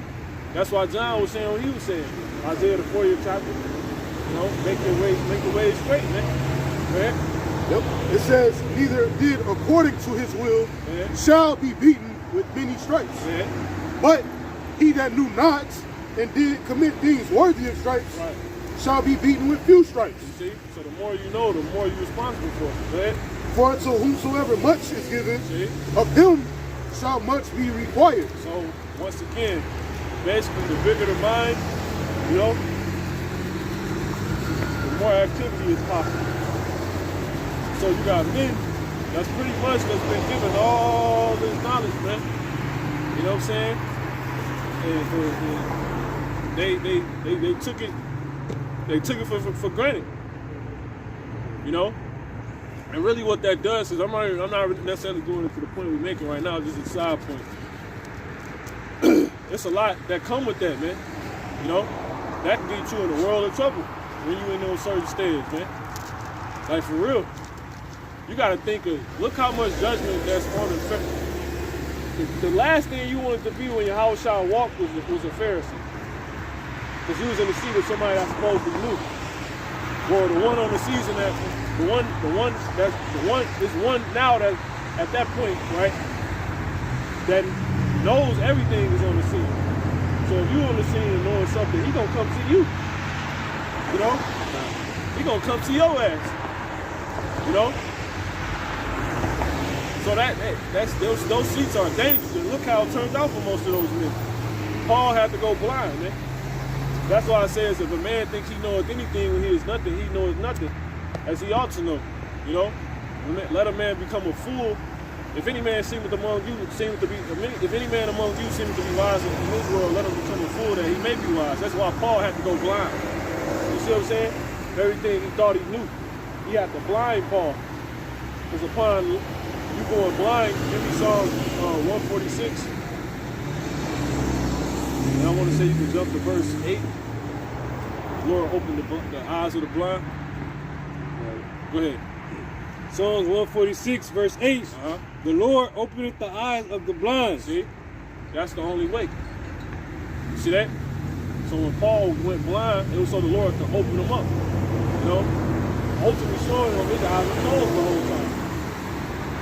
That's why John was saying what he was saying. Isaiah the 40th chapter. You know, make the way straight, man. Right? Yep. It says, neither did according to his will Yeah. shall be beaten with many stripes. Yeah. But he that knew not and did commit things worthy of stripes Right. shall be beaten with few stripes. You see? So the more you know, the more you're responsible for. Right? For unto whomsoever much is given, See? of him shall much be required. So once again, basically the bigger the mind, you know, the more activity is possible. So you got men that's pretty much that's been given all this knowledge, man. You know what I'm saying? And they took it for granted. You know? And really what that does is I'm not necessarily going into the point we're making right now, just a side point. It's a lot that come with that, man. You know? That can get you in a world of trouble when you in those certain stages, man. Like for real. You gotta think of, look how much judgment that's on the last thing you wanted to be when your house shall walk was a Pharisee. Because you was in the seat of somebody that's supposed to be new. Or the one on the season that this one now that at that point, right, that knows everything is on the scene. So if you on the scene and knowing something, he gonna come to you. You know? He gonna come to your ass. You know? So those seats are dangerous. And look how it turns out for most of those men. Paul had to go blind, man. That's why it says if a man thinks he knoweth anything when he is nothing, he knoweth nothing, as he ought to know. You know? Let a man become a fool. If any man seemeth among you, if any man among you seemeth to be wise in this world, let him become a fool that he may be wise. That's why Paul had to go blind. You see what I'm saying? Everything he thought he knew, he had to blind Paul. Because upon you going blind, give me Psalms 146. And I want to say you can jump to verse 8. Lord opened the eyes of the blind. Go ahead. Psalms 146, verse 8. The Lord openeth the eyes of the blind. See? That's the only way. You see that? So when Paul went blind, it was so the Lord could open them up. You know? Ultimately showing him his eyes were closed the whole time.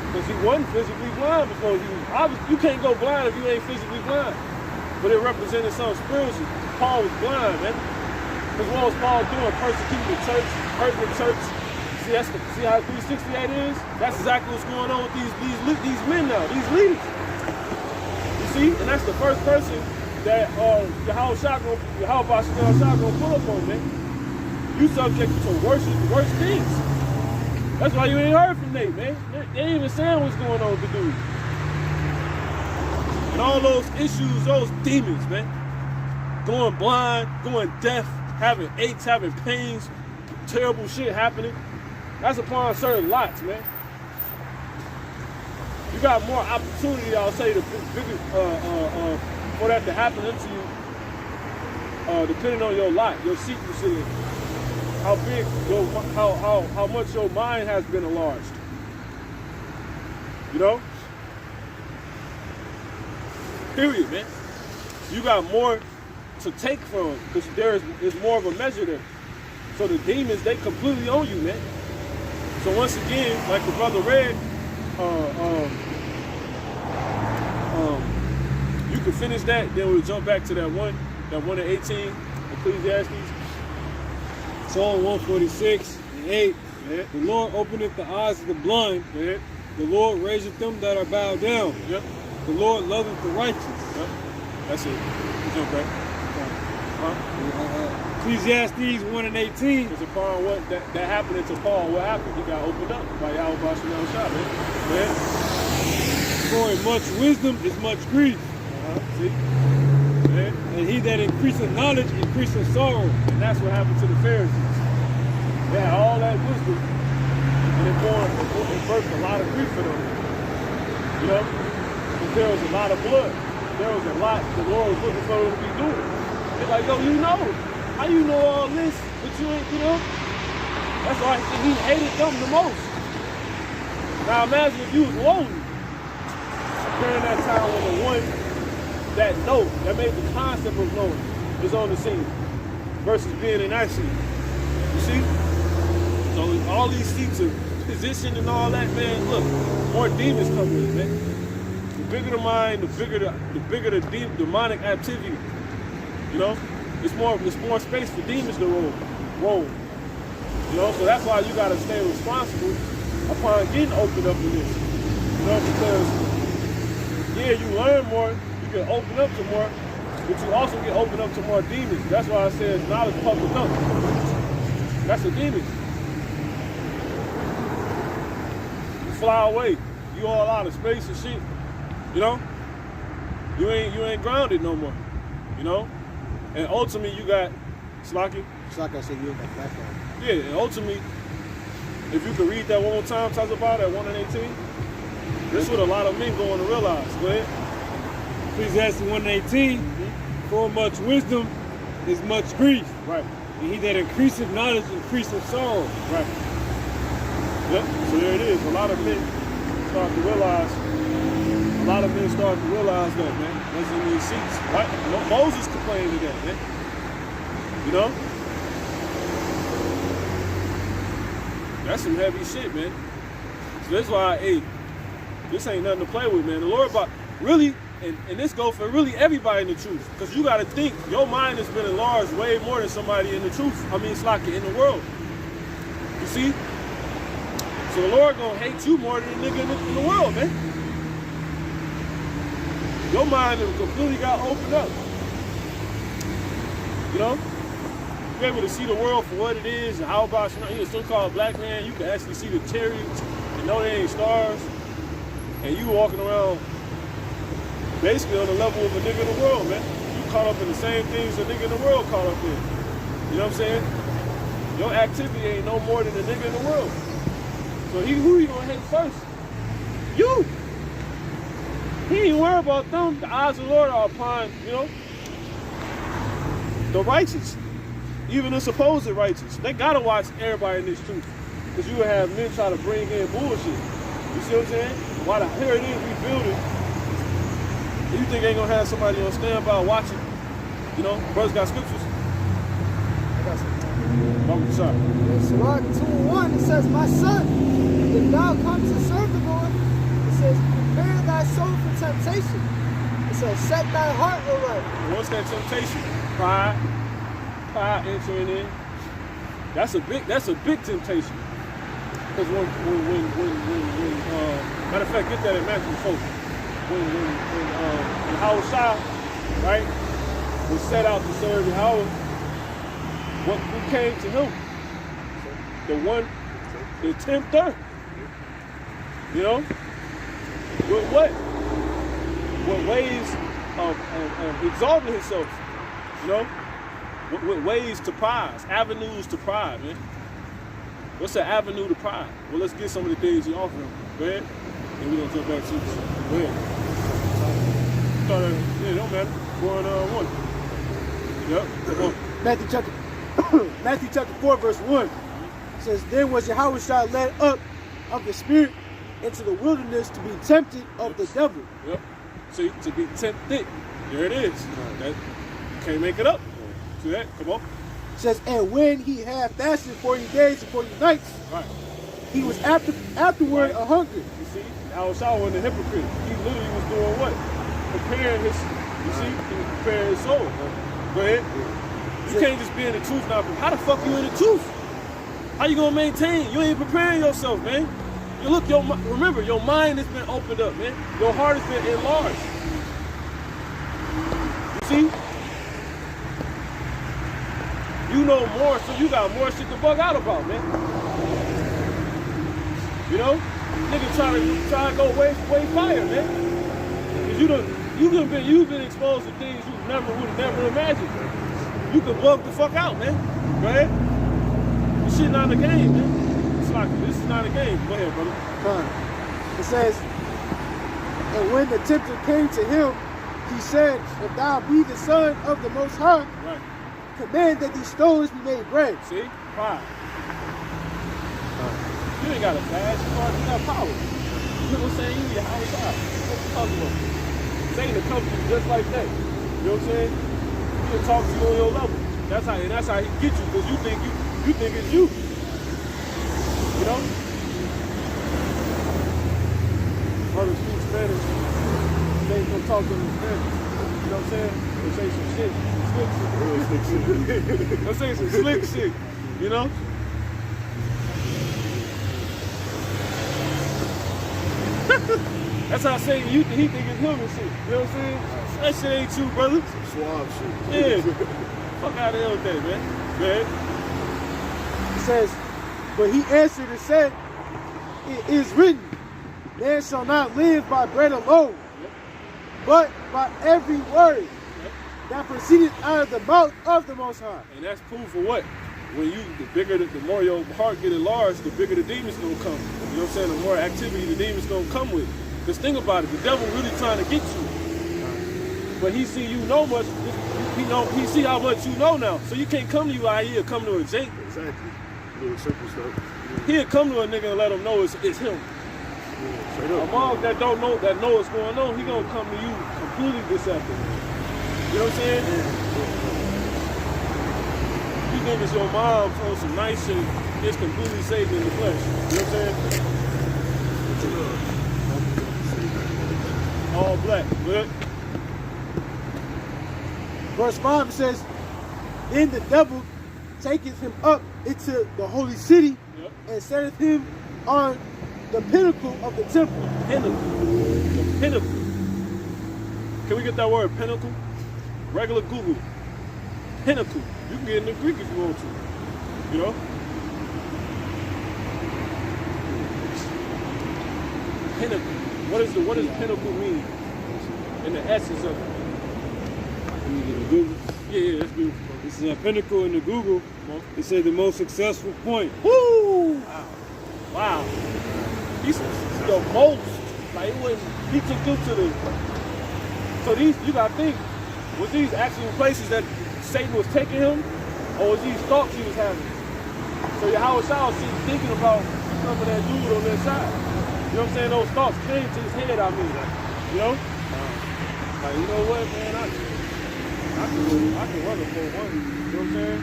Because he wasn't physically blind before he was. Obviously, you can't go blind if you ain't physically blind. But it represented something spiritual. Paul was blind, man. Because what was Paul doing? Persecuting the church, hurting the church. See how 368 is? That's exactly what's going on with these men now, these leaders. You see? And that's the first person that Yahweh gonna pull up on, man. You subject to worse things. That's why you ain't heard from Nate, man. They ain't even saying what's going on with the dude. And all those issues, those demons, man. Going blind, going deaf, having aches, having pains, terrible shit happening. That's upon certain lots, man. You got more opportunity, I'll say, for that to happen to you, depending on your lot, your seat you sit in. How big, how much your mind has been enlarged. You know? Period, man. You got more to take from, because there's more of a measure there. So the demons, they completely own you, man. So once again, like the brother read, you can finish that, then we'll jump back to that one at 18, Ecclesiastes. Psalm 146 and 8. Yeah. The Lord openeth the eyes of the blind. Yeah. The Lord raiseth them that are bowed down. Yep. The Lord loveth the righteous. Yep. That's it. We'll jump back. Ecclesiastes 1 and 18. Because upon what that happened to Paul, what happened? He got opened up by Yahweh Bashanel Shah, man. For in much wisdom is much grief. See? Man. And he that increaseth knowledge increaseth sorrow. And that's what happened to the Pharisees. They had all that wisdom, and it birthed a lot of grief for them. You know? Because there was a lot of blood. There was a lot the Lord was looking for them to be doing. They're like, yo, you know. How you know all this, but you ain't, you know? That's why he hated them the most. Now imagine if you was lonely during that time when the one that know, that made the concept of knowing is on the scene versus being in action. You see? So all these seats of position and all that, man, look, more demons come with it, man. The bigger the mind, the bigger the demonic activity. You know? It's more space for demons to roll. You know, so that's why you gotta stay responsible upon getting opened up in this. You know, because yeah, you learn more, you get opened up to more, but you also get opened up to more demons. That's why I said knowledge puffed up. That's a demon. You fly away. You all out of space and shit. You know? You ain't grounded no more. You know? And ultimately you got Slocky. It's like I said, you ain't got background. Yeah, and ultimately, if you could read that one more time, talks about at 1 and 18. This is what a lot of men going to realize. Go ahead. Ecclesiastes 1:18, for much wisdom is much grief. Right. And he that increaseth knowledge increaseth sorrow. Right. Yep. So there it is. A lot of men start to realize. That, man. That's in these seats. Right? Moses complained to that, man. You know? That's some heavy shit, man. So that's why, hey, this ain't nothing to play with, man. The Lord about really, and this goes for really everybody in the truth. Because you got to think, your mind has been enlarged way more than somebody in the truth. I mean, it's like in the world. You see? So the Lord gonna hate you more than the nigga in the world, man. Your mind has completely got opened up. You know? You're able to see the world for what it is, and how about, you know, you're a so-called black man, you can actually see the chariots and know they ain't stars, and you walking around basically on the level of a nigga in the world, man. You caught up in the same things a nigga in the world caught up in. You know what I'm saying? Your activity ain't no more than a nigga in the world. So who you gonna hate first? You! He ain't worried about them. The eyes of the Lord are upon, you know, the righteous. Even the supposed righteous. They gotta watch everybody in this truth. Because you would have men try to bring in bullshit. You see what I'm saying? While here it is, we building. You think ain't gonna have somebody on standby watching? You know, brothers got scriptures. I got something. Welcome to shop. In Sirach 2:1, it says, my son, if thou come to serve the Lord, it says, prepare thy soul for temptation. It says, set thy heart aright. What's that temptation? Pride entering in. That's a big temptation. Because when matter of fact, get that in Matthew 4. When Hawashai, right, was set out to serve Yahweh, who came to him? The tempter. You know? With what? With ways of exalting himself. You know? With ways to pride, avenues to pride, man. What's the avenue to pride? Well, let's get some of the things he offered him. Go ahead. And we're going to jump back to this. Go ahead. Yeah, don't matter. 4 and 1. Yep, come on. Matthew chapter 4, verse 1. It says, then was Yahushua led up of the Spirit into the wilderness to be tempted of the devil. Yep. See, to be tempted. There it is. That, you can't make it up. See that? Come on. It says, and when he had fasted 40 days and 40 nights, right, he was afterward a hungry. You see, Hawashai wasn't a hypocrite. He literally was doing what? Preparing his, you see, he was preparing his soul. Go ahead. You can't just be in the truth now. How the fuck you in the truth? How you gonna maintain? You ain't preparing yourself, man. You look, remember, your mind has been opened up, man. Your heart has been enlarged. You see? You know more, so you got more shit to bug out about, man. You know? Nigga try to go way fire, man. Cause you've been exposed to things you would have never imagined. You could bug the fuck out, man. Go ahead. This shit not a game, man. It's like, this is not a game. Go ahead, brother. Fine. It says, and when the tempter came to him, he said, if thou be the Son of the Most High, Right. command that these stones be made bread. See? Pride. You ain't got a fast, you got power. You know what I'm saying? You your house out. What you talking about? Satan will come to you just like that. You know what I'm saying? He'll talk to you on your level. That's how he get you, because you think it's you. You know? Brother speak Spanish. They come talk to him in Spanish. You know what I'm saying? They say some shit. Slick shit. They say some slick shit. You know? That's how Satan, he think it's him and shit. You know what I'm saying? That shit ain't you, brother. Some suave shit. Yeah. Fuck out of here with that, man. Man. It says, but he answered and said, it is written, man shall not live by bread alone, but by every word that proceeded out of the mouth of the Most High. And that's proof for what? When the more your heart get enlarged, the bigger the demons gonna come. You know what I'm saying? The more activity the demons gonna come with. Because think about it, the devil really trying to get you. But he see you know much, he see how much you know now. So you can't come to you like he'll come to a Jake. Exactly. Little simple stuff. He'll come to a nigga and let him know it's him. Yeah, straight up. A mom that don't know what's going on, he gonna come to you completely deceptive. You know what I'm saying? You think it's your mom on some nice shit, it's completely saved in the flesh. You know what I'm saying? All black, good. Verse 5 says, then the devil taketh him up into the holy city and setteth him on the pinnacle of the temple. Pinnacle. The pinnacle. Can we get that word, pinnacle? Regular Google. Pinnacle. You can get in the Greek if you want to. You know? Pinnacle. What does pinnacle mean? In the essence of it. Google. Yeah, that's beautiful. This is a pinnacle in the Google. It said the most successful point. Woo! Wow. He's the most. Like it was, he took you to the. So these, you gotta think, was these actual places that Satan was taking him, or was these thoughts he was having? So Yahweh Shah was thinking about becoming that dude on that side. You know what I'm saying? Those thoughts came to his head, I mean. You know? Like, you know what, man? I can run a 4-1. You know what I'm saying?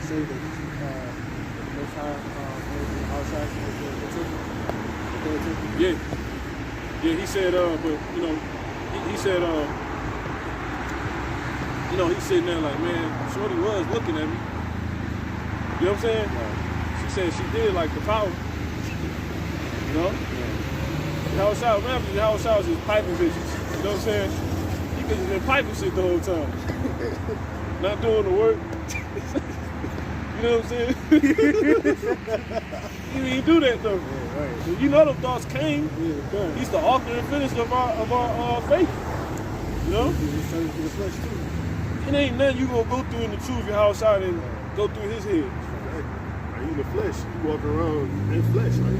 Say that the Most High outside Yeah. Yeah, he said, but, you know, he said, you know, he's sitting there like, man, Shorty was looking at me. You know what I'm saying? She said she did like the power. You know? How was just piping bitches. You know what I'm saying? He could have been piping shit the whole time. Not doing the work. You know what I'm saying? He didn't do that though. Yeah, right. You know them thoughts came. Yeah, He's the author and finisher of our faith. You know? It ain't nothing you gonna go through in the truth your house out and go through his head. Like, you in the flesh. You walk around in flesh. Like,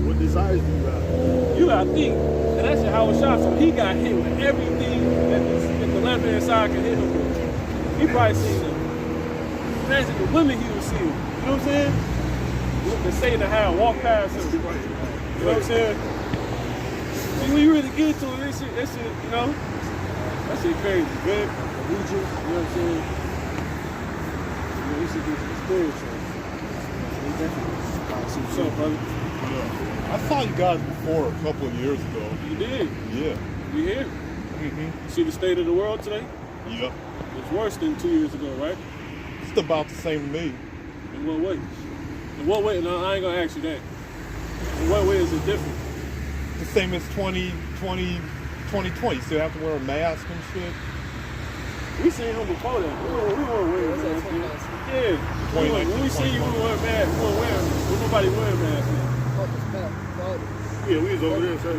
what desires do you got? You gotta think. And that's how it shot. So he got hit with everything that the left hand side can hit him with. He probably seen them. Imagine the women he was seeing. You know what I'm saying? The Satan had walk past him. You know what I'm saying? See, when you really get to it, that shit, you know? That shit crazy, man. Legion, you know what I'm saying? You know, we should do some spiritual. We definitely What's up, brother? Yeah. I saw you guys before a couple of years ago. You did. Yeah. You here? Mm-hmm. See the state of the world today? Yep. It's worse than 2 years ago, right? It's about the same to me. In what way? In what way? No, I ain't gonna ask you that. In what way is it different? The same as 2020. Still have to wear a mask and shit. We seen him before that. We weren't wearing masks. Yeah. When we seen you, we weren't masks. We weren't wearing them. There was nobody wearing masks. Yeah, we was over there. So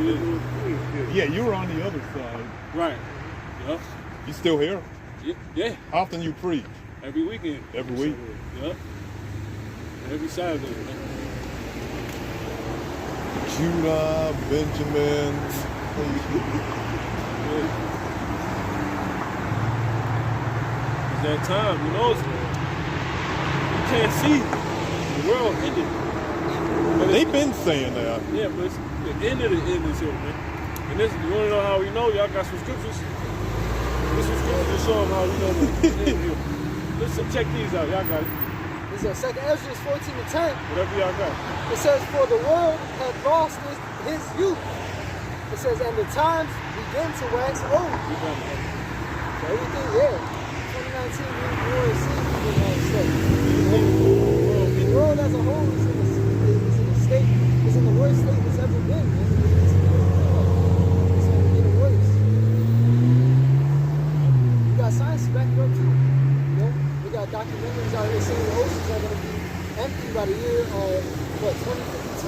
Yeah, you were on the other side. Right. Yep. You still here? Yeah. How often you preach? Every weekend. Every week. Yep. Every Saturday. Man. Judah, Benjamin. Yeah. It's that time, you know. You can't see the world ending. But They've been saying that. yeah, but it's the end of the end is here, man. And this, you want to know how we know? Y'all got some scriptures? This is scriptures to show them how we know the Listen, check these out. Y'all got it. It says 2 Ezra 14:10. Whatever y'all got. It says, for the world had lost his youth. It says, and the times begin to wax old. You got it. So everything, yeah. 2019, we already see people in that state. The world as a whole is in a state, is in the worst state it's ever been, man. It's only getting worse. You got science to back it up too. You know, we got documentaries out here saying the oceans are going to be empty by the year of, 2052.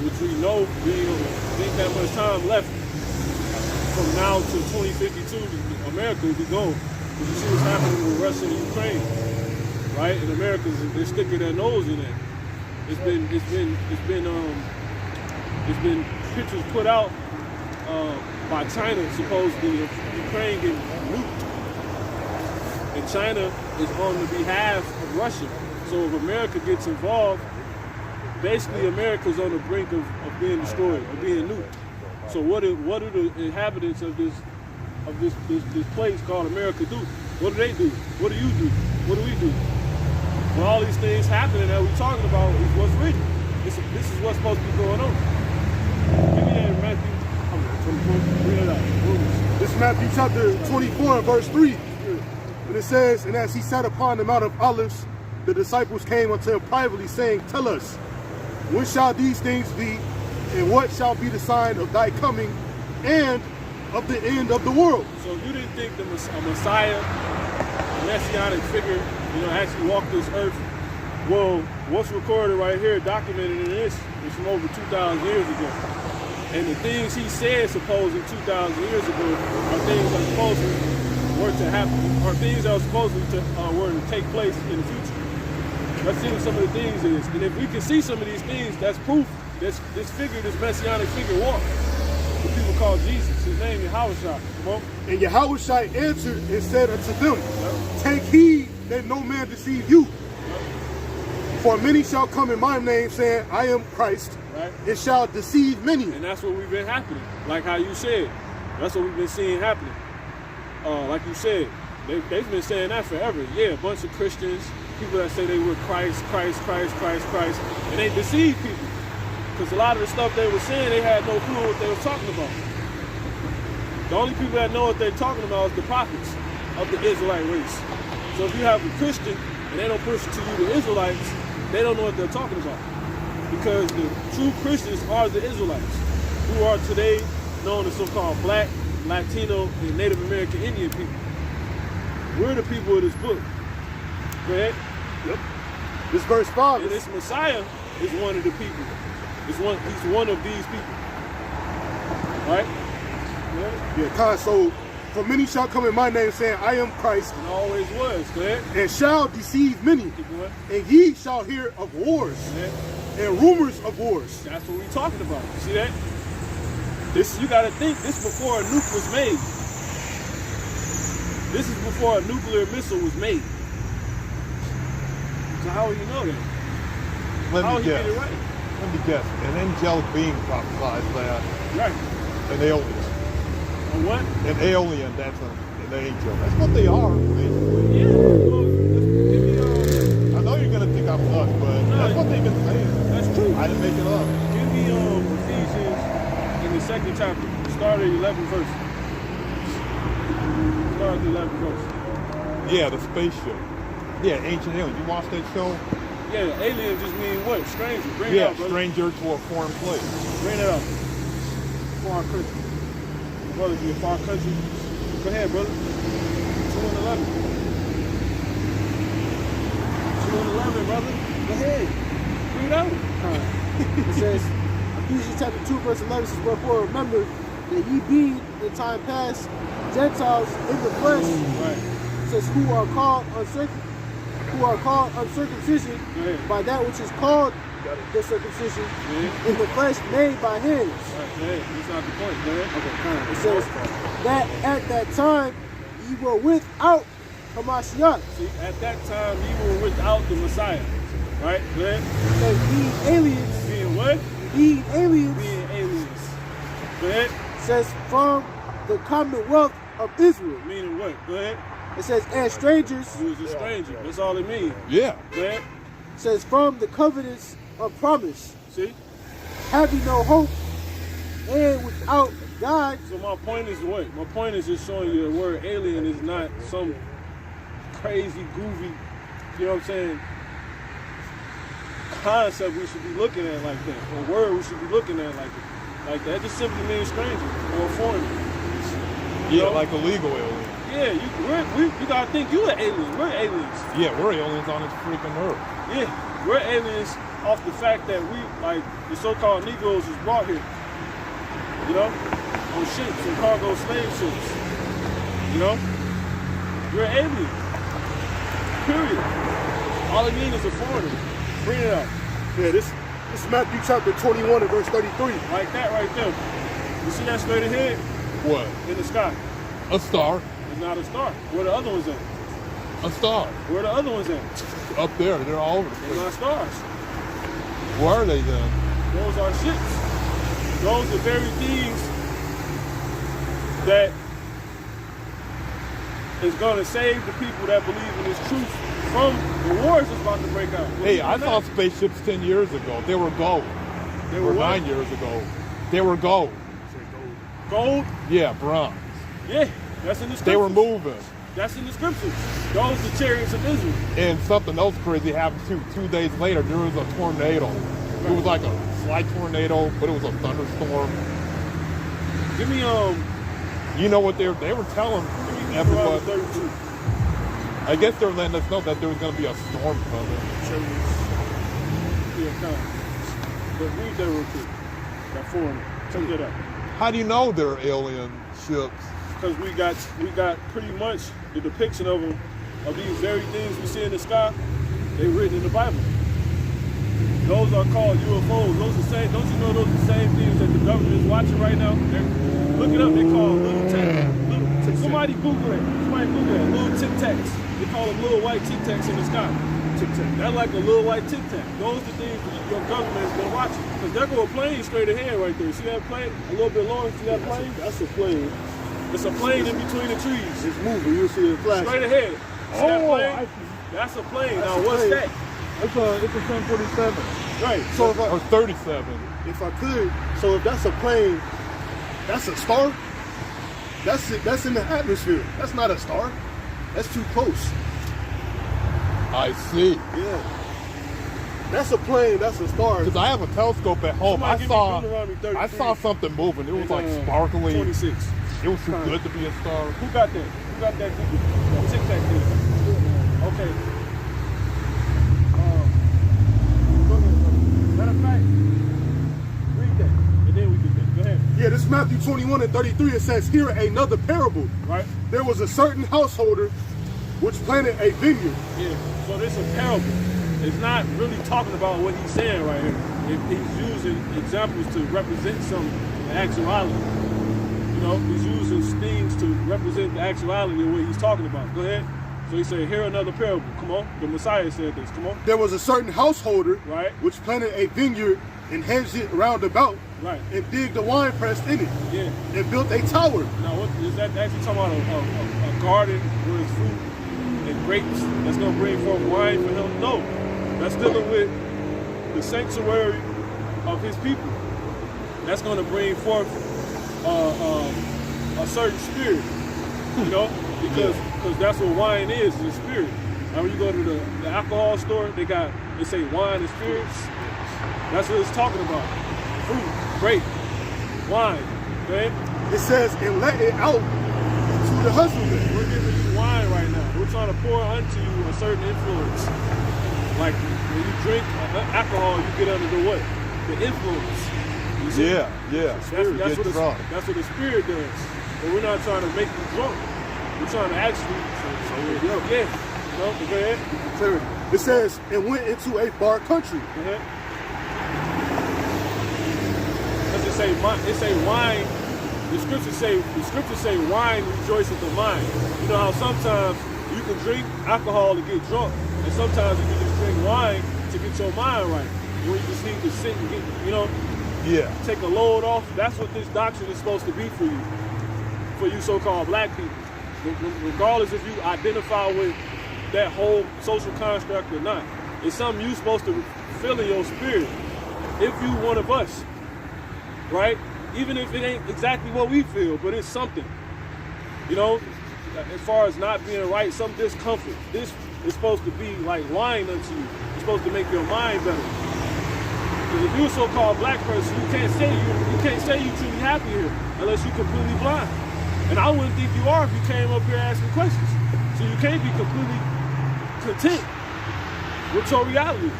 Which we know we ain't that much time left from now to 2052. America will be gone. Because you see what's happening with Russia and Ukraine, right? And America's they're sticking their nose in it. It's been pictures put out by China supposedly of Ukraine getting nuked, and China is on the behalf of Russia. So if America gets involved, basically America's on the brink of being destroyed or being nuked. So what do the inhabitants of this place called America do? What do they do? What do you do? What do we do? When all these things happening that we're talking about is what's written. This is what's supposed to be going on. Give me that in Matthew 24. Read it out. This is Matthew chapter 24 and verse 3. And it says, and as he sat upon the Mount of Olives, the disciples came unto him privately, saying, tell us, when shall these things be, and what shall be the sign of thy coming and of the end of the world? So you didn't think a Messiah, a messianic figure, actually walked this earth? Well, what's recorded right here, documented in this, is from over 2,000 years ago. And the things he said supposedly 2,000 years ago are things that supposedly were to happen, or things that were supposedly were to take place in the future. Let's see what some of the things is. And if we can see some of these things, that's proof this messianic figure walked. What people call Jesus. His name is Yahushua. Come on. And Yahushua answered and said unto them, take heed that no man deceive you. For many shall come in my name, saying, I am Christ, right? and shall deceive many. And that's what we've been happening. Like how you said. That's what we've been seeing happening. Like you said, they've been saying that forever. Yeah, a bunch of Christians, people that say they were Christ, and they deceive people. Because a lot of the stuff they were saying, they had no clue what they were talking about. The only people that know what they're talking about is the prophets of the Israelite race. So if you have a Christian and they don't push to you the Israelites, they don't know what they're talking about. Because the true Christians are the Israelites, who are today known as so-called Black, Latino, and Native American Indian people. We're the people of this book. Go ahead. Yep. This verse 5. And this Messiah is one of the people. He's one of these people. Right? Yeah, so for many shall come in my name, saying, I am Christ. And always was. Go ahead. And shall deceive many. Keep going. And ye shall hear of wars. And rumors of wars. That's what we're talking about. You see that? You got to think, this before a nuke was made. This is before a nuclear missile was made. So how will you know that? How will you get it right? Let me guess. An angelic being prophesies that. Right. An alien. A what? An alien, that's an angel. That's what they are, basically. Yeah. Well, give me, I know you're going to think I'm nuts, but that's what they've been saying. That's true. I didn't make it up. Give me Ephesians in the 2nd chapter. Start at 11th verse. Start at the 11th verse. Yeah, the spaceship. Yeah, Ancient Alien. You watch that show? Yeah, alien just mean what? Stranger. Bring it out, brother. Stranger to a foreign place. Bring it up. Far country. Brother, be a far country. Go ahead, brother. 2 and 11. 2 and 11, brother. Go ahead. Bring it out. It says, Ephesians chapter 2, verse 11 says, wherefore remember that ye being in time past Gentiles in the flesh, Right. it says, who are called uncircumcision by that which is called the circumcision in the flesh made by hands. Right, go ahead. That's not the point. Go ahead. Okay, it says that at that time ye were without Hamashiach. See, at that time, you were without the Messiah. Right? Go ahead. It says being aliens. Being what? Being aliens. Being aliens. Go ahead. It says from the commonwealth of Israel. Meaning what? Go ahead. It says and strangers. You was a stranger. That's all it means. Yeah. Go ahead. It says from the covenants of promise, See? having no hope and without God. So my point is what? My point is just showing you the word alien is not some crazy, goofy, you know what I'm saying, concept we should be looking at like that, or word we should be looking at like that. Like that. It just simply means stranger or foreigner. Yeah, like illegal alien. Yeah, you gotta think you an alien. We're aliens. Yeah, we're aliens on this freaking earth. Yeah, we're aliens off the fact that we, like, the so-called Negroes was brought here. You know? On ships and cargo slave ships. You know? We're aliens. Period. All it means is a foreigner. Bring it out. Yeah, this is Matthew chapter 21 and verse 33. Like that right there. You see that straight ahead? What? In the sky. A star. It's not a star. Where the other ones at? A star. Where the other ones at? Up there. They're all over the They're place. not stars. Where are they then? Those are ships. Those are very things that is going to save the people that believe in this truth from the wars that's about to break out. Hey, I saw spaceships 10 years ago. They were gold. They were Or what? 9 years ago. They were gold. Gold? Yeah, bronze. Yeah, that's in the scriptures. They were moving. That's in the scriptures. Those are the chariots of Israel. And something else crazy happened too. 2 days later, there was a tornado. It was like a slight tornado, but it was a thunderstorm. Give me You know what they were telling Deuteronomy everybody? 32. I guess they were letting us know that there was going to be a storm coming. Chariots. Yeah, come. But read that real quick. That foreigner. Check that out. How do you know they're alien ships? Because we got pretty much the depiction of them, of these very things we see in the sky. They written in the Bible. Those are called UFOs. Those are same. Don't you know those are the same things that the government is watching right now? Look it up. They call them little tic. Somebody Google it. Somebody Google it. Little tic tacs. They call them little white tic tacs in the sky. Tic tac. That's like a little white tic tac. Those are the things that your government has been watching. Because there go a plane straight ahead right there. See that plane? A little bit lower. See that plane? That's a plane. It's a plane in between the trees. It's moving. You'll see it flash. Straight ahead. See that plane? That's a plane. That's now a what's plane. that? It's a 747. Right. So if Or I, 37. if I could, so if that's a plane, that's a star. That's it. That's in the atmosphere. That's not a star. That's too close. I see. Yeah. That's a plane. That's a star. Because I have a telescope at home. Somebody give me Deuteronomy 33. I saw something moving. It was like It's, sparkling. 26. It was too good to be a star. Who got that? Who got that? Tic Tac thing. Okay. Go ahead. Matter of fact, read that, and then we get that. Go ahead. Yeah, this is Matthew 21 and 33. It says, here another parable. Right? There was a certain householder which planted a vineyard. Yeah. So this is a parable. It's not really talking about what he's saying right here. He's using examples to represent some actuality. You know, he's using things to represent the actuality of what he's talking about. Go ahead. So he said, here another parable. Come on. The Messiah said this. Come on. There was a certain householder Right. which planted a vineyard and hedged it round about Right. and digged a wine press in it Yeah. and built a tower. Now, what is that actually talking about? A garden where it's fruit and grapes that's going to bring forth wine for him? No. That's dealing with the sanctuary of his people. That's going to bring forth a certain spirit, you know, because that's what wine is a spirit. Now, when you go to the alcohol store, they say wine and spirits. That's what it's talking about. Fruit, grape, wine, okay? It says, and let it out to the husbandman. We're giving you wine right now. We're trying to pour unto you a certain influence. Like when you drink alcohol, you get under the what? The influence. You see? Yeah. That's what the spirit does. But we're not trying to make you drunk. We're trying to actually. Yeah. You know, go ahead. Clarity. It says, and went into a far country. Go ahead. Does it say wine? The scriptures say wine rejoices the mind. You know how sometimes you can drink alcohol to get drunk, and sometimes you can just drink wine to get your mind right. Where you just need to sit and get, you know, Yeah. take a load off. That's what this doctrine is supposed to be for you so-called black people. Regardless if you identify with that whole social construct or not. It's something you're supposed to feel in your spirit if you one of us, right? Even if it ain't exactly what we feel, but it's something. You know, as far as not being right, some discomfort. This is supposed to be like wine unto you. It's supposed to make your mind better. Because if you're a so-called black person, you can't say you truly happy here unless you're completely blind. And I wouldn't think you are if you came up here asking questions. So you can't be completely content with your reality.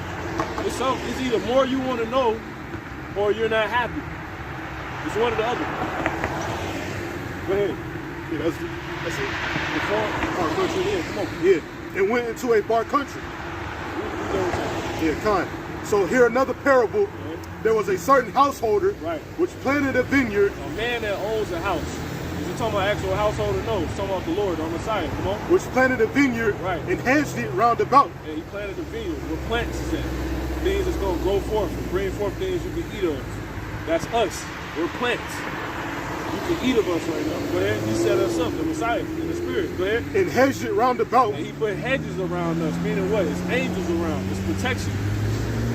It's either more you want to know or you're not happy. It's one or the other. Go ahead. Yeah, that's it. The far country, yeah, come on. Yeah, and went into a far country. We know what's happening. Yeah, kind. So here another parable. There was a certain householder Right. which planted a vineyard, A man that owns a house. Is he talking about actual householder? No, he's talking about the Lord, on Messiah. Come on. which planted a vineyard Right. and hedged it round about. And he planted a vineyard where plants is at. Things that's going to go forth and bring forth things you can eat of. That's us. We're plants. You can eat of us right now. Go ahead. He set us up, the Messiah, in the spirit. Go ahead. And hedged it round about. And he put hedges around us, meaning what? It's angels around. It's protection.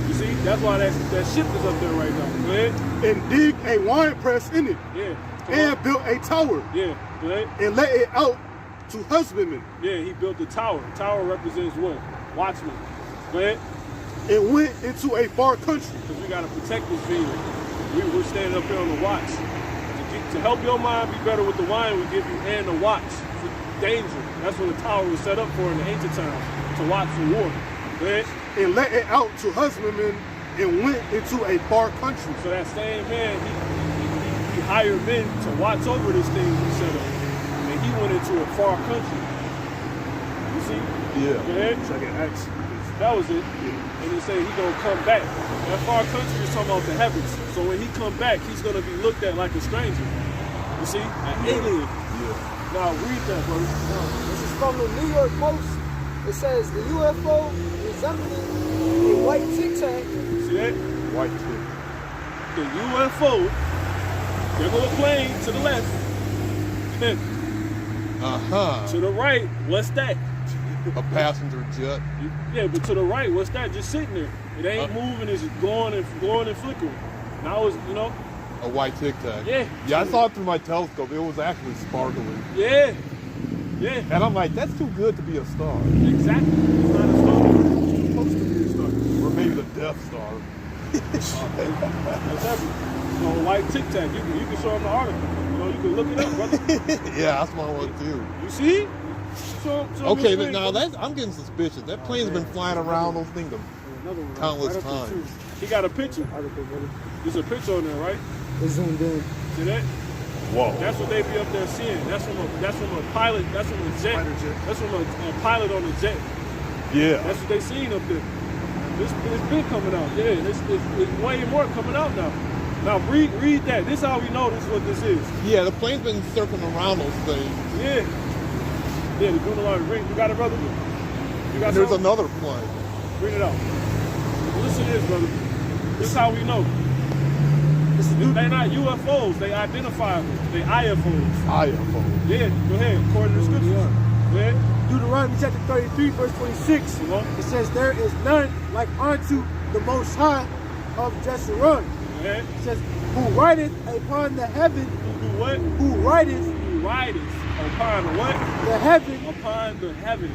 You see? That's why that ship is up there right now. Go ahead. And dig a wine press in it. Yeah. Come And on. built a tower. Yeah. Go ahead. And let it out to husbandmen. Yeah, he built the tower. Tower represents what? Watchmen. Go ahead. And went into a far country. Because we got to protect this vineyard. We're standing up here on the watch. To help your mind be better with the wine we give you and the watch for danger. That's what the tower was set up for in the ancient times. To watch for war. Go ahead. And let it out to husbandmen and went into a far country. So that same man, he hired men to watch over this thing he set up. And he went into a far country. You see? Yeah. Go ahead. Second Acts. That was it. And he said he's going to come back. That far country is talking about the heavens. So when he come back, he's going to be looked at like a stranger. You see? An alien. Yeah. Now read that, brother. This is from the New York Post. It says the UFO resembling a white Tic Tac. See that? White tip. The UFO, there go the plane to the left. Uh-huh. To the right, what's that? A passenger jet. Yeah, but to the right, what's that? Just sitting there. It ain't moving, it's just glowing and flickering. Now it's, A white Tic Tac. Yeah. Yeah, I saw it through my telescope. It was actually sparkling. yeah. Yeah, And I'm like, that's too good to be a star. exactly. It's not a star. It's supposed to be a star. Or maybe the Death Star. Whatever. A white Tic Tac. You can show them the article. You can look it up, brother. Yeah, that's what I want to do. You see? Show 'em Okay, this but thing, now brother. I'm getting suspicious. That plane's been flying around those things Another one. countless right up there, times. He got a picture. Article, brother. There's a picture on there, right? It's zoomed in. See that? Whoa. That's what they be up there seeing. That's from a pilot. That's from a jet. Fighter jet. That's from a pilot on a jet. Yeah. That's what they seen up there. It's been coming out. Yeah, it's way more coming out now. Now read that. This is how we know this is what this is. Yeah, the plane's been circling around those things. Yeah. Yeah, they're doing a lot of ring. You got it, brother? You got And there's something? another plane. Read it out. Listen to this, brother. This is how we know. They're not UFOs. They identify them. They IFOs. IFO. Yeah, go ahead. According to the scriptures. Go ahead. Deuteronomy chapter 33, verse 26. Come on. It says, there is none like unto the Most High of Jeshurun. Go ahead. It says, who rideth upon the heaven, Who do what? who rideth Who rideth upon the what? the heaven, Upon the heaven.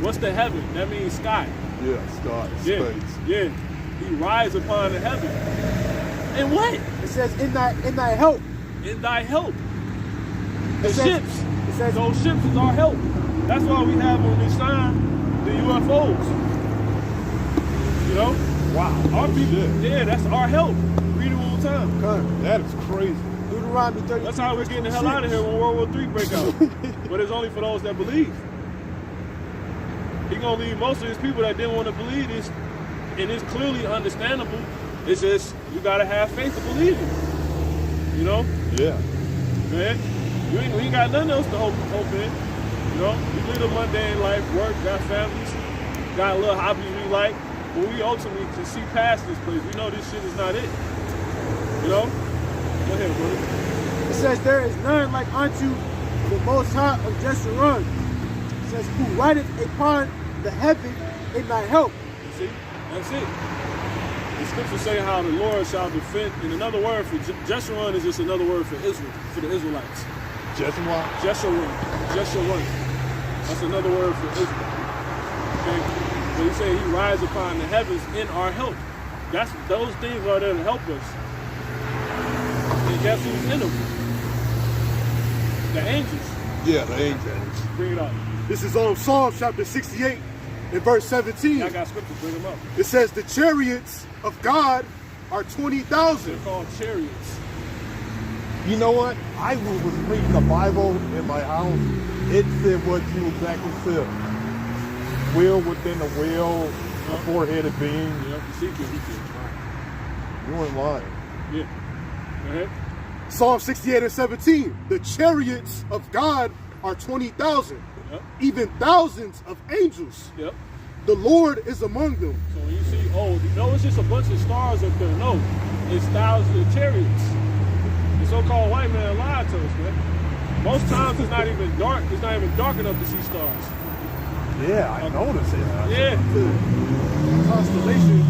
What's the heaven? That means sky. Yeah, Scott. Yeah. Space. Yeah. He rides upon the heaven. And what? it says, in thy help. In thy help. The It says- ships. It says, Those ships is our help. That's why we have on this sign the UFOs. You know? Wow. Our people, yeah, that's our help. Read it one more time. That is crazy. Deuteronomy 33. That's how we're getting the hell out of here when World War III break out. But it's only for those that believe. He gonna leave most of his people that didn't want to believe this, and it's clearly understandable. It's just you gotta have faith to believe it. You know, Yeah. man. We ain't got nothing else to hope in. You know, we live a mundane life, work, got families, got little hobbies we like, but we ultimately can see past this place. We know this shit is not it. You know? Go ahead, brother. It says, there is none like unto the Most High of Jeshurun. It says, who rideth upon the heaven in thy help. See? That's it. The scriptures say how the Lord shall defend. And another word for Jeshurun is just another word for Israel, for the Israelites. Jeshurun? Jeshurun. That's another word for Israel. Okay? So he said he rides upon the heavens in our help. Those things are there to help us. And guess who's in them? The angels. Yeah, the angels. Bring it up. This is on Psalm chapter 68 and verse 17. I got scriptures, bring them up. It says, the chariots of God are 20,000. They're called chariots. You know what? I was reading the Bible in my house. It said what you exactly said. Wheel within the wheel, a four-headed being. Yep, Ezekiel. You weren't lying. Yeah. Go ahead. Psalm 68 and 17. The chariots of God are 20,000. Yep. Even thousands of angels. Yep. The Lord is among them. So when you see, it's just a bunch of stars up there. No, it's thousands of chariots. The so-called white man lied to us, man. Most times it's not even dark. It's not even dark enough to see stars. Yeah, I noticed it. Yeah. The constellation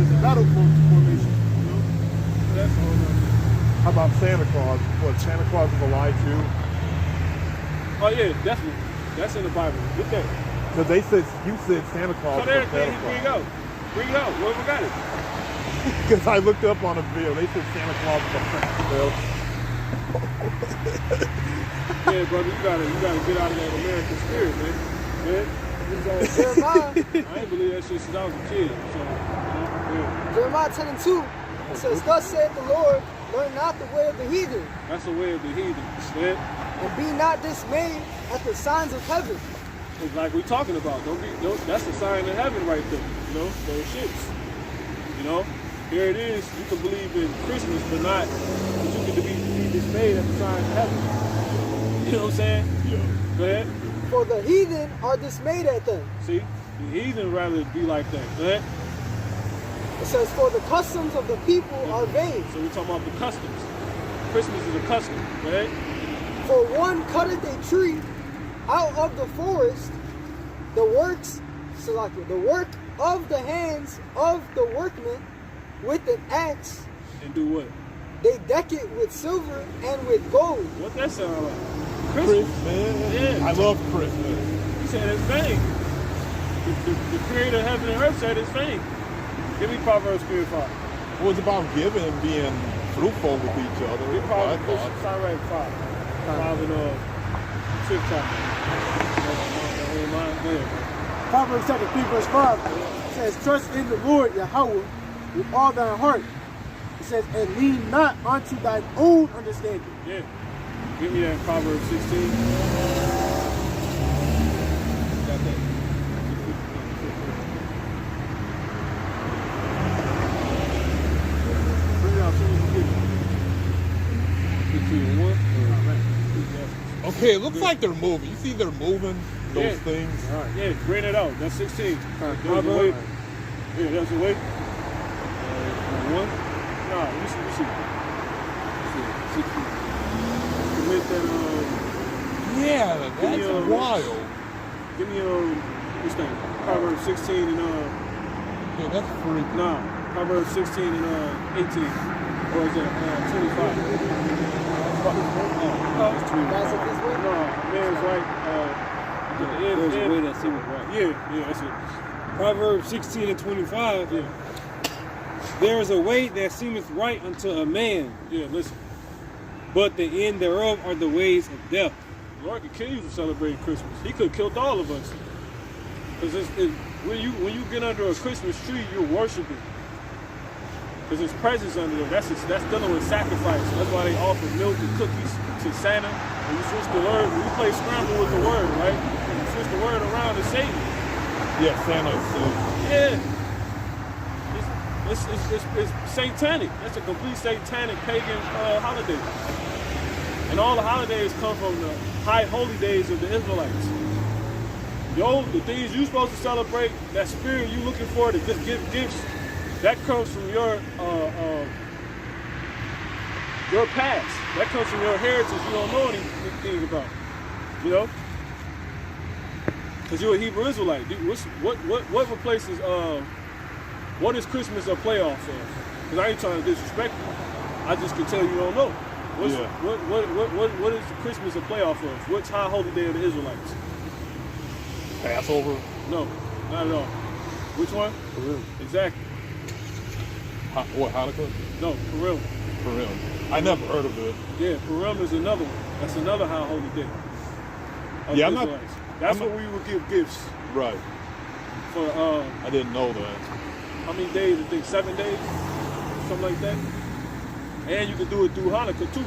is a battle formation. You know? That's all. How about Santa Claus? What, Santa Claus is alive too? Oh yeah, definitely. That's in the Bible. Get that. Because you said Santa Claus. So there, bring it out. Bring it out. Whoever got it. Because I looked up on a video. They said Santa Claus is a Santa. Yeah, brother, you gotta get out of that American spirit, man. Jeremiah, I ain't believe that shit since I was a kid. So, yeah. Jeremiah 10 and 2, it says, thus saith the Lord, learn not the way of the heathen. That's the way of the heathen. Man. And be not dismayed at the signs of heaven. It's like we're talking about. That's the sign of heaven right there. You know, those ships. You know, here it is. You can believe in Christmas, but you can be dismayed at the sign of heaven. You know what I'm saying? Yeah. Go ahead. For the heathen are dismayed at them. See, the heathen rather be like that. Go ahead. It says, for the customs of the people are vain. So we're talking about the customs. Christmas is a custom. Go ahead. For one cutteth a tree out of the forest, the work of the hands of the workmen with an axe. And do what? They deck it with silver and with gold. What that sound like? Christmas. Yeah. I love Christmas. He said it's vain. The creator of heaven and earth said it's vain. Give me Proverbs 3 and 5. It was about giving and being fruitful with each other. Give Proverbs I thought. right 5. 5 and 6 Proverbs chapter 3 verse 5 says, trust in the Lord Yahweh with all thy heart. It says, and lean not unto thine own understanding. Yeah. Give me that Proverbs 16. Got that. Bring it out as soon as you get it. 15 and 1. Okay, it looks like they're moving. You see they're moving those things? All right, yeah, bring it out. That's 16. There's a way. Yeah, that's a way. 1. Nah, you see. 16. Commit that, Yeah, that's wild. Give me, what's that? Proverbs 16 and, yeah, that's freaky. nah, Proverbs 16 and, 18. Or is that, 25? That's it this way? No, man's right, There's a way that seems right. Yeah, that's it. Proverbs 16 and 25. Yeah. There is a way that seemeth right unto a man, Yeah, listen. but the end thereof are the ways of death. The Lord could kill you for celebrating Christmas. He could have killed all of us. Because when you get under a Christmas tree, you're worshiping. Because there's presents under there. That's dealing with sacrifice. That's why they offer milk and cookies to Santa. When you switch the word, when you play scramble with the word, right? When you switch the word around to Satan. Yeah, Santa's. Yeah. It's satanic. That's a complete satanic pagan holiday. And all the holidays come from the high holy days of the Israelites. The things you're supposed to celebrate, that spirit you looking for to just give gifts, that comes from your your past. That comes from your heritage you don't know anything about. You know? Because you're a Hebrew Israelite. What replaces, what is Christmas a playoff of? Because I ain't trying to disrespect you. I just can tell you don't know. What is Christmas a playoff of? What's high holy day of the Israelites? Passover? No, not at all. Which one? Purim. Exactly. What, Hanukkah? No, Purim. Purim. I never heard of it. Yeah, Purim is another one. That's another high holy day. Yeah, I'm not. That's what we would give gifts Right. for. I didn't know that. How many days? I think 7 days, something like that. And you can do it through Hanukkah too.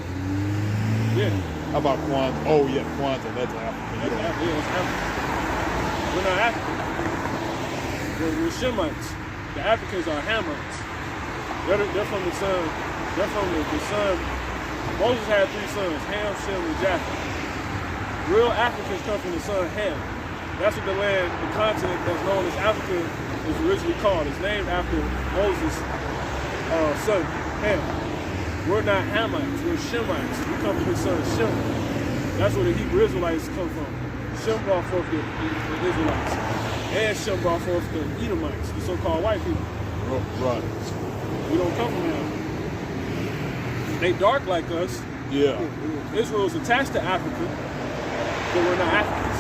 Yeah. How about Kwanzaa? Oh yeah, Kwanzaa. That's African. That's African. Yeah, it's African. We're not African. We're Shemites. The Africans are Hamites. They're from the son. They're from the son. Moses had 3 sons: Ham, Shem, and Japheth. Real Africans come from the son Ham. That's what the land, the continent that's known as Africa is originally called. It's named after Moses' son Ham. We're not Hamites, we're Shemites. We come from his son Shem. That's where the Hebrew Israelites come from. Shem brought forth the Israelites. And Shem brought forth the Edomites, the so-called white people. Right. We don't come from Ham. They dark like us. Yeah. Israel is attached to Africa, but we're not Africans.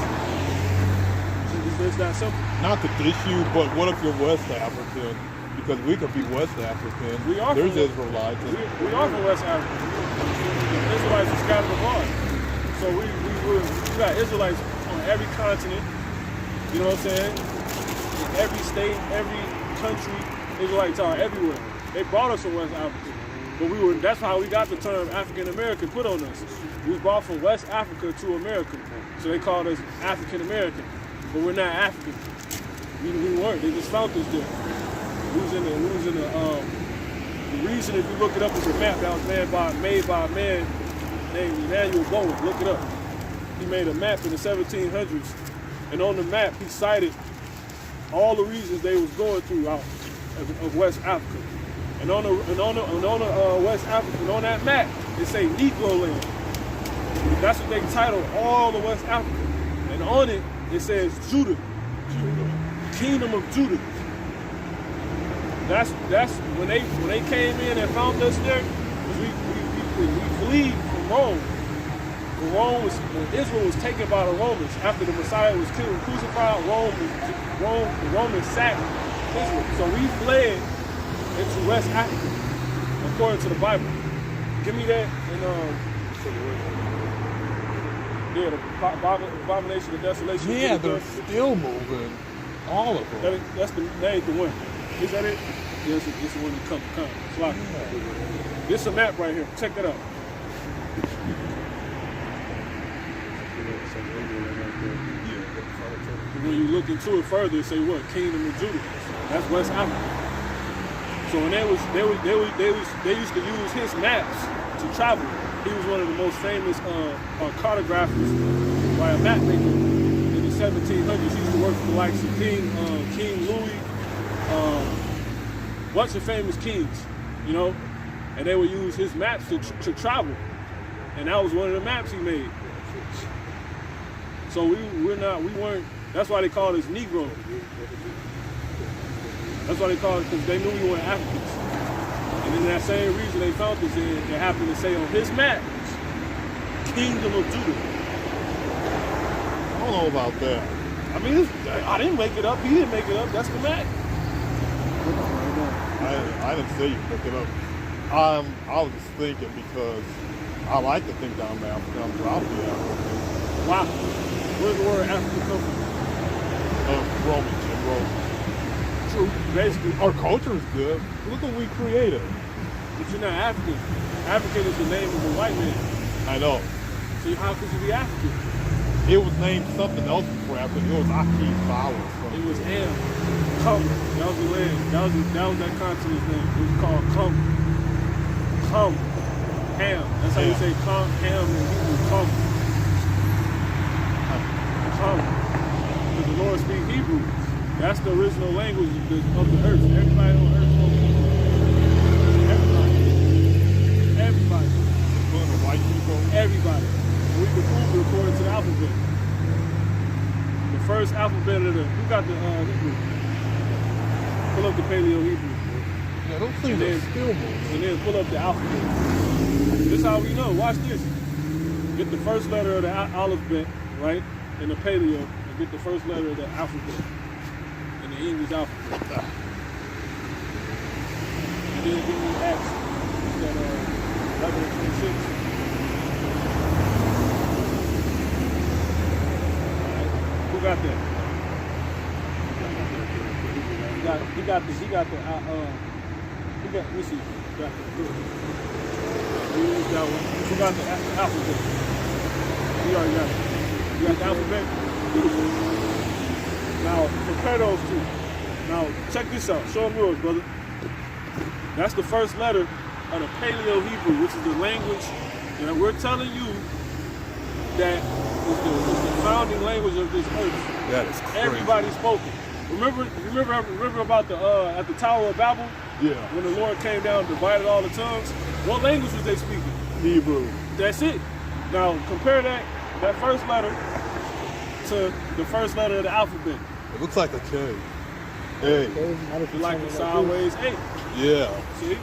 It's that simple. Not to dish you, but what if you're West African? Because we could be West African. We are. There's Israelites. We are from West Africa. The Israelites are scattered abroad. So we got Israelites on every continent. You know what I'm saying? In every state, every country, Israelites are everywhere. They brought us from West Africa. But that's how we got the term African American put on us. We was brought from West Africa to America. So they called us African American. But we're not African. We weren't. They just found us there. The reason, if you look it up, is a map that was made by a man named Emmanuel Bowen. Look it up. He made a map in the 1700s, and on the map he cited all the reasons they was going through out of West Africa. And on the West Africa, and on that map, it say Negro land. That's what they titled all of West Africa. And on it, it says Judah, Kingdom of Judah. That's when they came in and found us there. We fled from Rome. When Israel was taken by the Romans after the Messiah was killed and crucified. The Romans sacked Israel, so we fled into West Africa according to the Bible. Give me that and the abomination of desolation. Yeah, they're still moving. All of them. That ain't the one. Is that it? Yes, it's the one that comes. Slide. This is a map right here. Check that out. When you look into it further, it say what? Kingdom of Judah. That's West Africa. So when they used to use his maps to travel. He was one of the most famous cartographers by a map maker in the 1700s. He used to work for the likes of King Louis, bunch of famous kings, you know, and they would use his maps to travel, and that was one of the maps he made. So we weren't. That's why they called us Negro. That's why they called it, because they knew we weren't Africans. And then that same reason they found us in, they happened to say on his map, Kingdom of Judah. I don't know about that. I mean, I didn't make it up. He didn't make it up. That's the map. I didn't say you picked it up. I was just thinking because I like to think that I'm African. I'm proud to be African. Wow. Where's the word African come from? Roman. True. Basically. Our culture is good. Look what we created. But you're not African. African is the name of a white man. I know. So how could you be African? It was named something else before African. It was Aki Flowers. It was Ham. Cum. That was the land. That was that continent's name. It was called Cum. Cum. Ham. That's how you say Cum. Ham in Hebrew. Cum. Cum. Because the Lord speaks Hebrew. That's the original language of the earth. Everybody on earth spoke Hebrew. Everybody. first alphabet of the, who got the Hebrew? Pull up the Paleo Hebrew. Yeah, those things are still moving. And then pull up the alphabet. This is how we know. Watch this. Get the first letter of the alphabet, right? In the Paleo, and get the first letter of the alphabet in the English alphabet. And then give me Acts. That 11:26. Who got that? He got let me see. Got the, we use that one. Who got the alphabet? You already got it. You got the alphabet? Beautiful. Now, compare those two. Now, check this out. Show them yours, brother. That's the first letter of the Paleo Hebrew, which is the language that we're telling you that is the founding language of this earth. That is crazy. Everybody spoke it. Remember about the at the Tower of Babel? Yeah. When the Lord came down and divided all the tongues? What language was they speaking? Hebrew. That's it. Now compare that first letter to the first letter of the alphabet. It looks like a K. Hey. It's like a sideways A. Yeah. See?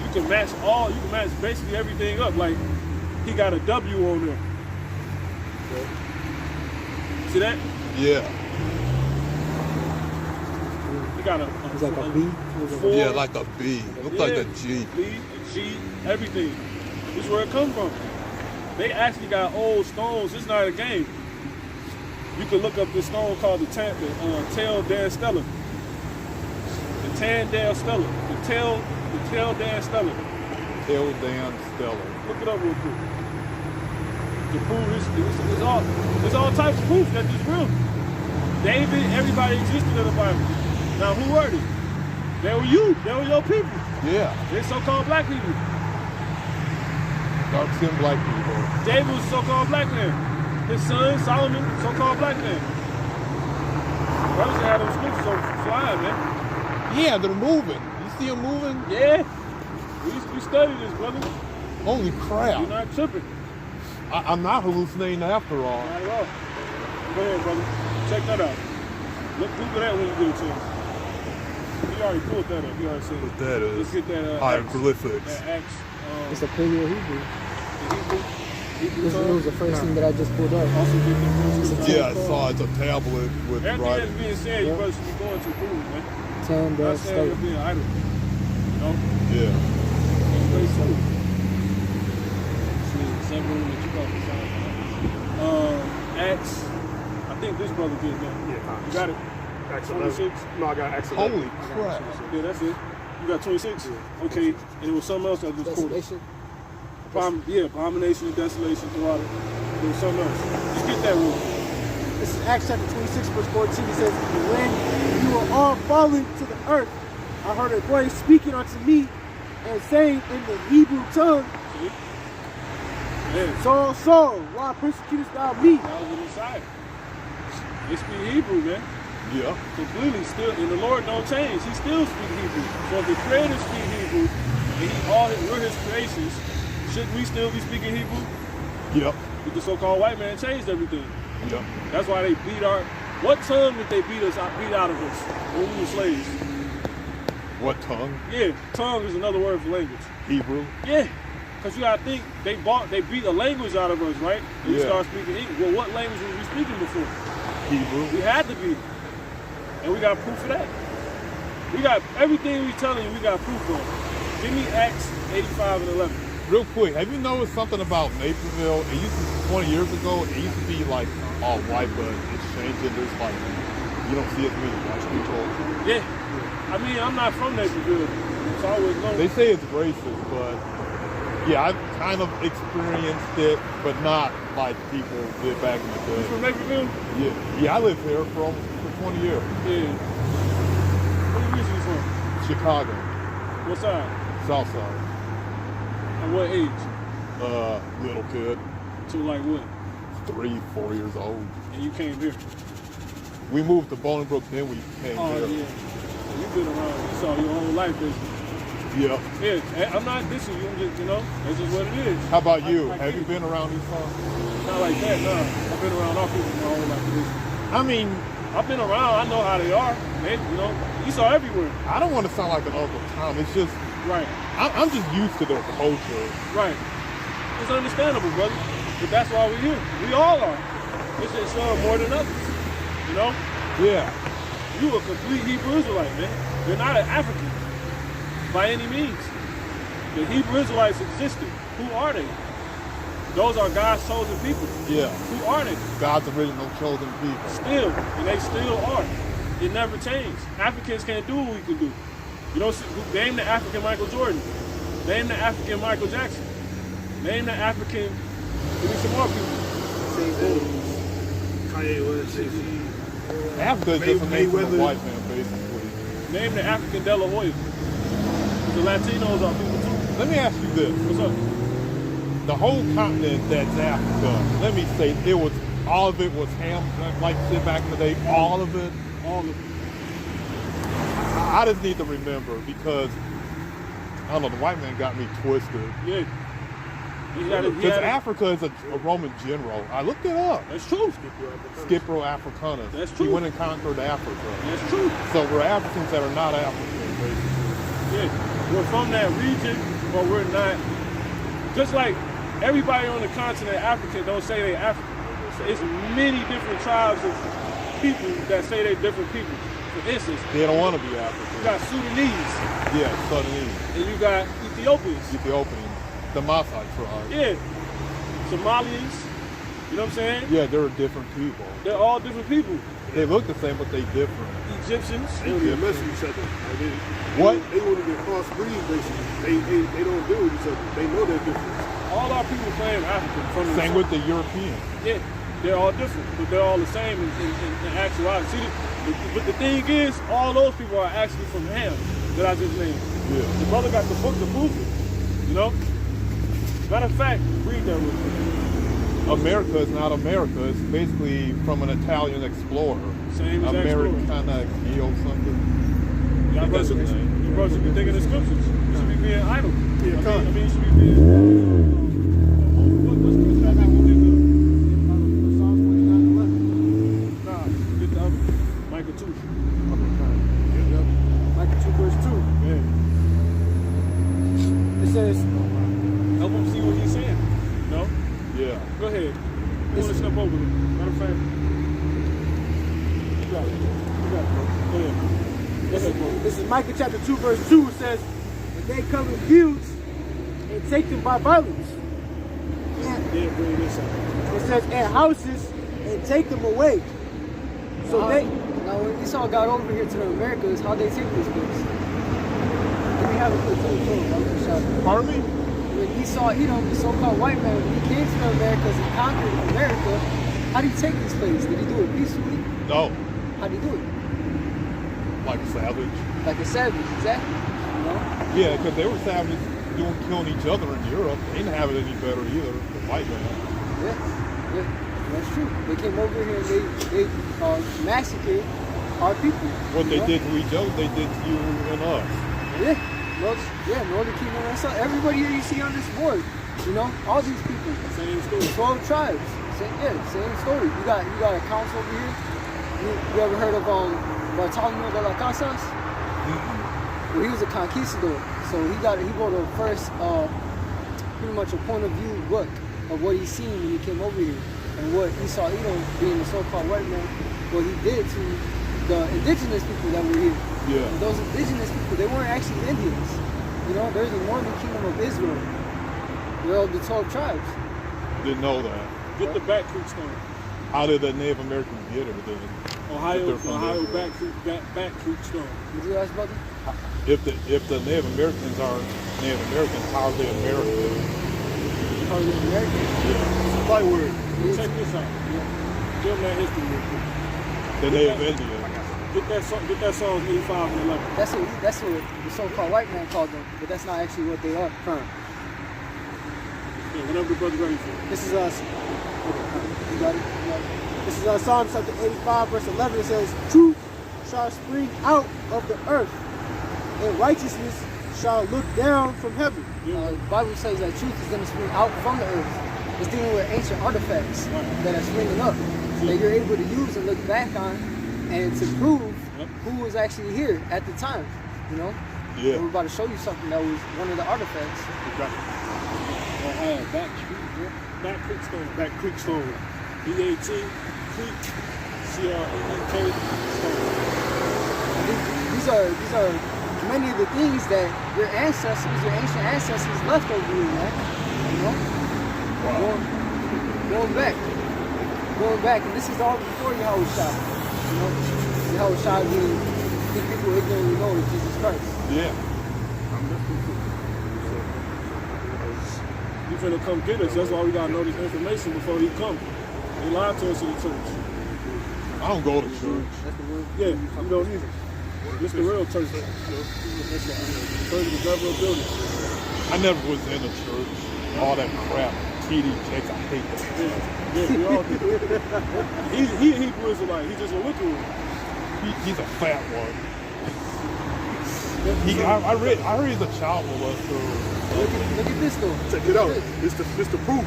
You can match basically everything up. Like he got a W on there. See that? Yeah. He got It's like a B. four. Yeah, like a B. Looks like a G. B, a G, everything. This is where it come from. They actually got old stones. It's not a game. You can look up this stone called the Tail Dan Stellar. The Tan Dan Stellar. The Tail Dan Stellar. Tail Dan Stellar. Look it up real quick. To prove there's all types of proof that this real. David, everybody existed in the Bible. Now who were they? They were you. They were your people. Yeah. They're so-called black people. Dark-skinned black people. David was a so-called black man. His son, Solomon, so-called black man. Brothers that had them scriptures so flying, man. Yeah, they're moving. You see them moving? Yeah. We studied this, brother. Holy crap. You're not tripping. I'm not hallucinating after all. Not at all. Go ahead, brother. Check that out. Google that when you get a chance. He already pulled that up. He already said What that is? Let's get that hieroglyphics. That Acts. It's a Paleo Hebrew. Hebrew This was the first thing that I just pulled up. Also get the first Yeah, I saw it's a tablet with everything writing. that's being said, you brothers should be going to prove, man. Tan Not Dan saying Stellar. you're being idle. You know? Yeah. Very true. See, several that you got to sign. Acts. I think this brother did that. Yeah, You got it? Acts 26? No, I got Acts 11. Holy crap. Yeah, that's it. You got 26? Okay. And it was something else I just quoted. Desolation. Abomination and desolation throughout it. There was something else. Just get that rule. This is Acts chapter 26, verse 14. It says, when you were all fallen to the earth, I heard a voice speaking unto me and saying in the Hebrew tongue, See? Yeah. Saul, Saul, why persecutest thou me? That was the Messiah. They speak Hebrew, man. Yeah. Completely still, and the Lord don't change. He still speaks Hebrew. So if the Creator speaks Hebrew, and we're His creations, shouldn't we still be speaking Hebrew? Yep. But the so-called white man changed everything. Yep. That's why they beat what tongue did they beat out of us when we were slaves? What tongue? Yeah, tongue is another word for language. Hebrew. Yeah, because you gotta think, they beat a language out of us, right? And we Yeah. start speaking English. Well, what language were we speaking before? Hebrew. We had to be. And we got proof of that. We got everything we telling you, we got proof of. Give me Acts 85 and 11. Real quick, have you noticed something about Naperville? It used to, 20 years ago, it used to be like all white, but it's changing. There's like, you don't see as many white people. Yeah. I mean, I'm not from Naperville, so I would know. They say it's racist, but yeah, I've kind of experienced it, but not like people did back in the You from day. Naperville? Yeah, I lived here for 20 years. Yeah. Where you originally from? Chicago, What side? South Side. At what age? Little kid, To like what? 3, 4 years old. And you came here? We moved to Bolingbrook, then we came Oh, here. yeah. So you've been around. You saw your whole life, basically. Yeah. Yeah, I'm not dissing you. I'm just, that's just what it is. How about you? Have you been around these songs? Not like that, no. I've been around our people my whole life. I mean, I've been around, I know how they are. They, you know, Esau everywhere. I don't want to sound like an Uncle Tom. It's just, Right, I'm just used to their culture. right. It's understandable, brother. But that's why we're here. We all are. It's just more than others. You know? Yeah. You a complete Hebrew Israelite, man. You're not an African by any means. The Hebrew Israelites existed. Who are they? Those are God's chosen people. Yeah. Who are they? God's original chosen people. Still, and they still are. It never changed. Africans can't do what we can do. You know, name the African Michael Jordan. Name the African Michael Jackson. Name the African, give me some more people. Kanye West, Africa is just a name for a white man, basically. Name the African De La Hoya. The Latinos are people too. Let me ask you this. What's up? The whole continent that's Africa, let me say, all of it was ham, like you said back in the day, all of it. All of it. I just need to remember because, I don't know, the white man got me twisted. Yeah. Because Africa is a Roman general. I looked it up. That's true. Scipio Africanus. That's true. He went and conquered Africa. That's true. So we're Africans that are not Africans, basically. Yeah. We're from that region, but we're not. Just like everybody on the continent African don't say they African. It's many different tribes of people that say they're different people. For instance, They don't want to be African. you got Sudanese Yeah, Sudanese, and you got Ethiopians. Ethiopian, the Maasai tribe. Yeah. Somalians. You know what I'm saying? Yeah, they're different people. They're all different people. They look the same, but they different. Egyptians. They don't even mess with each other. Like What? They want to get crossbreed, basically. They don't deal with each other. They know they're different. All our people claim African from the Same with the Europeans. Yeah, they're all different, but they're all the same in actuality. See, but the thing is, all those people are actually from Ham that I just named. Yeah. The brother got the book to prove it. You know? Matter of fact, read that real quick. America is not America. It's basically from an Italian explorer. Same as Americana Geo something. Y'all brothers should be thinking the scriptures. You should be being idle. Yeah, I mean, you should be being. What scripture that we think of? Psalms 49:11. Nah, get the other. Micah 2. Yep. Micah 2 verse 2. Yeah. It says, Help him see what he's saying. No? Yeah. Go ahead. You want to step over it. Matter of fact. You got it. You got it, bro. Go ahead. Go ahead, bro. this is Micah chapter 2 verse 2. It says, and they come in fields and take them by violence. And Yeah, bring this up. it says, and houses and take them away. So they Now, when Esau got over here to the Americas, how'd they take this place? Let me have a quick tour. Pardon me? When Esau, the so-called white man, when he came to the Americas and conquered America, how did he take this place? Did he do it peacefully? No. How did he do it? Like a savage. Like a savage, exactly. You know? Yeah, because they were savages killing each other in Europe. They didn't have it any better either, the white man. Yeah, that's true. They came over here and they massacred our people. What they did to each other, they did to you and us. Yeah, Northern Kingdom and South. Everybody here you see on this board, all these people. Same story. 12 tribes. Same story. You got accounts over here. You ever heard of Bartolomeo de las Casas? Well, he was a conquistador, so he wrote a first, pretty much a point of view book of what he seen when he came over here, and what Esau Edom, being the so-called white man, what he did to the indigenous people that were here. Yeah. And those indigenous people, they weren't actually Indians. There's the northern kingdom of Israel. They're all the 12 tribes. Didn't know that. Get the Back Creek stone. How did the Native Americans get it then? Ohio If they're from Back Creek stone. Would you ask about that? If the Native Americans are Native Americans, how are they Americans? How are they American? Yeah. Fight word. Check this out. Give them that history real quick. The Native Indians. Get that Psalms 85 and 11. That's what the so-called white man called them, but that's not actually what they are. Yeah, whenever the brother's ready for it. This is us. You got it? This is Psalm chapter 85 verse 11. It says, truth shall spring out of the earth, and righteousness shall look down from heaven. The Bible says that truth is going to spring out from the earth. It's dealing with ancient artifacts that are springing up that you're able to use and look back on and to prove who was actually here at the time, you know? Yeah. We're about to show you something that was one of the artifacts. Back Creek Stone. Back Creek Stone. B-A-T, Creek, C-R-E-E-K, Stone. These are many of the things that your ancestors, your ancient ancestors left over here, man. You know? Going back, and this is all before Yahweh Shai. You know? Yahweh Shai being the people ignorantly know is Jesus Christ. Yeah. He finna come get us. That's why we gotta know this information before he come. He lied to us in the church. I don't go to church. Yeah, you don't either. This the real church. Church of the government building. I never was in a church. All that crap. TD checks, I hate that. Yeah, we all do. He a Hebrew Israelite. He just a wicked one. He's a fat one. I heard he's a child molester. Look at this though. Check it out. This the proof.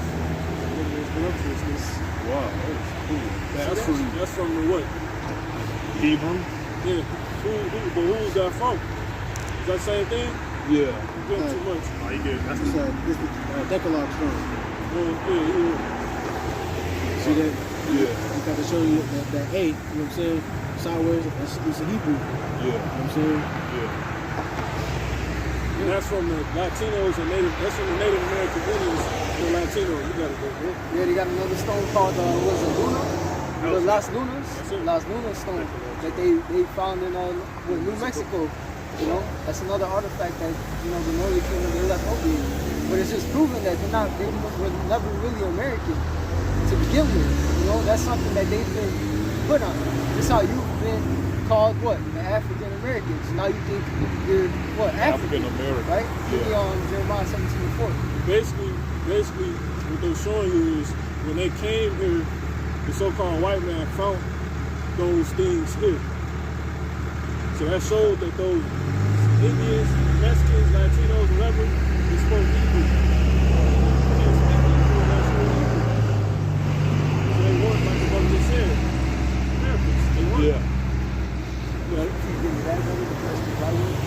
Wow, that's from the what? Hebrew? Yeah. Who's that from? Is that the same thing? Yeah. You getting too much. Oh, you get that's This is the Decalogue stone. Yeah. See that? Yeah. You got to show you that A, you know what I'm saying? Sideways, it's a Hebrew. Yeah. You know what I'm saying? Yeah. And that's from the Latinos and that's from the Native American Indians and Latinos. You gotta go, bro. Yeah, they got another stone called was it Luna? The Las Lunas. it. Las Lunas stone that they found in New Mexico. You know, that's another artifact that, you know, the Northern Kingdom they left over here. But it's just proving that they were never really American to begin with. You know, that's something that they've been put on. This is how you've been called what? The African Americans. Now you think you're what? African American, right? Give me yeah. Jeremiah 17:4. Basically, what they're showing you is when they came here, the so-called white man found those things here. So that showed that those Indians, Mexicans, Latinos, whatever, they spoke Hebrew. They didn't speak Hebrew unless you were Hebrew. So they weren't, like the brother just said, Americans. They weren't. Yeah.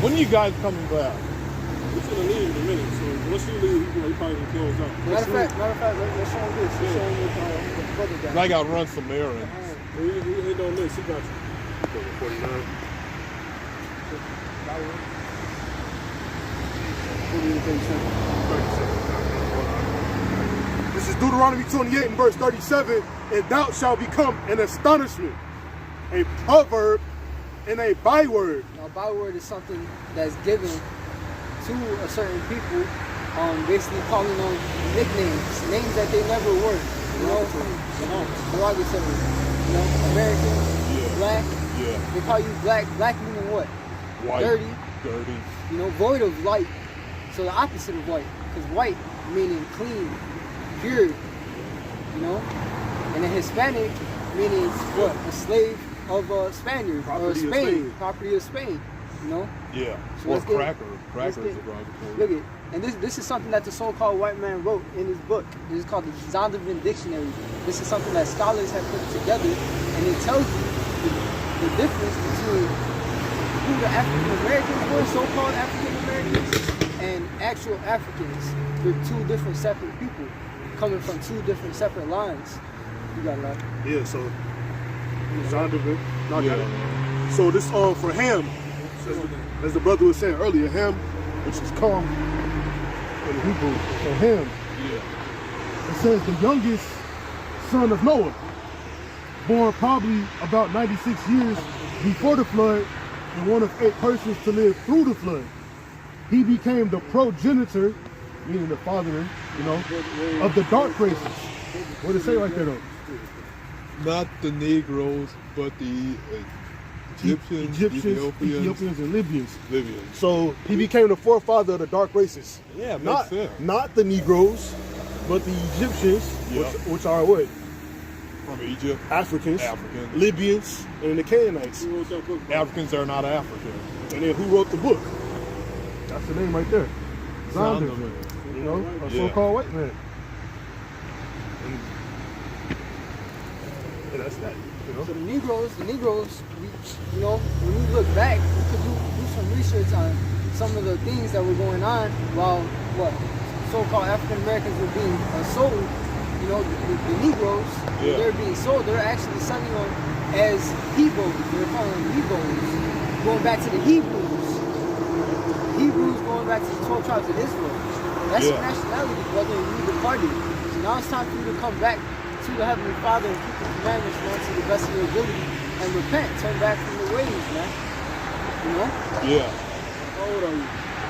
When are you guys coming back? We're gonna leave in a minute, so once you leave, you probably gonna close out. Matter of fact, let's show him this. Let's show him what the brother got. I gotta run some errands. He don't miss, he got you. 49. This is Deuteronomy 28 and verse 37. And thou shalt become an astonishment, a proverb, and a byword. Now, byword is something that's given to a certain people, basically calling them nicknames, names that they never were. You know, derogatory. You know, American, black. Yeah. They call you black. Black meaning what? White. Dirty. Dirty. You know, void of light. So the opposite of white, because white meaning clean, pure. You know, and then Hispanic meaning what? A slave of a Spaniard or Spain, property of Spain. You know. Yeah. So Or let's get- cracker. let's Cracker is get- a derogatory. Look at, and this is something that the so-called white man wrote in his book. This is called the Zondervan Dictionary. This is something that scholars have put together, and it tells you the difference between who the African Americans were, so-called African Americans, and actual Africans. They're two different separate people coming from two different separate lines. You got that? Yeah, so Zondervan. No, I got it. Yeah. So this for Ham, as the brother was saying earlier, Ham, which is come in Hebrew. So Ham, Yeah. it says the youngest son of Noah, born probably about 96 years before the flood, and one of 8 persons to live through the flood. He became the progenitor, meaning the father, you know, of the dark races. What did it say right there though? Not the Negroes, but the Egyptians, Ethiopians, and Libyans. Libyans. So he became the forefather of the dark races. Yeah, Not, makes sense. not the Negroes, but the Egyptians, Yeah. which are what? From Egypt. Africans, Africans. Libyans, and the Canaanites. Who wrote that book? Africans are not African. And then who wrote the book? That's the name right there. Zondervan. Zondervan. You know, a Yeah. so-called white man. And yeah, that's that. You know? So the Negroes, you know, when we look back, we could do some research on some of the things that were going on while so-called African Americans were being sold. You know, the Negroes, Yeah. they're being sold. They're actually selling them as Hebrews. They're calling them Hebrews. Going back to the Hebrews. Hebrews going back to the 12 tribes of Israel. That's your nationality, brother, and you departed. So now it's time for you to come back to the Heavenly Father and keep the commandments, man, to the best of your ability and repent, turn back from the ways, man. You know? Yeah. How old are you?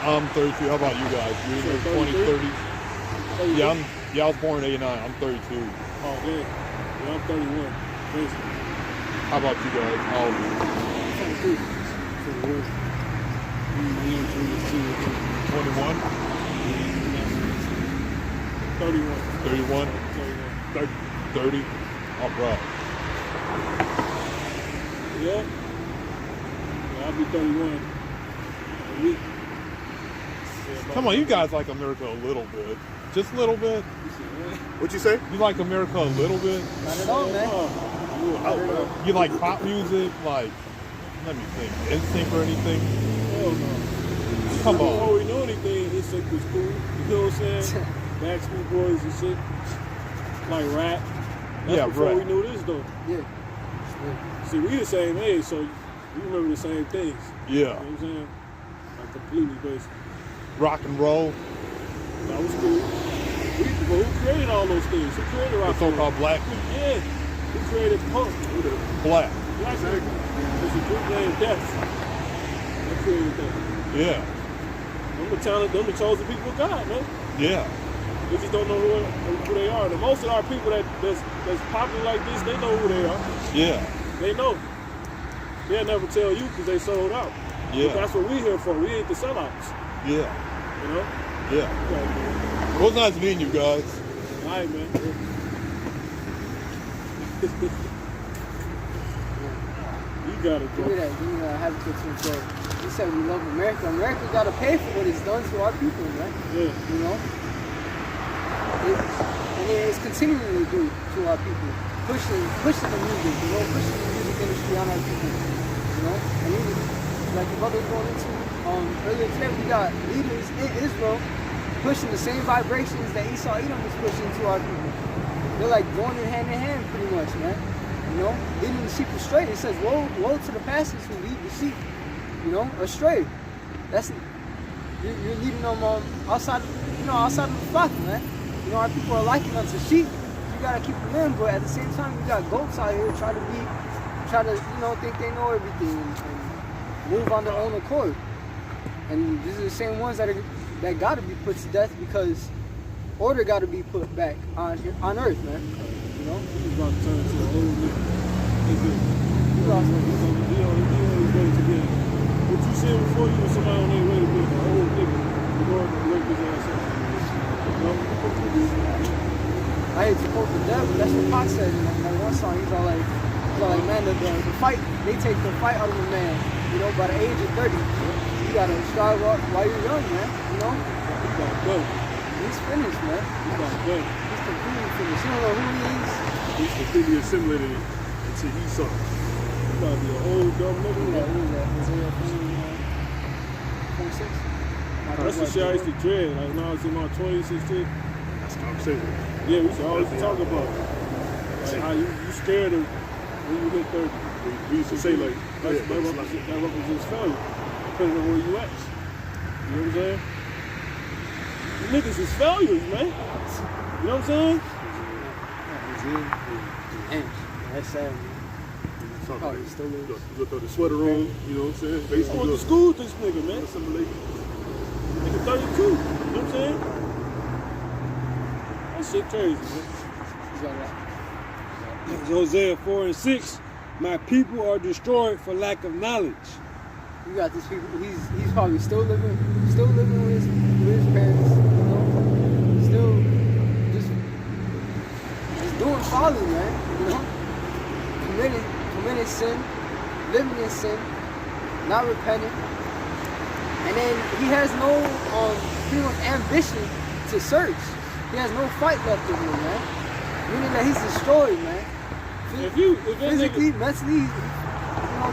I'm 32. How about you guys? You're in your 20s, 30s? Yeah, I was born in 89. I'm 32. Oh, yeah. Yeah, I'm 31. Basically. How about you guys? How old are you? 23. 21. I'm 22. 21? 31. 31? 31. 30? All right. Yeah. I'll be 31. A week. Yeah, Come on, you guys like America a little bit. Just a little bit. What you say? You like America a little bit? Not at all, man. You like pop music? Like, let me think. NSYNC or anything? Hell no. Come Before on. we knew anything, this shit was cool. You know what I'm saying? Backstreet Boys and shit. Like rap. That's Yeah, before rap. we knew this though. Yeah. See, we the same age, so we remember the same things. You know Yeah. what I'm saying? Like completely basically. Rock and roll. That was cool. But who created all those things? Who created The rock and roll? so-called black man. Yeah. Who created punk? Black. Black man. It's a group named Death. They created that. Yeah. Them the chosen people of God, man. Yeah. They just don't know who they are. And most of our people that's popular like this, they know who they are. Yeah. They know. They'll never tell you because they sold out. Yeah. But that's what we here for. We ain't the sellouts. Yeah. You know? Yeah. Right, It was nice meeting you guys. all right, man. You gotta Give me go. that. Give me that Habitat 212. You said we love America. America got to pay for what it's done to our people, man. Yeah. You know? And it's continuing to do to our people. Pushing the music, you know? Pushing the music industry on our people. You know? And even, like the brother was going into, earlier today, we got leaders in Israel pushing the same vibrations that Esau Edom was pushing to our people. They're like going in hand pretty much, man. You know, leading the sheep astray. It says, woe to the pastors who lead the sheep, you know, astray. That's you're leading them outside of the flock, man. You know, our people are likened unto sheep. You gotta keep them in, but at the same time, you got goats out here try to you know, think they know everything and move on their own accord. And these are the same ones that gotta be put to death because order gotta be put back on earth, man. You know? He's about to turn into a whole nigga. You lost it. He on his way to get what you said before, you was somebody on their way to get a whole nigga. The Lord will wake his ass up. You know? I hate to quote the devil. That's what Pac said in that one song. He's all like, man, the fight, they take the fight out of a man, you know, by the age of 30. You gotta strive up while you're young, man, you know? He got go. He's finished, man. He got go. He's completely finished. You don't know who he is. He's completely assimilated into Esau. He about to be a whole dumb Who nigga. is that? Isaiah 26? That's the shit I used to dread. Like when I was in my 20s and shit. That's the conversation. Yeah, we used to always talk about it. Like how you scared of when you hit 30. We used to say like, That represents failure, depending on where you at. You know what I'm saying? You niggas is failures, man. You know what I'm saying? Damn, that's sad, man. Oh, he still is. You throw the sweater on, you know what I'm saying? I Basically, went to school with this nigga, man. assimilate. Nigga 32. You know what I'm saying? That shit crazy, man. He's all right. Hosea 4:6, my people are destroyed for lack of knowledge. You got these people. He's probably still living with his parents. You know, still just doing folly, man. You know, committing sin, living in sin, not repenting, and then he has no pretty much ambition to search. He has no fight left in him, man. Meaning that he's destroyed, man. If that Physically, nigga, mentally,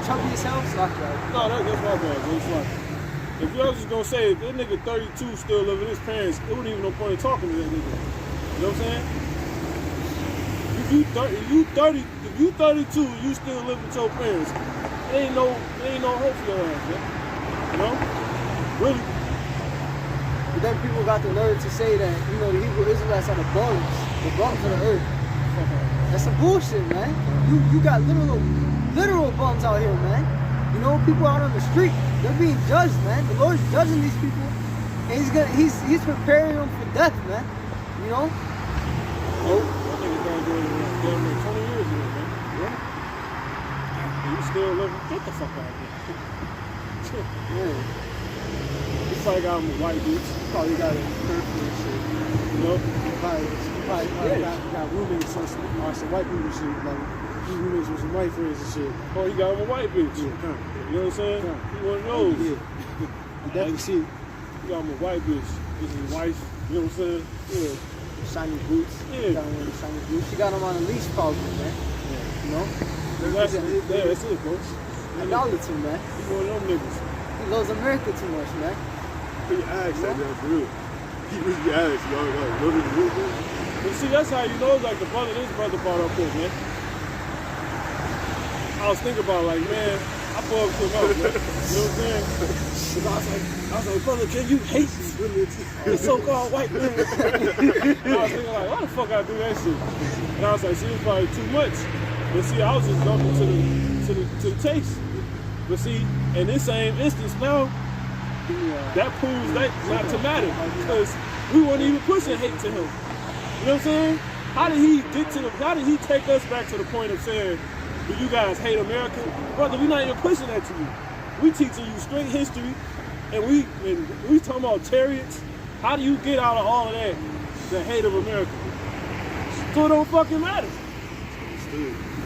chubby as hell, it's like that. no, that's my bad, bro. It's like, if you was just gonna say, if that nigga 32 still living with his parents, it wouldn't even no point in talking to that nigga. You know what I'm saying? If you 32, you still live with your parents, there ain't no hope for your ass, man. You know? Really? But then people got the nerve to say that, the Hebrew Israelites are the bums of the earth. That's some bullshit, man. You got literal bums out here, man. People out on the street, they're being judged, man. The Lord's judging these people, and he's preparing them for death, man. Oh, that nigga graduated damn near 20 years ago, man. Yeah. And you still living? Get the fuck out of here. Yeah. He probably got him with white boots. Probably got it perfect and shit. You know? Probably got roommates or some white people and shit. Like, he roommates with some white friends and shit. Oh, he got him a white bitch. Yeah, You know what I'm saying? Yeah. He one of those. Yeah. You definitely see it. He got him a white bitch. This is his wife. You know what I'm saying? Yeah. Shiny boots. Yeah. Got one of the shiny boots. She got him on a leash, probably, man. That's it, folks. Idolater, man. He one of them niggas. He loves America too much, man. He asked that, man, for real. He really asked, y'all, what is it? But see, that's how you know, like, this brother brought up this, man. I was thinking about, like, man, I fucked him up, man. You know what I'm saying? Because I was like, brother, can you hate the so-called white man? And I was thinking, like, why the fuck I do that shit? And I was like, see, it was probably too much. But see, I was just jumping to the taste. But see, in this same instance now, that proves that not to matter. Because we weren't even pushing hate to him. You know what I'm saying? How did he take us back to the point of saying, do you guys hate America? Brother, we're not even pushing that to you. We teaching you straight history, and we talking about chariots. How do you get out of all of that, the hate of America? So it don't fucking matter.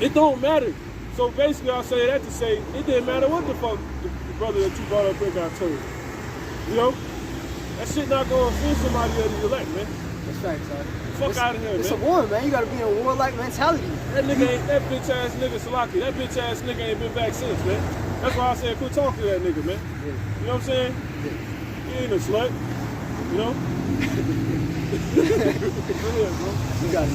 It don't matter. So basically, I'll say that to say, it didn't matter what the fuck the brother that you brought up here got told. You know? That shit not gonna offend somebody that you elect, man. That's facts, son. Fuck out of here, man. It's a war, man. You gotta be in a warlike mentality. That bitch ass nigga Salaki, that bitch ass nigga ain't been back since, man. That's why I said quit talking to that nigga, man. Yeah. You know what I'm saying? Yeah. He ain't a slut. You know? You got it.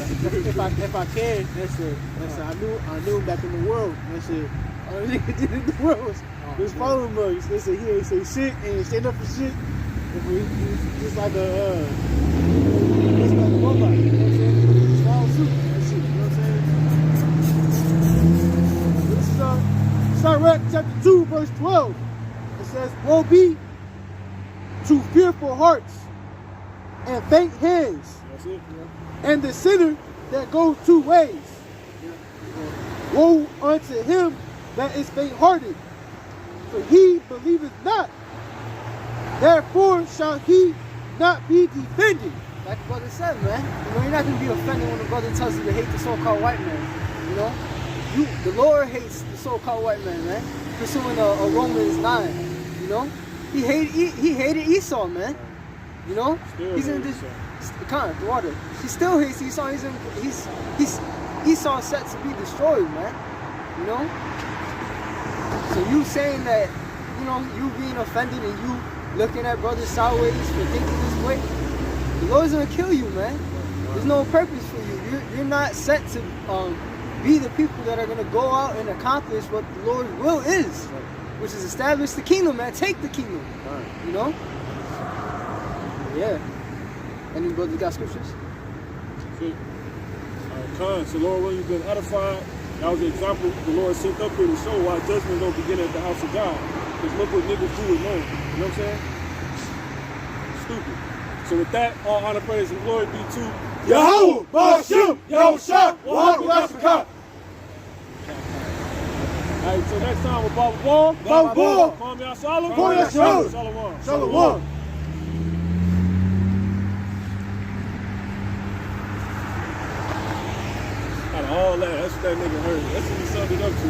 If I can, that's it. I knew him back in the world. That's it. All the nigga did in the world was following mugs. They said he ain't say shit, ain't stand up for shit. He's like a robot. You know what I'm saying? Small suit. That shit. You know what I'm saying? This is Sirach chapter 2, verse 12. It says, "Woe be to fearful hearts and faint hands, That's it. and the sinner that goes 2 ways. Woe unto him that is faint-hearted, for he believeth not. Therefore shall he not be defended." Like the brother said, man. You're not gonna be offended when the brother tells you to hate the so-called white man. The Lord hates the so-called white man, man. Pursuing a Romans 9. He hated Esau, man. He's in this the water. He still hates Esau. He's Esau set to be destroyed, man. So you saying that, you being offended and you looking at brothers sideways for thinking this way, the Lord's gonna kill you, man. There's no purpose for you. You're not set to be the people that are gonna go out and accomplish what the Lord's will is, which is establish the kingdom, man. Take the kingdom. Yeah. Any brothers got scriptures? See? So Lord, when you've been edified, that was the example the Lord sent up here to show why judgment don't begin at the house of God. Because look what niggas do with knowing. You know what I'm saying? Stupid. So with that, all honor, praise, and glory be to Yahweh, Ba'ashem, Yahushua, Wahakwa. Alright, so next time with Baba Ball. Baba Ball. Call me out Shalom. Call me out Shalom. Shalom. Shalom. Out of all that, that's what that nigga heard. That's what he summed it up to.